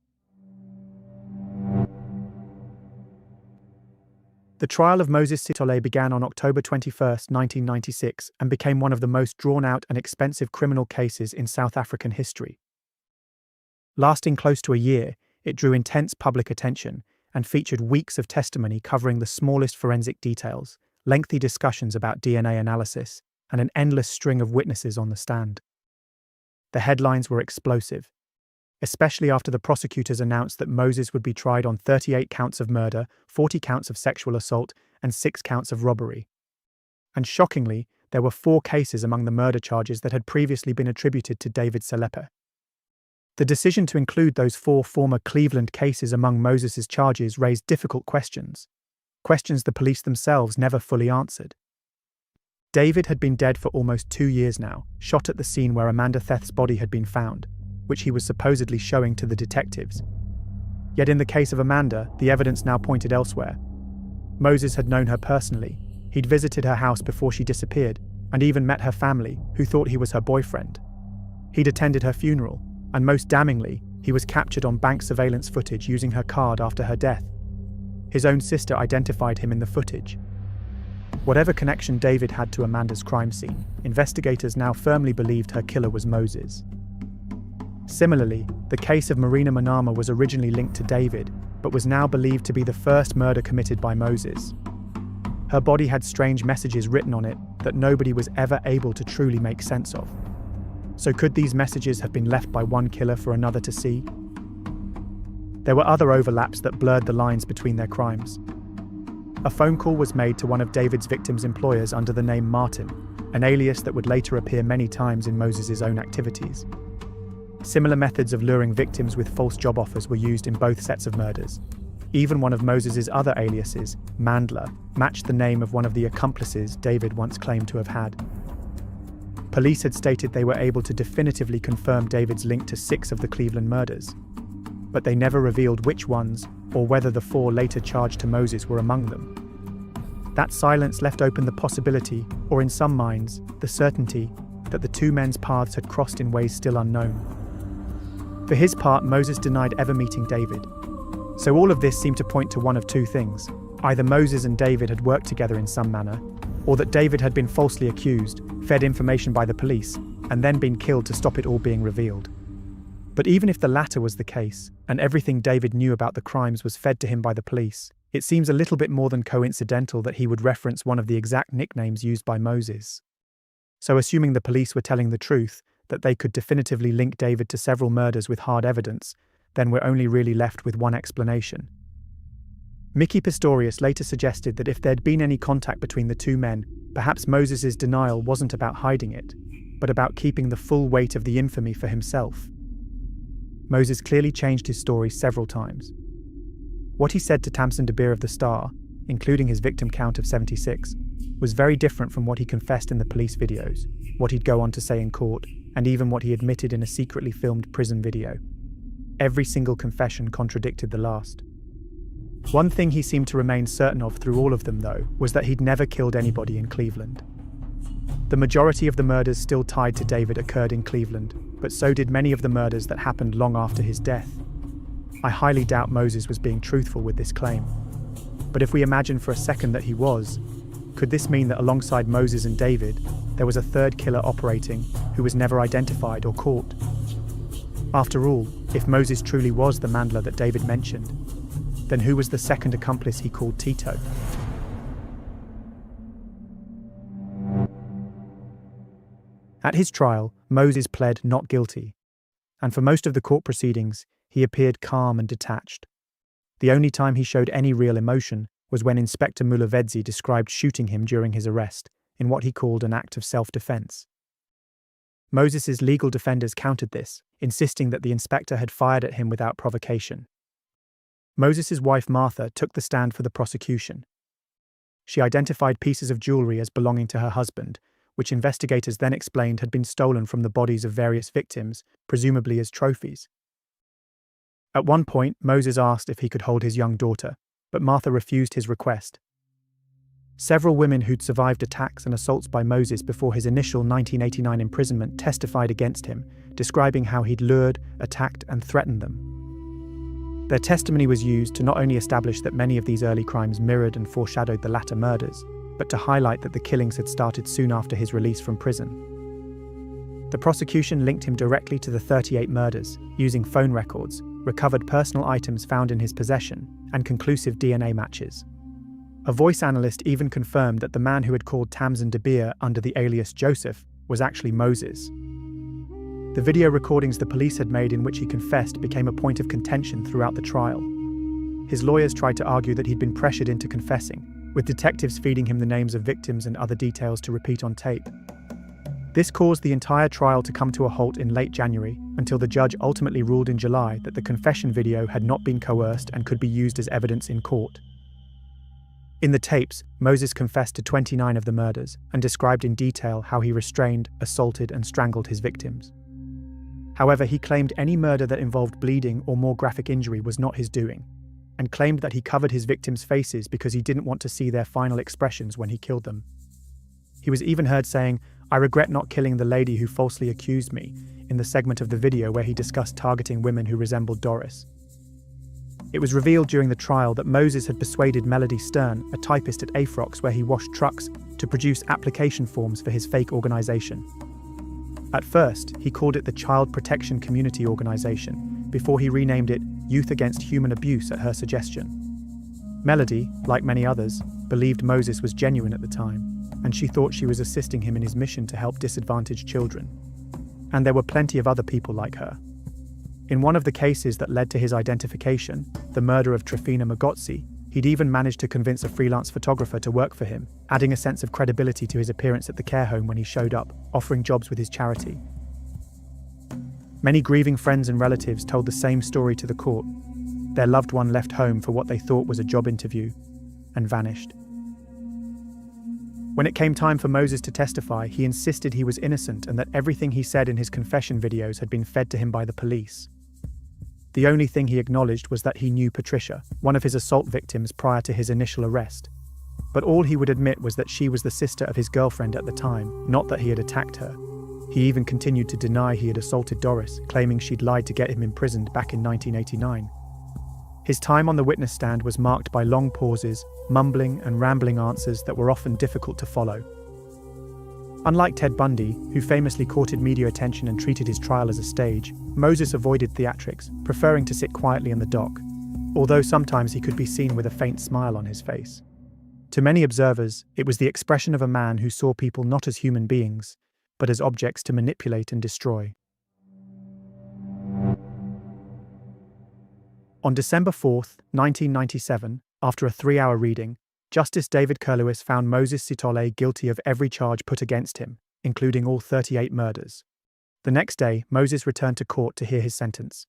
The trial of Moses Sithole began on October 21, 1996, and became one of the most drawn-out and expensive criminal cases in South African history. Lasting close to a year, it drew intense public attention and featured weeks of testimony covering the smallest forensic details, lengthy discussions about DNA analysis, and an endless string of witnesses on the stand. The headlines were explosive, especially after the prosecutors announced that Moses would be tried on 38 counts of murder, 40 counts of sexual assault, and 6 counts of robbery. and shockingly, there were 4 cases among the murder charges that had previously been attributed to David Selepe. The decision to include those 4 former Cleveland cases among Moses's charges raised difficult questions the police themselves never fully answered. David had been dead for almost 2 years now, shot at the scene where Amanda Theth's body had been found, which he was supposedly showing to the detectives. Yet in the case of Amanda, the evidence now pointed elsewhere. Moses had known her personally. He'd visited her house before she disappeared, and even met her family, who thought he was her boyfriend. He'd attended her funeral, and most damningly, he was captured on bank surveillance footage using her card after her death. His own sister identified him in the footage. Whatever connection David had to Amanda's crime scene, investigators now firmly believed her killer was Moses. Similarly, the case of Marina Manama was originally linked to David, but was now believed to be the first murder committed by Moses. Her body had strange messages written on it that nobody was ever able to truly make sense of. So could these messages have been left by one killer for another to see? There were other overlaps that blurred the lines between their crimes. A phone call was made to one of David's victims' employers under the name Martin, an alias that would later appear many times in Moses's own activities. Similar methods of luring victims with false job offers were used in both sets of murders. Even one of Moses's other aliases, Mandler, matched the name of one of the accomplices David once claimed to have had. Police had stated they were able to definitively confirm David's link to 6 of the Cleveland murders, but they never revealed which ones or whether the 4 later charged to Moses were among them. That silence left open the possibility, or in some minds, the certainty, that the 2 men's paths had crossed in ways still unknown. For his part, Moses denied ever meeting David. So all of this seemed to point to one of 2 things. Either Moses and David had worked together in some manner, or that David had been falsely accused, fed information by the police, and then been killed to stop it all being revealed. But even if the latter was the case, and everything David knew about the crimes was fed to him by the police, it seems a little bit more than coincidental that he would reference one of the exact nicknames used by Moses. So assuming the police were telling the truth, that they could definitively link David to several murders with hard evidence, then we're only really left with one explanation. Mickey Pistorius later suggested that if there'd been any contact between the 2 men, perhaps Moses's denial wasn't about hiding it, but about keeping the full weight of the infamy for himself. Moses clearly changed his story several times. What he said to Tamsin De Beer of the Star, including his victim count of 76, was very different from what he confessed in the police videos, what he'd go on to say in court, and even what he admitted in a secretly filmed prison video. Every single confession contradicted the last. One thing he seemed to remain certain of through all of them, though, was that he'd never killed anybody in Cleveland. The majority of the murders still tied to David occurred in Cleveland, but so did many of the murders that happened long after his death. I highly doubt Moses was being truthful with this claim. But if we imagine for a second that he was, could this mean that alongside Moses and David, there was a 3rd killer operating who was never identified or caught? After all, if Moses truly was the Mandler that David mentioned, then who was the 2nd accomplice he called Tito? At his trial, Moses pled not guilty, and for most of the court proceedings, he appeared calm and detached. The only time he showed any real emotion was when Inspector Mulavedzi described shooting him during his arrest in what he called an act of self-defense. Moses's legal defenders countered this, insisting that the inspector had fired at him without provocation. Moses's wife Martha took the stand for the prosecution. She identified pieces of jewelry as belonging to her husband, which investigators then explained had been stolen from the bodies of various victims, presumably as trophies. At one point, Moses asked if he could hold his young daughter, but Martha refused his request. Several women who'd survived attacks and assaults by Moses before his initial 1989 imprisonment testified against him, describing how he'd lured, attacked, and threatened them. Their testimony was used to not only establish that many of these early crimes mirrored and foreshadowed the latter murders, but to highlight that the killings had started soon after his release from prison. The prosecution linked him directly to the 38 murders, using phone records, recovered personal items found in his possession, and conclusive DNA matches. A voice analyst even confirmed that the man who had called Tamsin De Beer under the alias Joseph was actually Moses. The video recordings the police had made in which he confessed became a point of contention throughout the trial. His lawyers tried to argue that he'd been pressured into confessing, with detectives feeding him the names of victims and other details to repeat on tape. This caused the entire trial to come to a halt in late January, until the judge ultimately ruled in July that the confession video had not been coerced and could be used as evidence in court. In the tapes, Moses confessed to 29 of the murders and described in detail how he restrained, assaulted, and strangled his victims. However, he claimed any murder that involved bleeding or more graphic injury was not his doing, and claimed that he covered his victims' faces because he didn't want to see their final expressions when he killed them. He was even heard saying, "I regret not killing the lady who falsely accused me," in the segment of the video where he discussed targeting women who resembled Doris. It was revealed during the trial that Moses had persuaded Melody Stern, a typist at Afrox where he washed trucks, to produce application forms for his fake organisation. At first, he called it the Child Protection Community Organisation, before he renamed it Youth Against Human Abuse at her suggestion. Melody, like many others, believed Moses was genuine at the time, and she thought she was assisting him in his mission to help disadvantaged children. And there were plenty of other people like her. In one of the cases that led to his identification, the murder of Trifina Magotsi, he'd even managed to convince a freelance photographer to work for him, adding a sense of credibility to his appearance at the care home when he showed up, offering jobs with his charity. Many grieving friends and relatives told the same story to the court. Their loved one left home for what they thought was a job interview and vanished. When it came time for Moses to testify, he insisted he was innocent and that everything he said in his confession videos had been fed to him by the police. The only thing he acknowledged was that he knew Patricia, one of his assault victims prior to his initial arrest. But all he would admit was that she was the sister of his girlfriend at the time, not that he had attacked her. He even continued to deny he had assaulted Doris, claiming she'd lied to get him imprisoned back in 1989. His time on the witness stand was marked by long pauses, mumbling and rambling answers that were often difficult to follow. Unlike Ted Bundy, who famously courted media attention and treated his trial as a stage, Moses avoided theatrics, preferring to sit quietly in the dock, although sometimes he could be seen with a faint smile on his face. To many observers, it was the expression of a man who saw people not as human beings, but as objects to manipulate and destroy. On December 4, 1997, after a 3-hour reading, Justice David Curlewis found Moses Sithole guilty of every charge put against him, including all 38 murders. The next day, Moses returned to court to hear his sentence.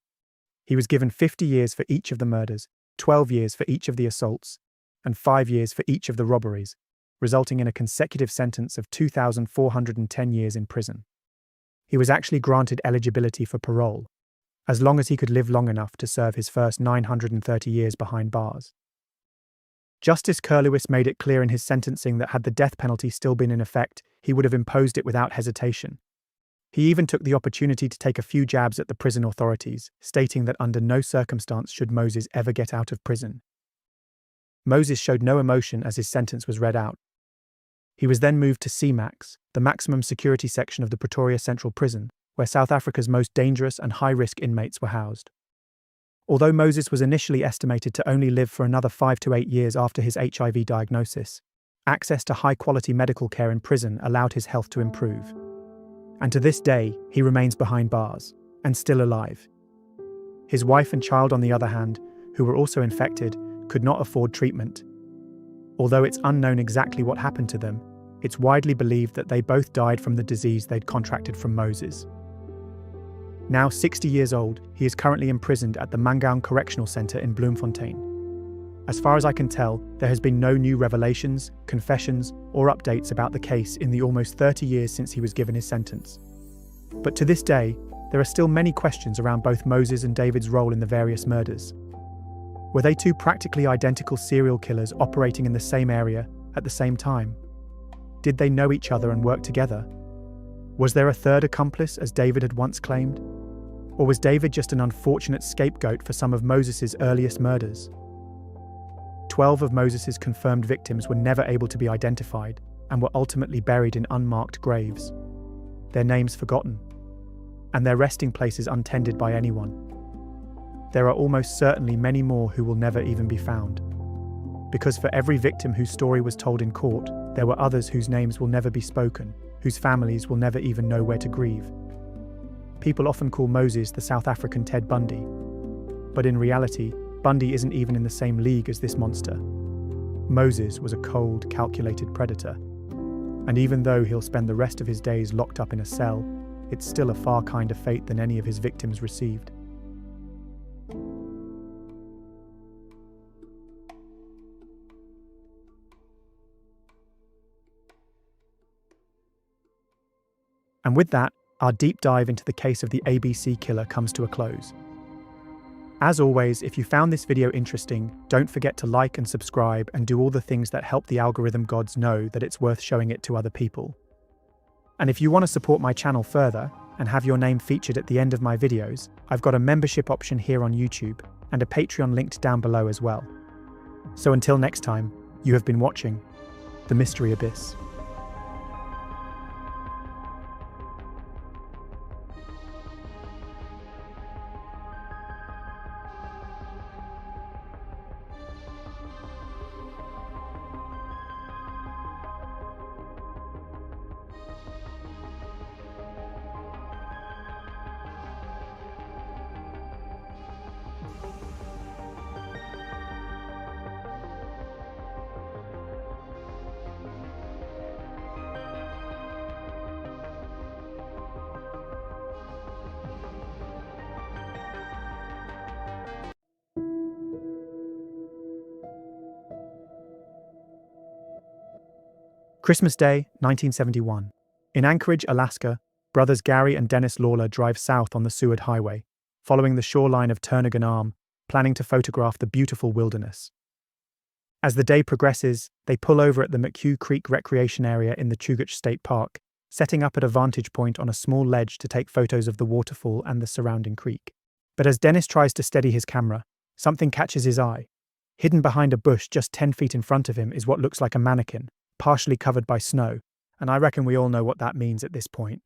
He was given 50 years for each of the murders, 12 years for each of the assaults, and 5 years for each of the robberies, resulting in a consecutive sentence of 2,410 years in prison. He was actually granted eligibility for parole, as long as he could live long enough to serve his first 930 years behind bars. Justice Curlewis made it clear in his sentencing that had the death penalty still been in effect, he would have imposed it without hesitation. He even took the opportunity to take a few jabs at the prison authorities, stating that under no circumstance should Moses ever get out of prison. Moses showed no emotion as his sentence was read out. He was then moved to CMAX, the maximum security section of the Pretoria Central Prison, where South Africa's most dangerous and high-risk inmates were housed. Although Moses was initially estimated to only live for another 5 to 8 years after his HIV diagnosis, access to high-quality medical care in prison allowed his health to improve. And to this day, he remains behind bars, and still alive. His wife and child, on the other hand, who were also infected, could not afford treatment. Although it's unknown exactly what happened to them, it's widely believed that they both died from the disease they'd contracted from Moses. Now 60 years old, he is currently imprisoned at the Mangaung Correctional Centre in Bloemfontein. As far as I can tell, there has been no new revelations, confessions, or updates about the case in the almost 30 years since he was given his sentence. But to this day, there are still many questions around both Moses and David's role in the various murders. Were they two practically identical serial killers operating in the same area at the same time? Did they know each other and work together? Was there a third accomplice, as David had once claimed? Or was David just an unfortunate scapegoat for some of Moses's earliest murders? 12 of Moses's confirmed victims were never able to be identified and were ultimately buried in unmarked graves, their names forgotten, and their resting places untended by anyone. There are almost certainly many more who will never even be found. Because for every victim whose story was told in court, there were others whose names will never be spoken, whose families will never even know where to grieve. People often call Moses the South African Ted Bundy, but in reality, Bundy isn't even in the same league as this monster. Moses was a cold, calculated predator. And even though he'll spend the rest of his days locked up in a cell, it's still a far kinder fate than any of his victims received. And with that, our deep dive into the case of the ABC killer comes to a close. As always, if you found this video interesting, don't forget to like and subscribe and do all the things that help the algorithm gods know that it's worth showing it to other people. And if you want to support my channel further and have your name featured at the end of my videos, I've got a membership option here on YouTube and a Patreon linked down below as well. So until next time, you have been watching The Mystery Abyss. Christmas Day, 1971. In Anchorage, Alaska, brothers Gary and Dennis Lawler drive south on the Seward Highway, following the shoreline of Turnagain Arm, planning to photograph the beautiful wilderness. As the day progresses, they pull over at the McHugh Creek Recreation Area in the Chugach State Park, setting up at a vantage point on a small ledge to take photos of the waterfall and the surrounding creek. But as Dennis tries to steady his camera, something catches his eye. Hidden behind a bush just 10 feet in front of him is what looks like a mannequin, partially covered by snow, and I reckon we all know what that means at this point.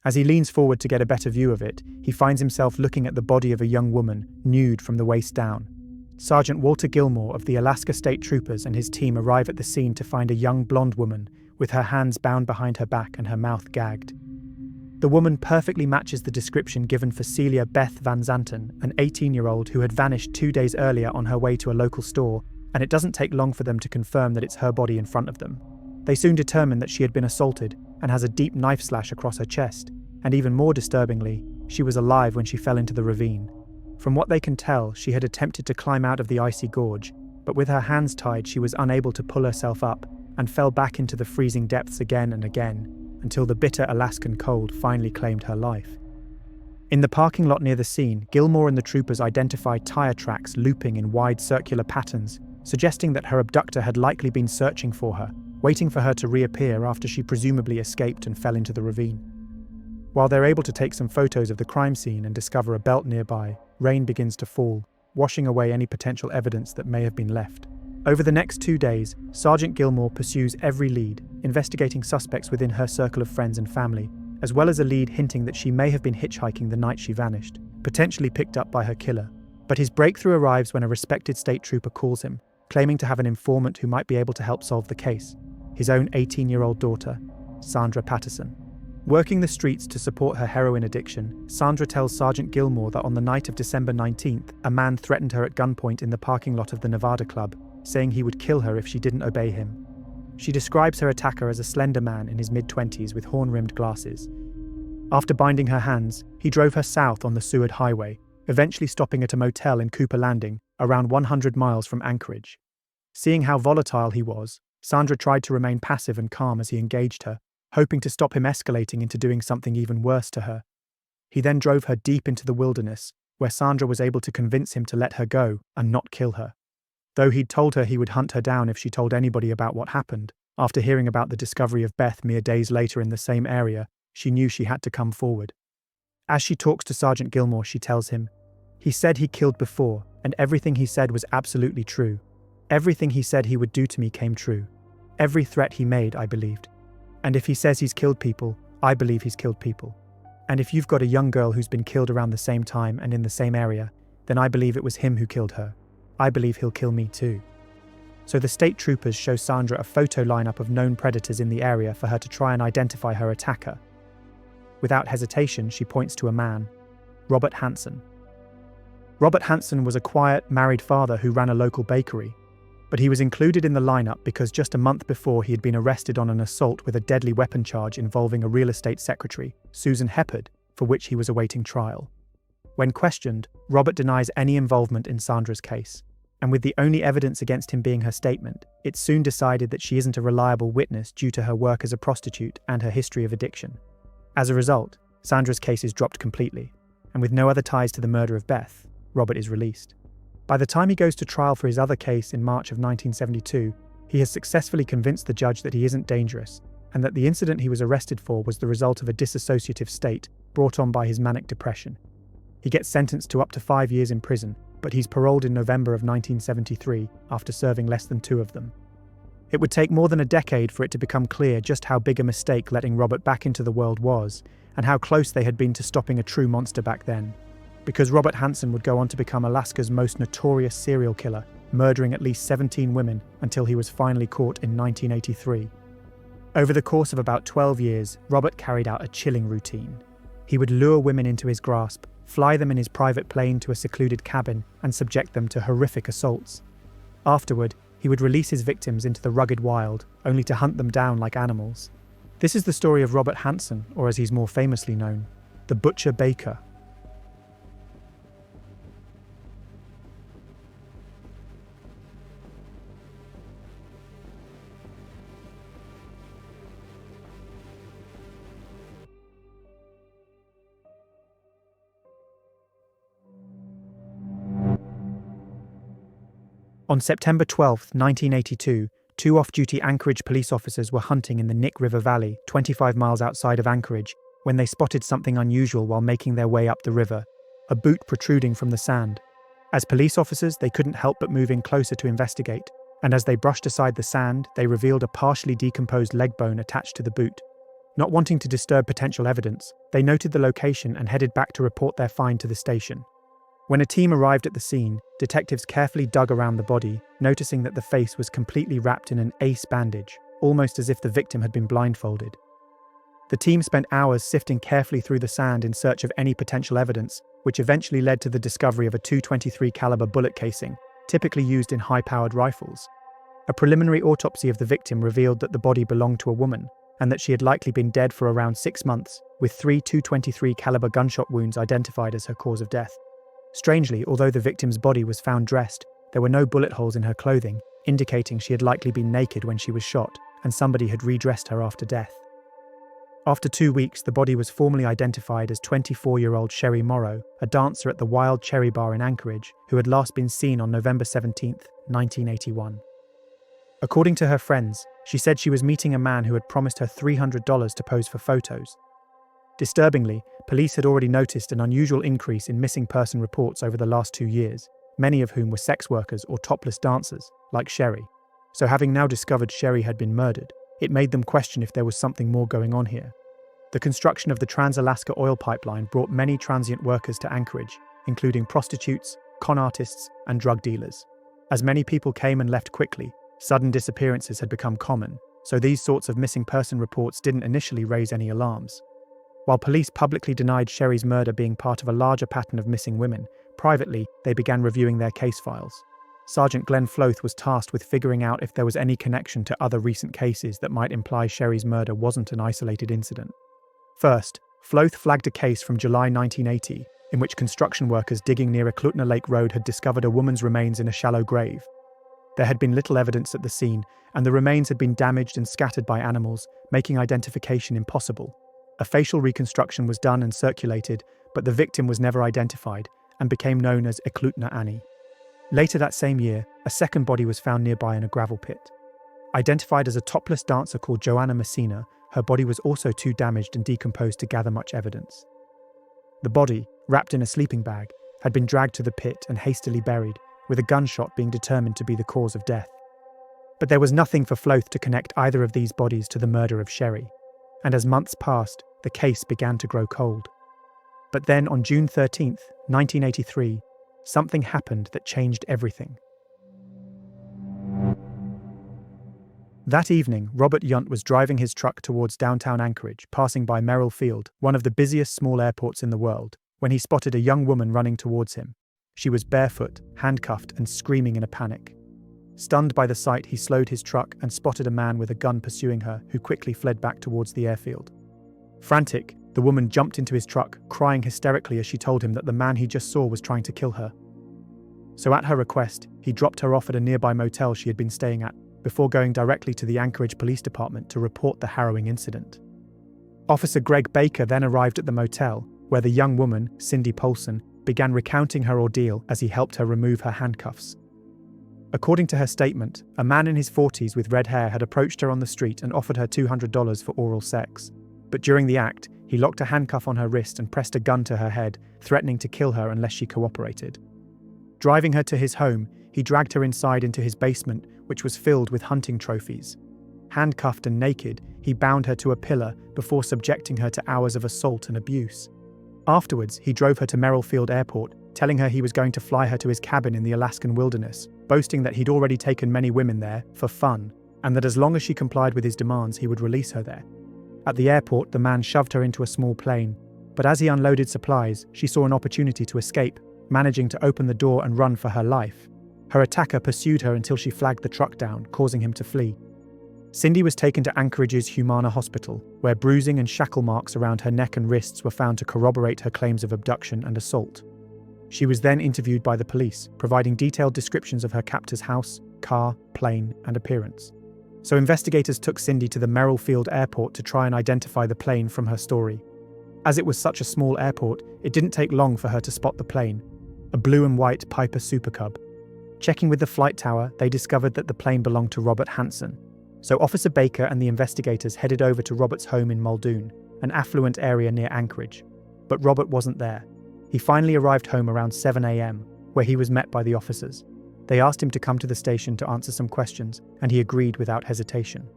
As he leans forward to get a better view of it, he finds himself looking at the body of a young woman, nude from the waist down. Sergeant Walter Gilmore of the Alaska State Troopers and his team arrive at the scene to find a young blonde woman with her hands bound behind her back and her mouth gagged. The woman perfectly matches the description given for Celia Beth Van Zanten, an 18-year-old who had vanished 2 days earlier on her way to a local store, and it doesn't take long for them to confirm that it's her body in front of them. They soon determine that she had been assaulted and has a deep knife slash across her chest, and even more disturbingly, she was alive when she fell into the ravine. From what they can tell, she had attempted to climb out of the icy gorge, but with her hands tied she was unable to pull herself up and fell back into the freezing depths again and again, until the bitter Alaskan cold finally claimed her life. In the parking lot near the scene, Gilmore and the troopers identified tire tracks looping in wide circular patterns, suggesting that her abductor had likely been searching for her, waiting for her to reappear after she presumably escaped and fell into the ravine. While they're able to take some photos of the crime scene and discover a belt nearby, rain begins to fall, washing away any potential evidence that may have been left. Over the next 2 days, Sergeant Gilmore pursues every lead, investigating suspects within her circle of friends and family, as well as a lead hinting that she may have been hitchhiking the night she vanished, potentially picked up by her killer. But his breakthrough arrives when a respected state trooper calls him, claiming to have an informant who might be able to help solve the case, his own 18-year-old daughter, Sandra Patterson. Working the streets to support her heroin addiction, Sandra tells Sergeant Gilmore that on the night of December 19th, a man threatened her at gunpoint in the parking lot of the Nevada Club, saying he would kill her if she didn't obey him. She describes her attacker as a slender man in his mid-20s with horn-rimmed glasses. After binding her hands, he drove her south on the Seward Highway, eventually stopping at a motel in Cooper Landing, around 100 miles from Anchorage. Seeing how volatile he was, Sandra tried to remain passive and calm as he engaged her, hoping to stop him escalating into doing something even worse to her. He then drove her deep into the wilderness, where Sandra was able to convince him to let her go and not kill her. Though he'd told her he would hunt her down if she told anybody about what happened, after hearing about the discovery of Beth mere days later in the same area, she knew she had to come forward. As she talks to Sergeant Gilmore, she tells him, "He said he killed before, and everything he said was absolutely true. Everything he said he would do to me came true. Every threat he made, I believed. And if he says he's killed people, I believe he's killed people. And if you've got a young girl who's been killed around the same time and in the same area, then I believe it was him who killed her. I believe he'll kill me too." So the state troopers show Sandra a photo lineup of known predators in the area for her to try and identify her attacker. Without hesitation, she points to a man, Robert Hansen. Robert Hansen was a quiet, married father who ran a local bakery. but he was included in the lineup because just a month before he had been arrested on an assault with a deadly weapon charge involving a real estate secretary, Susan Heppard, for which he was awaiting trial. When questioned, Robert denies any involvement in Sandra's case, and with the only evidence against him being her statement, it's soon decided that she isn't a reliable witness due to her work as a prostitute and her history of addiction. As a result, Sandra's case is dropped completely, and with no other ties to the murder of Beth, Robert is released. By the time he goes to trial for his other case in March of 1972, he has successfully convinced the judge that he isn't dangerous, and that the incident he was arrested for was the result of a dissociative state brought on by his manic depression. He gets sentenced to up to 5 years in prison, but he's paroled in November of 1973 after serving less than 2 of them. It would take more than a decade for it to become clear just how big a mistake letting Robert back into the world was, and how close they had been to stopping a true monster back then. Because Robert Hansen would go on to become Alaska's most notorious serial killer, murdering at least 17 women until he was finally caught in 1983. Over the course of about 12 years, Robert carried out a chilling routine. He would lure women into his grasp, fly them in his private plane to a secluded cabin, and subject them to horrific assaults. Afterward, he would release his victims into the rugged wild, only to hunt them down like animals. This is the story of Robert Hansen, or as he's more famously known, the Butcher Baker. On September 12, 1982, 2 off-duty Anchorage police officers were hunting in the Nick River Valley, 25 miles outside of Anchorage, when they spotted something unusual while making their way up the river, a boot protruding from the sand. As police officers, they couldn't help but move in closer to investigate, and as they brushed aside the sand, they revealed a partially decomposed leg bone attached to the boot. Not wanting to disturb potential evidence, they noted the location and headed back to report their find to the station. When a team arrived at the scene, detectives carefully dug around the body, noticing that the face was completely wrapped in an ace bandage, almost as if the victim had been blindfolded. The team spent hours sifting carefully through the sand in search of any potential evidence, which eventually led to the discovery of a .223 caliber bullet casing, typically used in high-powered rifles. A preliminary autopsy of the victim revealed that the body belonged to a woman, and that she had likely been dead for around 6 months, with 3 .223 caliber gunshot wounds identified as her cause of death. Strangely, although the victim's body was found dressed, there were no bullet holes in her clothing, indicating she had likely been naked when she was shot, and somebody had redressed her after death. After 2 weeks, the body was formally identified as 24-year-old Sherry Morrow, a dancer at the Wild Cherry Bar in Anchorage, who had last been seen on November 17, 1981. According to her friends, she said she was meeting a man who had promised her $300 to pose for photos. Disturbingly, police had already noticed an unusual increase in missing person reports over the last 2 years, many of whom were sex workers or topless dancers, like Sherry. So having now discovered Sherry had been murdered, it made them question if there was something more going on here. The construction of the Trans-Alaska oil pipeline brought many transient workers to Anchorage, including prostitutes, con artists, and drug dealers. As many people came and left quickly, sudden disappearances had become common, so these sorts of missing person reports didn't initially raise any alarms. While police publicly denied Sherry's murder being part of a larger pattern of missing women, privately they began reviewing their case files. Sergeant Glenn Floth was tasked with figuring out if there was any connection to other recent cases that might imply Sherry's murder wasn't an isolated incident. First, Floth flagged a case from July 1980, in which construction workers digging near Eklutna Lake Road had discovered a woman's remains in a shallow grave. There had been little evidence at the scene, and the remains had been damaged and scattered by animals, making identification impossible. A facial reconstruction was done and circulated, but the victim was never identified and became known as Eklutna Annie. Later that same year, a second body was found nearby in a gravel pit. Identified as a topless dancer called Joanna Messina, her body was also too damaged and decomposed to gather much evidence. The body, wrapped in a sleeping bag, had been dragged to the pit and hastily buried, with a gunshot being determined to be the cause of death. But there was nothing for Floth to connect either of these bodies to the murder of Sherry, and as months passed, the case began to grow cold. But then on June 13, 1983, something happened that changed everything. That evening, Robert Yunt was driving his truck towards downtown Anchorage, passing by Merrill Field, one of the busiest small airports in the world, when he spotted a young woman running towards him. She was barefoot, handcuffed, and screaming in a panic. Stunned by the sight, he slowed his truck and spotted a man with a gun pursuing her, who quickly fled back towards the airfield. Frantic, the woman jumped into his truck, crying hysterically as she told him that the man he just saw was trying to kill her. So at her request, he dropped her off at a nearby motel she had been staying at, before going directly to the Anchorage Police Department to report the harrowing incident. Officer Greg Baker then arrived at the motel, where the young woman, Cindy Polson, began recounting her ordeal as he helped her remove her handcuffs. According to her statement, a man in his 40s with red hair had approached her on the street and offered her $200 for oral sex. But during the act, he locked a handcuff on her wrist and pressed a gun to her head, threatening to kill her unless she cooperated. Driving her to his home, he dragged her inside into his basement, which was filled with hunting trophies. Handcuffed and naked, he bound her to a pillar before subjecting her to hours of assault and abuse. Afterwards, he drove her to Merrill Airport, telling her he was going to fly her to his cabin in the Alaskan wilderness, boasting that he'd already taken many women there for fun, and that as long as she complied with his demands, he would release her there. At the airport, the man shoved her into a small plane, but as he unloaded supplies, she saw an opportunity to escape, managing to open the door and run for her life. Her attacker pursued her until she flagged the truck down, causing him to flee. Cindy was taken to Anchorage's Humana Hospital, where bruising and shackle marks around her neck and wrists were found to corroborate her claims of abduction and assault. She was then interviewed by the police, providing detailed descriptions of her captor's house, car, plane, and appearance. So investigators took Cindy to the Merrill Airport to try and identify the plane from her story. As it was such a small airport, it didn't take long for her to spot the plane, a blue and white Piper Super Cub. Checking with the flight tower, they discovered that the plane belonged to Robert Hansen. So Officer Baker and the investigators headed over to Robert's home in Muldoon, an affluent area near Anchorage. But Robert wasn't there. He finally arrived home around 7 a.m., where he was met by the officers. They asked him to come to the station to answer some questions, and he agreed without hesitation.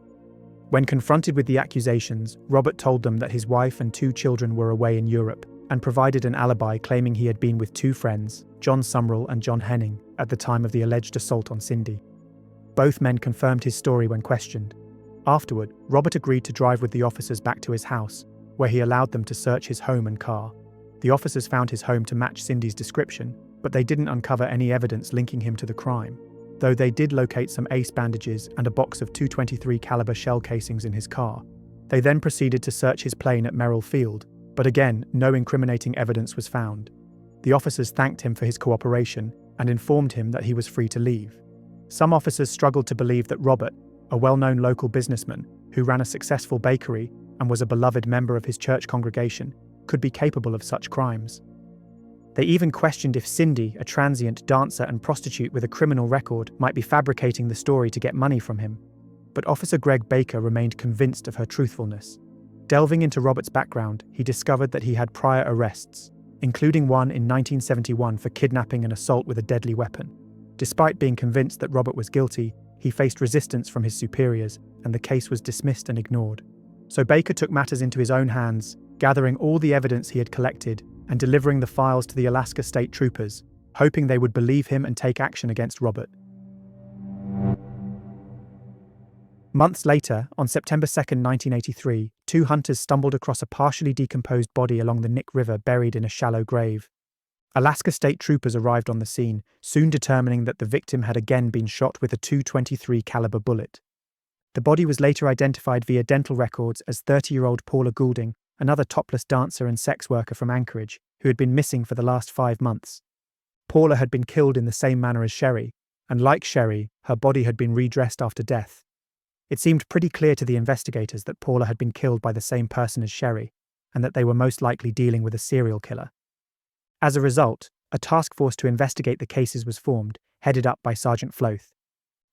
When confronted with the accusations, Robert told them that his wife and 2 children were away in Europe, and provided an alibi claiming he had been with 2 friends, John Sumrall and John Henning, at the time of the alleged assault on Cindy. Both men confirmed his story when questioned. Afterward, Robert agreed to drive with the officers back to his house, where he allowed them to search his home and car. The officers found his home to match Cindy's description, but they didn't uncover any evidence linking him to the crime, though they did locate some ace bandages and a box of .223 caliber shell casings in his car. They then proceeded to search his plane at Merrill Field, but again, no incriminating evidence was found. The officers thanked him for his cooperation and informed him that he was free to leave. Some officers struggled to believe that Robert, a well-known local businessman who ran a successful bakery and was a beloved member of his church congregation, could be capable of such crimes. They even questioned if Cindy, a transient dancer and prostitute with a criminal record, might be fabricating the story to get money from him. But Officer Greg Baker remained convinced of her truthfulness. Delving into Robert's background, he discovered that he had prior arrests, including one in 1971 for kidnapping and assault with a deadly weapon. Despite being convinced that Robert was guilty, he faced resistance from his superiors, and the case was dismissed and ignored. So Baker took matters into his own hands, gathering all the evidence he had collected and delivering the files to the Alaska State Troopers, hoping they would believe him and take action against Robert. Months later, on September 2, 1983, 2 hunters stumbled across a partially decomposed body along the Nick River buried in a shallow grave. Alaska State Troopers arrived on the scene, soon determining that the victim had again been shot with a .223 caliber bullet. The body was later identified via dental records as 30-year-old Paula Goulding, another topless dancer and sex worker from Anchorage, who had been missing for the last 5 months. Paula had been killed in the same manner as Sherry, and like Sherry, her body had been redressed after death. It seemed pretty clear to the investigators that Paula had been killed by the same person as Sherry, and that they were most likely dealing with a serial killer. As a result, a task force to investigate the cases was formed, headed up by Sergeant Floth.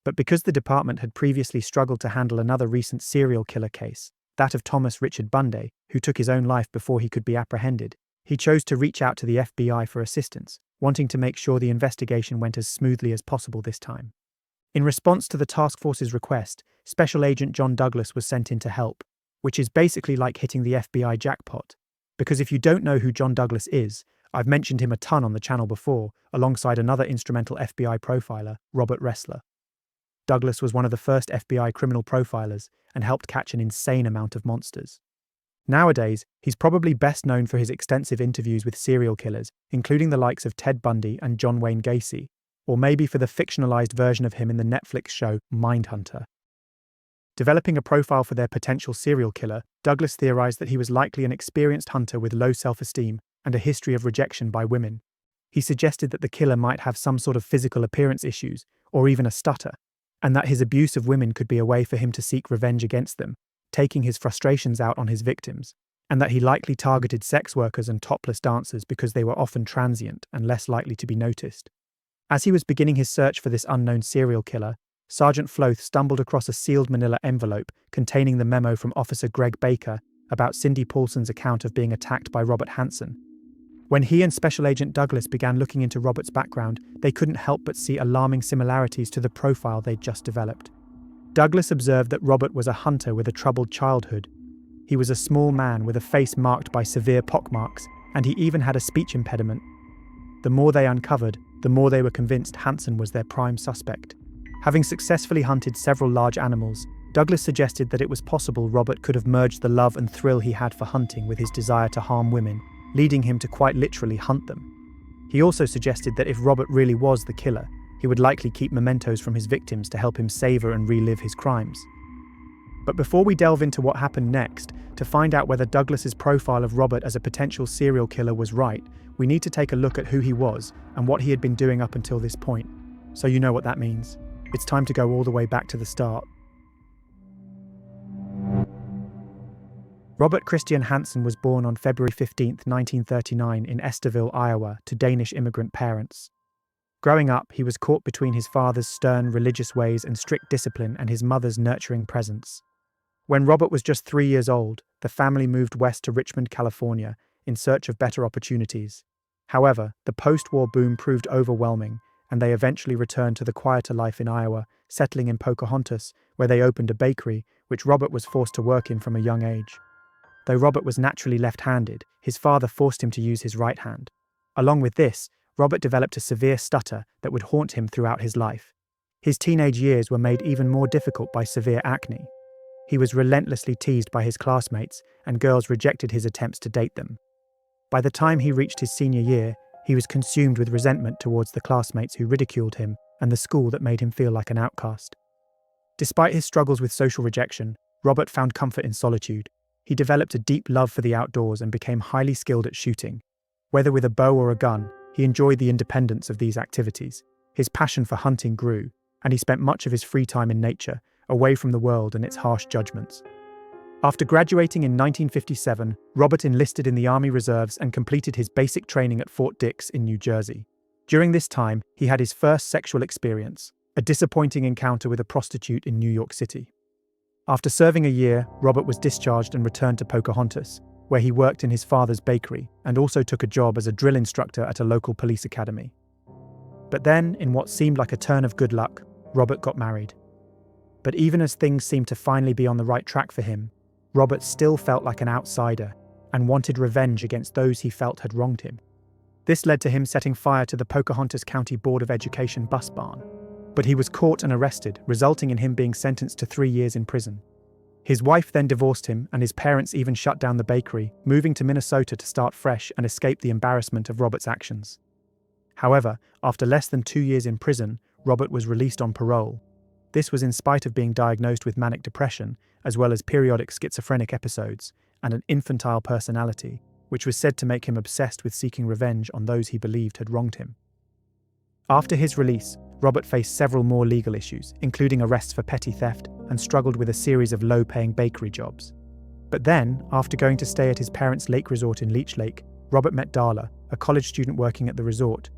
But because the department had previously struggled to handle another recent serial killer case, that of Thomas Richard Bundy, who took his own life before he could be apprehended, he chose to reach out to the FBI for assistance, wanting to make sure the investigation went as smoothly as possible this time. In response to the task force's request, Special Agent John Douglas was sent in to help, which is basically like hitting the FBI jackpot. Because if you don't know who John Douglas is, I've mentioned him a ton on the channel before, alongside another instrumental FBI profiler, Robert Ressler. Douglas was one of the first FBI criminal profilers and helped catch an insane amount of monsters. Nowadays, he's probably best known for his extensive interviews with serial killers, including the likes of Ted Bundy and John Wayne Gacy, or maybe for the fictionalized version of him in the Netflix show Mindhunter. Developing a profile for their potential serial killer, Douglas theorized that he was likely an experienced hunter with low self-esteem and a history of rejection by women. He suggested that the killer might have some sort of physical appearance issues, or even a stutter, and that his abuse of women could be a way for him to seek revenge against them, taking his frustrations out on his victims, and that he likely targeted sex workers and topless dancers because they were often transient and less likely to be noticed. As he was beginning his search for this unknown serial killer, Sergeant Floth stumbled across a sealed manila envelope containing the memo from Officer Greg Baker about Cindy Paulson's account of being attacked by Robert Hansen. When he and Special Agent Douglas began looking into Robert's background, they couldn't help but see alarming similarities to the profile they'd just developed. Douglas observed that Robert was a hunter with a troubled childhood. He was a small man with a face marked by severe pockmarks, and he even had a speech impediment. The more they uncovered, the more they were convinced Hansen was their prime suspect. Having successfully hunted several large animals, Douglas suggested that it was possible Robert could have merged the love and thrill he had for hunting with his desire to harm women, leading him to quite literally hunt them. He also suggested that if Robert really was the killer, he would likely keep mementos from his victims to help him savor and relive his crimes. But before we delve into what happened next, to find out whether Douglas's profile of Robert as a potential serial killer was right, we need to take a look at who he was and what he had been doing up until this point. So you know what that means. It's time to go all the way back to the start. Robert Christian Hansen was born on February 15, 1939 in Esterville, Iowa, to Danish immigrant parents. Growing up, he was caught between his father's stern religious ways and strict discipline and his mother's nurturing presence. When Robert was just 3 years old, the family moved west to Richmond, California, in search of better opportunities. However, the post-war boom proved overwhelming, and they eventually returned to the quieter life in Iowa, settling in Pocahontas, where they opened a bakery, which Robert was forced to work in from a young age. Though Robert was naturally left-handed, his father forced him to use his right hand. Along with this, Robert developed a severe stutter that would haunt him throughout his life. His teenage years were made even more difficult by severe acne. He was relentlessly teased by his classmates, and girls rejected his attempts to date them. By the time he reached his senior year, he was consumed with resentment towards the classmates who ridiculed him and the school that made him feel like an outcast. Despite his struggles with social rejection, Robert found comfort in solitude. He developed a deep love for the outdoors and became highly skilled at shooting. Whether with a bow or a gun, he enjoyed the independence of these activities. His passion for hunting grew, and he spent much of his free time in nature, away from the world and its harsh judgments. After graduating in 1957, Robert enlisted in the Army Reserves and completed his basic training at Fort Dix in New Jersey. During this time, he had his first sexual experience, a disappointing encounter with a prostitute in New York City. After serving a year, Robert was discharged and returned to Pocahontas, where he worked in his father's bakery and also took a job as a drill instructor at a local police academy. But then, in what seemed like a turn of good luck, Robert got married. But even as things seemed to finally be on the right track for him, Robert still felt like an outsider and wanted revenge against those he felt had wronged him. This led to him setting fire to the Pocahontas County Board of Education bus barn. But he was caught and arrested, resulting in him being sentenced to 3 years in prison. His wife then divorced him, and his parents even shut down the bakery, moving to Minnesota to start fresh and escape the embarrassment of Robert's actions. However, after less than 2 years in prison, Robert was released on parole. This was in spite of being diagnosed with manic depression, as well as periodic schizophrenic episodes, and an infantile personality, which was said to make him obsessed with seeking revenge on those he believed had wronged him. After his release, Robert faced several more legal issues, including arrests for petty theft, and struggled with a series of low-paying bakery jobs. But then, after going to stay at his parents' lake resort in Leech Lake, Robert met Darla, a college student working at the resort.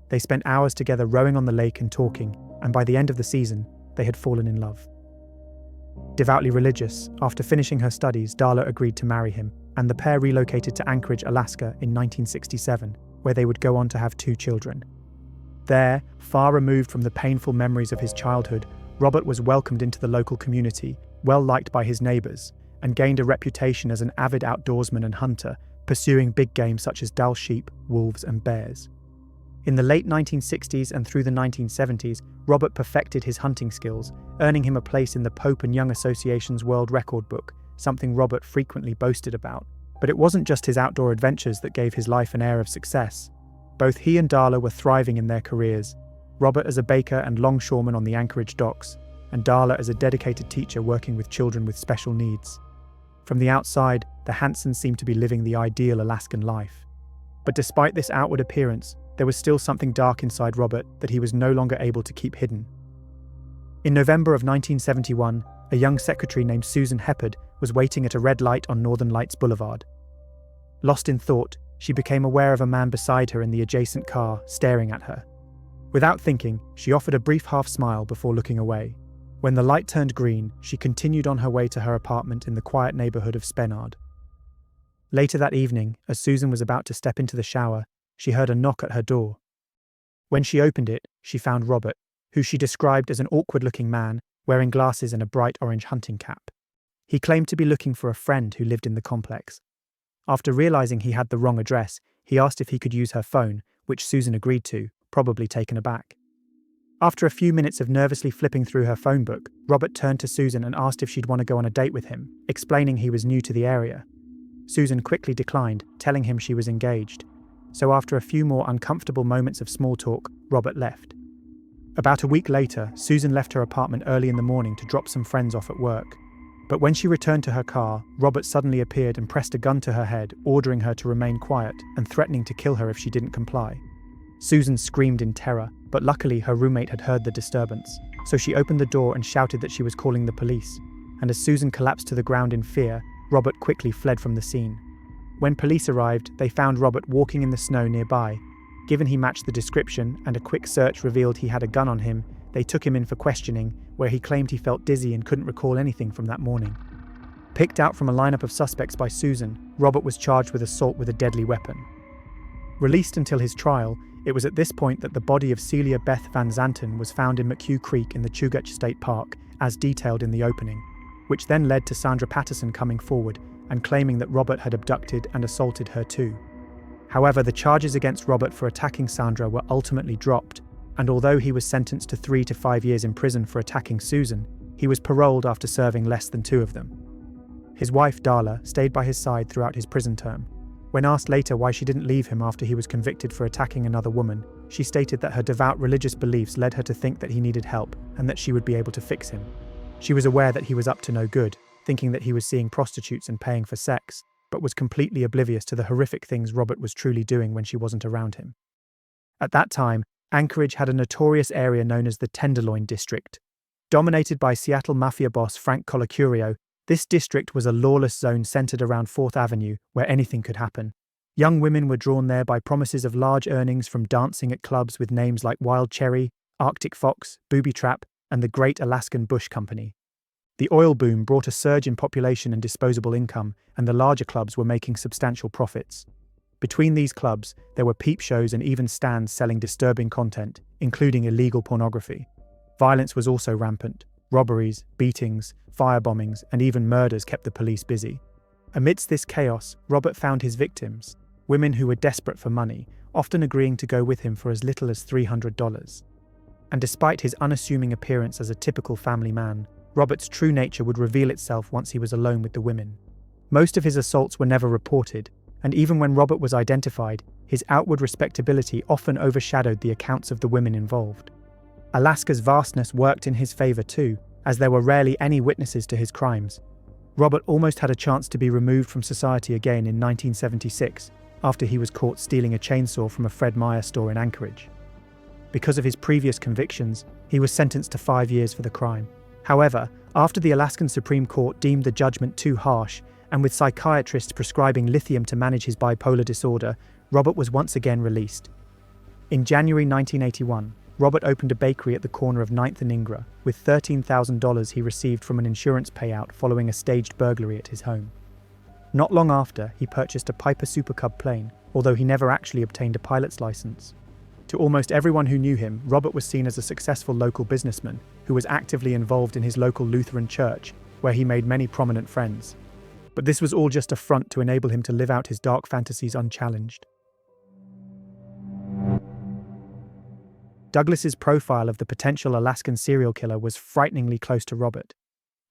They spent hours together rowing on the lake and talking, and by the end of the season, they had fallen in love. Devoutly religious, after finishing her studies, Darla agreed to marry him, and the pair relocated to Anchorage, Alaska in 1967, where they would go on to have 2 children. There, far removed from the painful memories of his childhood, Robert was welcomed into the local community, well liked by his neighbours, and gained a reputation as an avid outdoorsman and hunter, pursuing big game such as Dall sheep, wolves and bears. In the late 1960s and through the 1970s, Robert perfected his hunting skills, earning him a place in the Pope and Young Association's World Record Book, something Robert frequently boasted about. But it wasn't just his outdoor adventures that gave his life an air of success. Both he and Darla were thriving in their careers. Robert as a baker and longshoreman on the Anchorage docks, and Darla as a dedicated teacher working with children with special needs. From the outside, the Hansens seemed to be living the ideal Alaskan life. But despite this outward appearance, there was still something dark inside Robert that he was no longer able to keep hidden. In November of 1971, a young secretary named Susan Heppard was waiting at a red light on Northern Lights Boulevard. Lost in thought, she became aware of a man beside her in the adjacent car, staring at her. Without thinking, she offered a brief half-smile before looking away. When the light turned green, she continued on her way to her apartment in the quiet neighborhood of Spenard. Later that evening, as Susan was about to step into the shower, she heard a knock at her door. When she opened it, she found Robert, who she described as an awkward-looking man, wearing glasses and a bright orange hunting cap. He claimed to be looking for a friend who lived in the complex. After realizing he had the wrong address, he asked if he could use her phone, which Susan agreed to, probably taken aback. After a few minutes of nervously flipping through her phone book, Robert turned to Susan and asked if she'd want to go on a date with him, explaining he was new to the area. Susan quickly declined, telling him she was engaged. So after a few more uncomfortable moments of small talk, Robert left. About a week later, Susan left her apartment early in the morning to drop some friends off at work. But when she returned to her car, Robert suddenly appeared and pressed a gun to her head, ordering her to remain quiet and threatening to kill her if she didn't comply. Susan screamed in terror, but luckily her roommate had heard the disturbance, so she opened the door and shouted that she was calling the police. And as Susan collapsed to the ground in fear, Robert quickly fled from the scene. When police arrived, they found Robert walking in the snow nearby. Given he matched the description and a quick search revealed he had a gun on him, they took him in for questioning, where he claimed he felt dizzy and couldn't recall anything from that morning. Picked out from a lineup of suspects by Susan, Robert was charged with assault with a deadly weapon. Released until his trial, it was at this point that the body of Celia Beth Van Zanten was found in McHugh Creek in the Chugach State Park, as detailed in the opening, which then led to Sandra Patterson coming forward and claiming that Robert had abducted and assaulted her too. However, the charges against Robert for attacking Sandra were ultimately dropped, and although he was sentenced to 3 to 5 years in prison for attacking Susan, he was paroled after serving less than 2 of them. His wife, Darla, stayed by his side throughout his prison term. When asked later why she didn't leave him after he was convicted for attacking another woman, she stated that her devout religious beliefs led her to think that he needed help and that she would be able to fix him. She was aware that he was up to no good, thinking that he was seeing prostitutes and paying for sex, but was completely oblivious to the horrific things Robert was truly doing when she wasn't around him. At that time, Anchorage had a notorious area known as the Tenderloin District. Dominated by Seattle Mafia boss Frank Colacurio, this district was a lawless zone centered around 4th Avenue, where anything could happen. Young women were drawn there by promises of large earnings from dancing at clubs with names like Wild Cherry, Arctic Fox, Booby Trap, and the Great Alaskan Bush Company. The oil boom brought a surge in population and disposable income, and the larger clubs were making substantial profits. Between these clubs, there were peep shows and even stands selling disturbing content, including illegal pornography. Violence was also rampant. Robberies, beatings, firebombings, and even murders kept the police busy. Amidst this chaos, Robert found his victims, women who were desperate for money, often agreeing to go with him for as little as $300. And despite his unassuming appearance as a typical family man, Robert's true nature would reveal itself once he was alone with the women. Most of his assaults were never reported, and even when Robert was identified, his outward respectability often overshadowed the accounts of the women involved. Alaska's vastness worked in his favor too, as there were rarely any witnesses to his crimes. Robert almost had a chance to be removed from society again in 1976, after he was caught stealing a chainsaw from a Fred Meyer store in Anchorage. Because of his previous convictions, he was sentenced to 5 years for the crime. However, after the Alaskan Supreme Court deemed the judgment too harsh, and with psychiatrists prescribing lithium to manage his bipolar disorder, Robert was once again released. In January 1981, Robert opened a bakery at the corner of 9th and Ingra, with $13,000 he received from an insurance payout following a staged burglary at his home. Not long after, he purchased a Piper Super Cub plane, although he never actually obtained a pilot's license. To almost everyone who knew him, Robert was seen as a successful local businessman who was actively involved in his local Lutheran church, where he made many prominent friends. But this was all just a front to enable him to live out his dark fantasies unchallenged. Douglas's profile of the potential Alaskan serial killer was frighteningly close to Robert.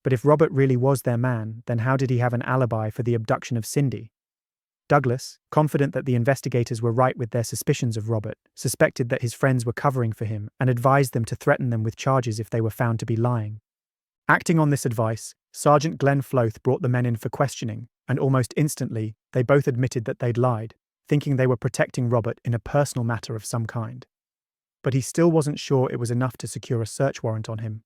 But if Robert really was their man, then how did he have an alibi for the abduction of Cindy? Douglas, confident that the investigators were right with their suspicions of Robert, suspected that his friends were covering for him and advised them to threaten them with charges if they were found to be lying. Acting on this advice, Sergeant Glenn Floth brought the men in for questioning, and almost instantly, they both admitted that they'd lied, thinking they were protecting Robert in a personal matter of some kind. But he still wasn't sure it was enough to secure a search warrant on him.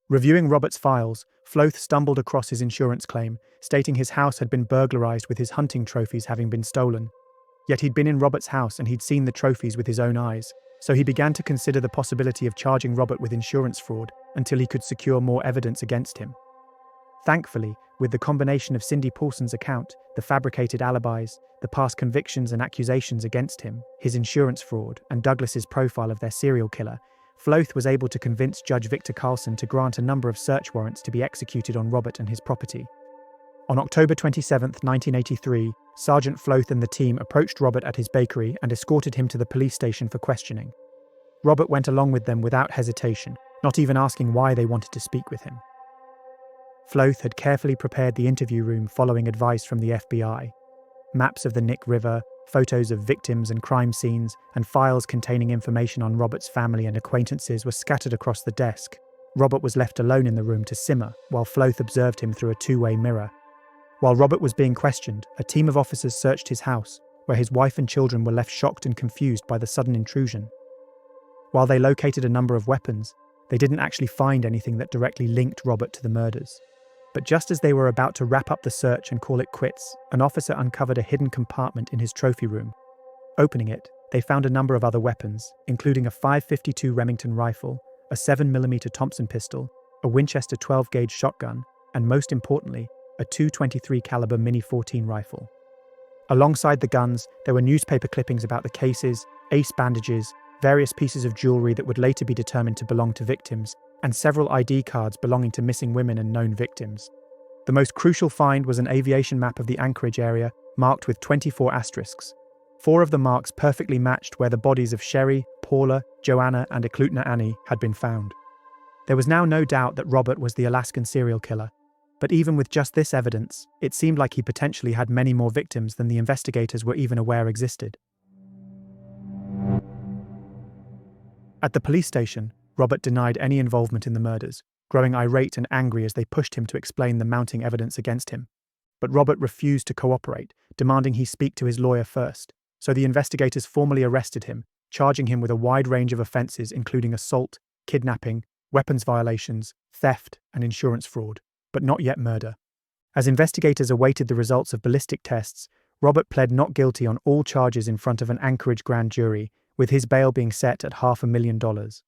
Reviewing Robert's files, Floth stumbled across his insurance claim, stating his house had been burglarized with his hunting trophies having been stolen. Yet he'd been in Robert's house and he'd seen the trophies with his own eyes, so he began to consider the possibility of charging Robert with insurance fraud until he could secure more evidence against him. Thankfully, with the combination of Cindy Paulson's account, the fabricated alibis, the past convictions and accusations against him, his insurance fraud, and Douglas's profile of their serial killer, Floth was able to convince Judge Victor Carlson to grant a number of search warrants to be executed on Robert and his property. On October 27, 1983, Sergeant Floth and the team approached Robert at his bakery and escorted him to the police station for questioning. Robert went along with them without hesitation, not even asking why they wanted to speak with him. Floth had carefully prepared the interview room following advice from the FBI. Maps of the Nick River, photos of victims and crime scenes, and files containing information on Robert's family and acquaintances were scattered across the desk. Robert was left alone in the room to simmer, while Floth observed him through a two-way mirror. While Robert was being questioned, a team of officers searched his house, where his wife and children were left shocked and confused by the sudden intrusion. While they located a number of weapons, they didn't actually find anything that directly linked Robert to the murders. But just as they were about to wrap up the search and call it quits, an officer uncovered a hidden compartment in his trophy room. Opening it, they found a number of other weapons, including a .552 Remington rifle, a 7mm Thompson pistol, a Winchester 12-gauge shotgun, and most importantly, a .223 caliber Mini-14 rifle. Alongside the guns, there were newspaper clippings about the cases, ace bandages, various pieces of jewelry that would later be determined to belong to victims, and several ID cards belonging to missing women and known victims. The most crucial find was an aviation map of the Anchorage area, marked with 24 asterisks. 4 of the marks perfectly matched where the bodies of Sherry, Paula, Joanna, and Eklutna Annie had been found. There was now no doubt that Robert was the Alaskan serial killer, but even with just this evidence, it seemed like he potentially had many more victims than the investigators were even aware existed. At the police station, Robert denied any involvement in the murders, growing irate and angry as they pushed him to explain the mounting evidence against him. But Robert refused to cooperate, demanding he speak to his lawyer first, so the investigators formally arrested him, charging him with a wide range of offences including assault, kidnapping, weapons violations, theft, and insurance fraud, but not yet murder. As investigators awaited the results of ballistic tests, Robert pled not guilty on all charges in front of an Anchorage grand jury, with his bail being set at $500,000.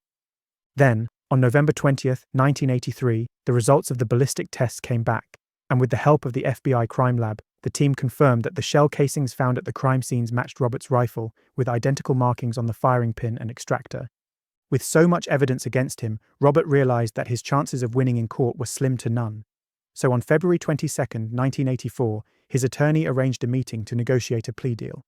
Then, on November 20th, 1983, the results of the ballistic tests came back, and with the help of the FBI crime lab, the team confirmed that the shell casings found at the crime scenes matched Robert's rifle, with identical markings on the firing pin and extractor. With so much evidence against him, Robert realized that his chances of winning in court were slim to none. So on February 22nd, 1984, his attorney arranged a meeting to negotiate a plea deal.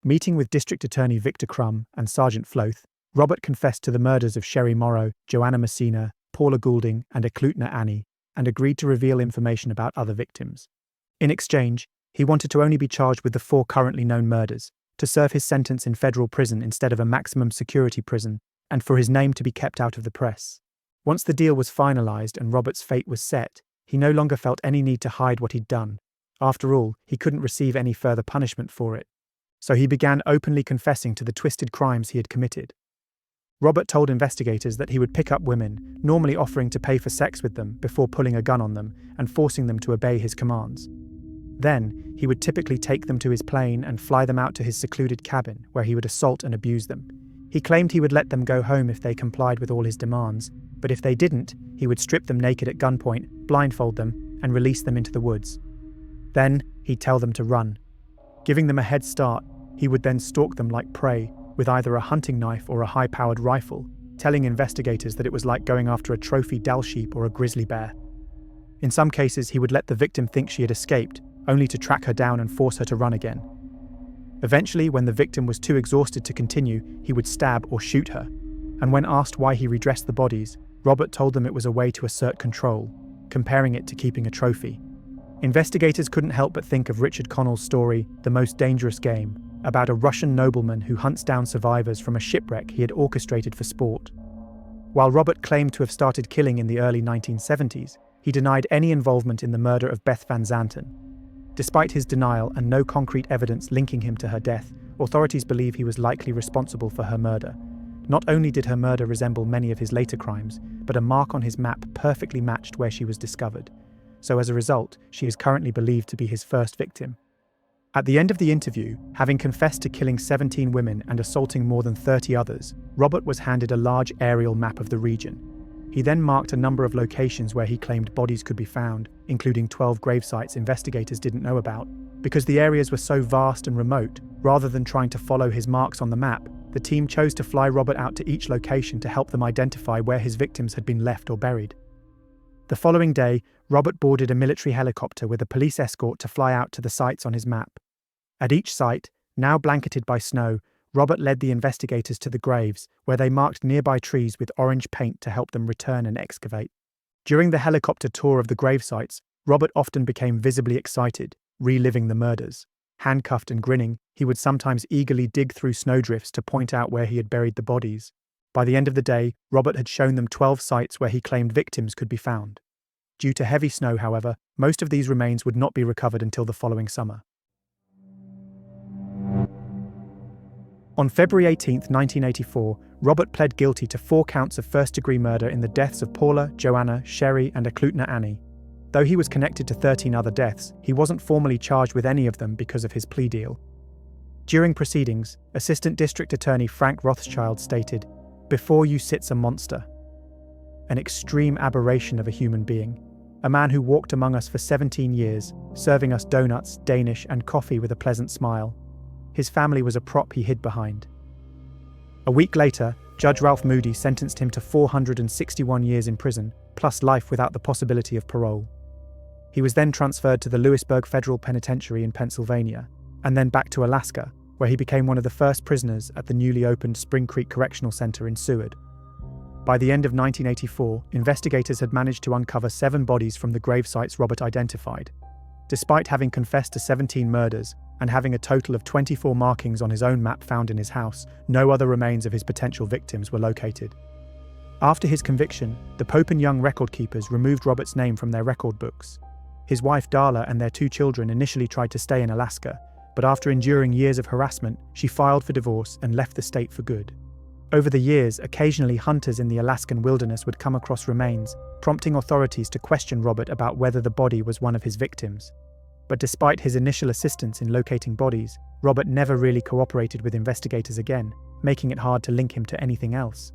Meeting with District Attorney Victor Crum and Sergeant Floth, Robert confessed to the murders of Sherry Morrow, Joanna Messina, Paula Goulding, and Eklutna Annie, and agreed to reveal information about other victims. In exchange, he wanted to only be charged with the 4 currently known murders, to serve his sentence in federal prison instead of a maximum security prison, and for his name to be kept out of the press. Once the deal was finalized and Robert's fate was set, he no longer felt any need to hide what he'd done. After all, he couldn't receive any further punishment for it. So he began openly confessing to the twisted crimes he had committed. Robert told investigators that he would pick up women, normally offering to pay for sex with them before pulling a gun on them and forcing them to obey his commands. Then, he would typically take them to his plane and fly them out to his secluded cabin, where he would assault and abuse them. He claimed he would let them go home if they complied with all his demands, but if they didn't, he would strip them naked at gunpoint, blindfold them, and release them into the woods. Then, he'd tell them to run. Giving them a head start, he would then stalk them like prey, with either a hunting knife or a high-powered rifle, telling investigators that it was like going after a trophy Dall sheep or a grizzly bear. In some cases, he would let the victim think she had escaped, only to track her down and force her to run again. Eventually, when the victim was too exhausted to continue, he would stab or shoot her. And when asked why he redressed the bodies, Robert told them it was a way to assert control, comparing it to keeping a trophy. Investigators couldn't help but think of Richard Connell's story, The Most Dangerous Game, about a Russian nobleman who hunts down survivors from a shipwreck he had orchestrated for sport. While Robert claimed to have started killing in the early 1970s, he denied any involvement in the murder of Beth Van Zanten. Despite his denial and no concrete evidence linking him to her death, authorities believe he was likely responsible for her murder. Not only did her murder resemble many of his later crimes, but a mark on his map perfectly matched where she was discovered. So as a result, she is currently believed to be his first victim. At the end of the interview, having confessed to killing 17 women and assaulting more than 30 others, Robert was handed a large aerial map of the region. He then marked a number of locations where he claimed bodies could be found, including 12 grave sites investigators didn't know about. Because the areas were so vast and remote, rather than trying to follow his marks on the map, the team chose to fly Robert out to each location to help them identify where his victims had been left or buried. The following day, Robert boarded a military helicopter with a police escort to fly out to the sites on his map. At each site, now blanketed by snow, Robert led the investigators to the graves, where they marked nearby trees with orange paint to help them return and excavate. During the helicopter tour of the grave sites, Robert often became visibly excited, reliving the murders. Handcuffed and grinning, he would sometimes eagerly dig through snowdrifts to point out where he had buried the bodies. By the end of the day, Robert had shown them 12 sites where he claimed victims could be found. Due to heavy snow, however, most of these remains would not be recovered until the following summer. On February 18, 1984, Robert pled guilty to 4 counts of first-degree murder in the deaths of Paula, Joanna, Sherry, and Eklutna Annie. Though he was connected to 13 other deaths, he wasn't formally charged with any of them because of his plea deal. During proceedings, Assistant District Attorney Frank Rothschild stated, "Before you sits a monster. An extreme aberration of a human being. A man who walked among us for 17 years, serving us donuts, Danish, and coffee with a pleasant smile. His family was a prop he hid behind." A week later, Judge Ralph Moody sentenced him to 461 years in prison, plus life without the possibility of parole. He was then transferred to the Lewisburg Federal Penitentiary in Pennsylvania, and then back to Alaska, where he became one of the first prisoners at the newly opened Spring Creek Correctional Center in Seward. By the end of 1984, investigators had managed to uncover 7 bodies from the grave sites Robert identified. Despite having confessed to 17 murders, and having a total of 24 markings on his own map found in his house, no other remains of his potential victims were located. After his conviction, the Pope and Young record keepers removed Robert's name from their record books. His wife Darla and their 2 children initially tried to stay in Alaska, but after enduring years of harassment, she filed for divorce and left the state for good. Over the years, occasionally hunters in the Alaskan wilderness would come across remains, prompting authorities to question Robert about whether the body was one of his victims. But despite his initial assistance in locating bodies, Robert never really cooperated with investigators again, making it hard to link him to anything else.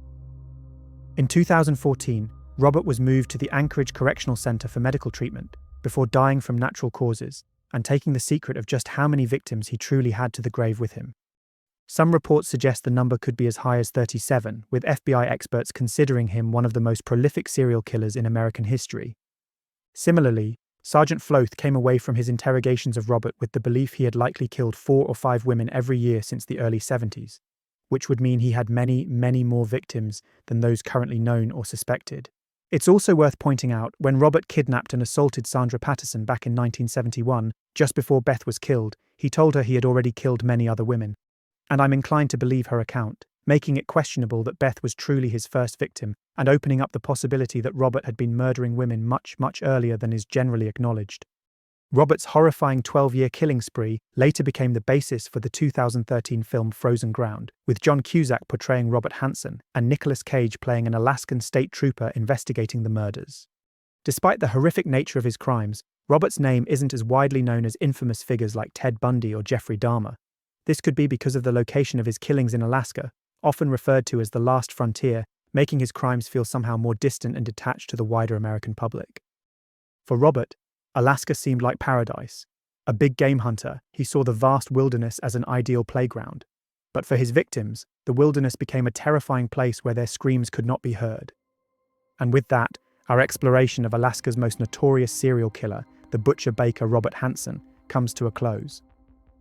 In 2014, Robert was moved to the Anchorage Correctional Center for medical treatment, before dying from natural causes, and taking the secret of just how many victims he truly had to the grave with him. Some reports suggest the number could be as high as 37, with FBI experts considering him one of the most prolific serial killers in American history. Similarly, Sergeant Floth came away from his interrogations of Robert with the belief he had likely killed 4 or 5 women every year since the early 70s, which would mean he had many, many more victims than those currently known or suspected. It's also worth pointing out, when Robert kidnapped and assaulted Sandra Patterson back in 1971, just before Beth was killed, he told her he had already killed many other women. And I'm inclined to believe her account, making it questionable that Beth was truly his first victim, and opening up the possibility that Robert had been murdering women much, much earlier than is generally acknowledged. Robert's horrifying 12-year killing spree later became the basis for the 2013 film Frozen Ground, with John Cusack portraying Robert Hansen and Nicolas Cage playing an Alaskan state trooper investigating the murders. Despite the horrific nature of his crimes, Robert's name isn't as widely known as infamous figures like Ted Bundy or Jeffrey Dahmer. This could be because of the location of his killings in Alaska, often referred to as the last frontier, making his crimes feel somehow more distant and detached to the wider American public. For Robert, Alaska seemed like paradise. A big game hunter, he saw the vast wilderness as an ideal playground. But for his victims, the wilderness became a terrifying place where their screams could not be heard. And with that, our exploration of Alaska's most notorious serial killer, the butcher-baker Robert Hansen, comes to a close.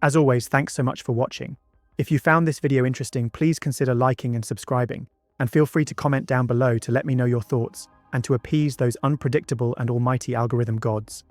As always, thanks so much for watching. If you found this video interesting, please consider liking and subscribing, and feel free to comment down below to let me know your thoughts and to appease those unpredictable and almighty algorithm gods.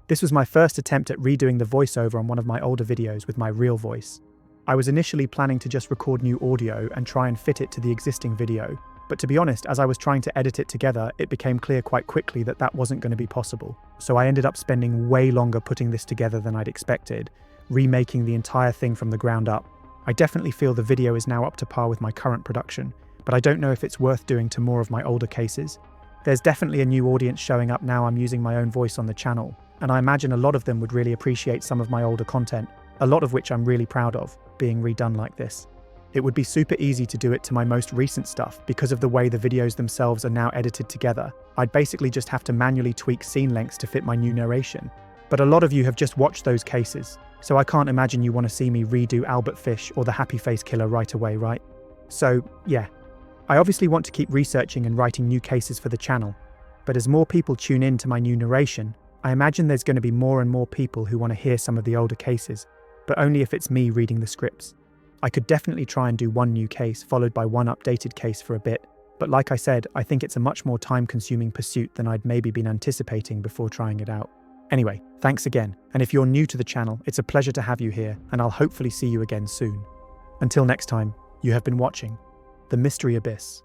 This was my first attempt at redoing the voiceover on one of my older videos with my real voice. I was initially planning to just record new audio and try and fit it to the existing video, but to be honest, as I was trying to edit it together, it became clear quite quickly that that wasn't going to be possible. So I ended up spending way longer putting this together than I'd expected, remaking the entire thing from the ground up. I definitely feel the video is now up to par with my current production, but I don't know if it's worth doing to more of my older cases. There's definitely a new audience showing up now I'm using my own voice on the channel, and I imagine a lot of them would really appreciate some of my older content, a lot of which I'm really proud of, being redone like this. It would be super easy to do it to my most recent stuff because of the way the videos themselves are now edited together. I'd basically just have to manually tweak scene lengths to fit my new narration. But a lot of you have just watched those cases, so I can't imagine you want to see me redo Albert Fish or the Happy Face Killer right away, right? So, yeah. I obviously want to keep researching and writing new cases for the channel, but as more people tune in to my new narration, I imagine there's going to be more and more people who want to hear some of the older cases, but only if it's me reading the scripts. I could definitely try and do one new case followed by one updated case for a bit, but like I said, I think it's a much more time-consuming pursuit than I'd maybe been anticipating before trying it out. Anyway, thanks again, and if you're new to the channel, it's a pleasure to have you here, and I'll hopefully see you again soon. Until next time, you have been watching The Mystery Abyss.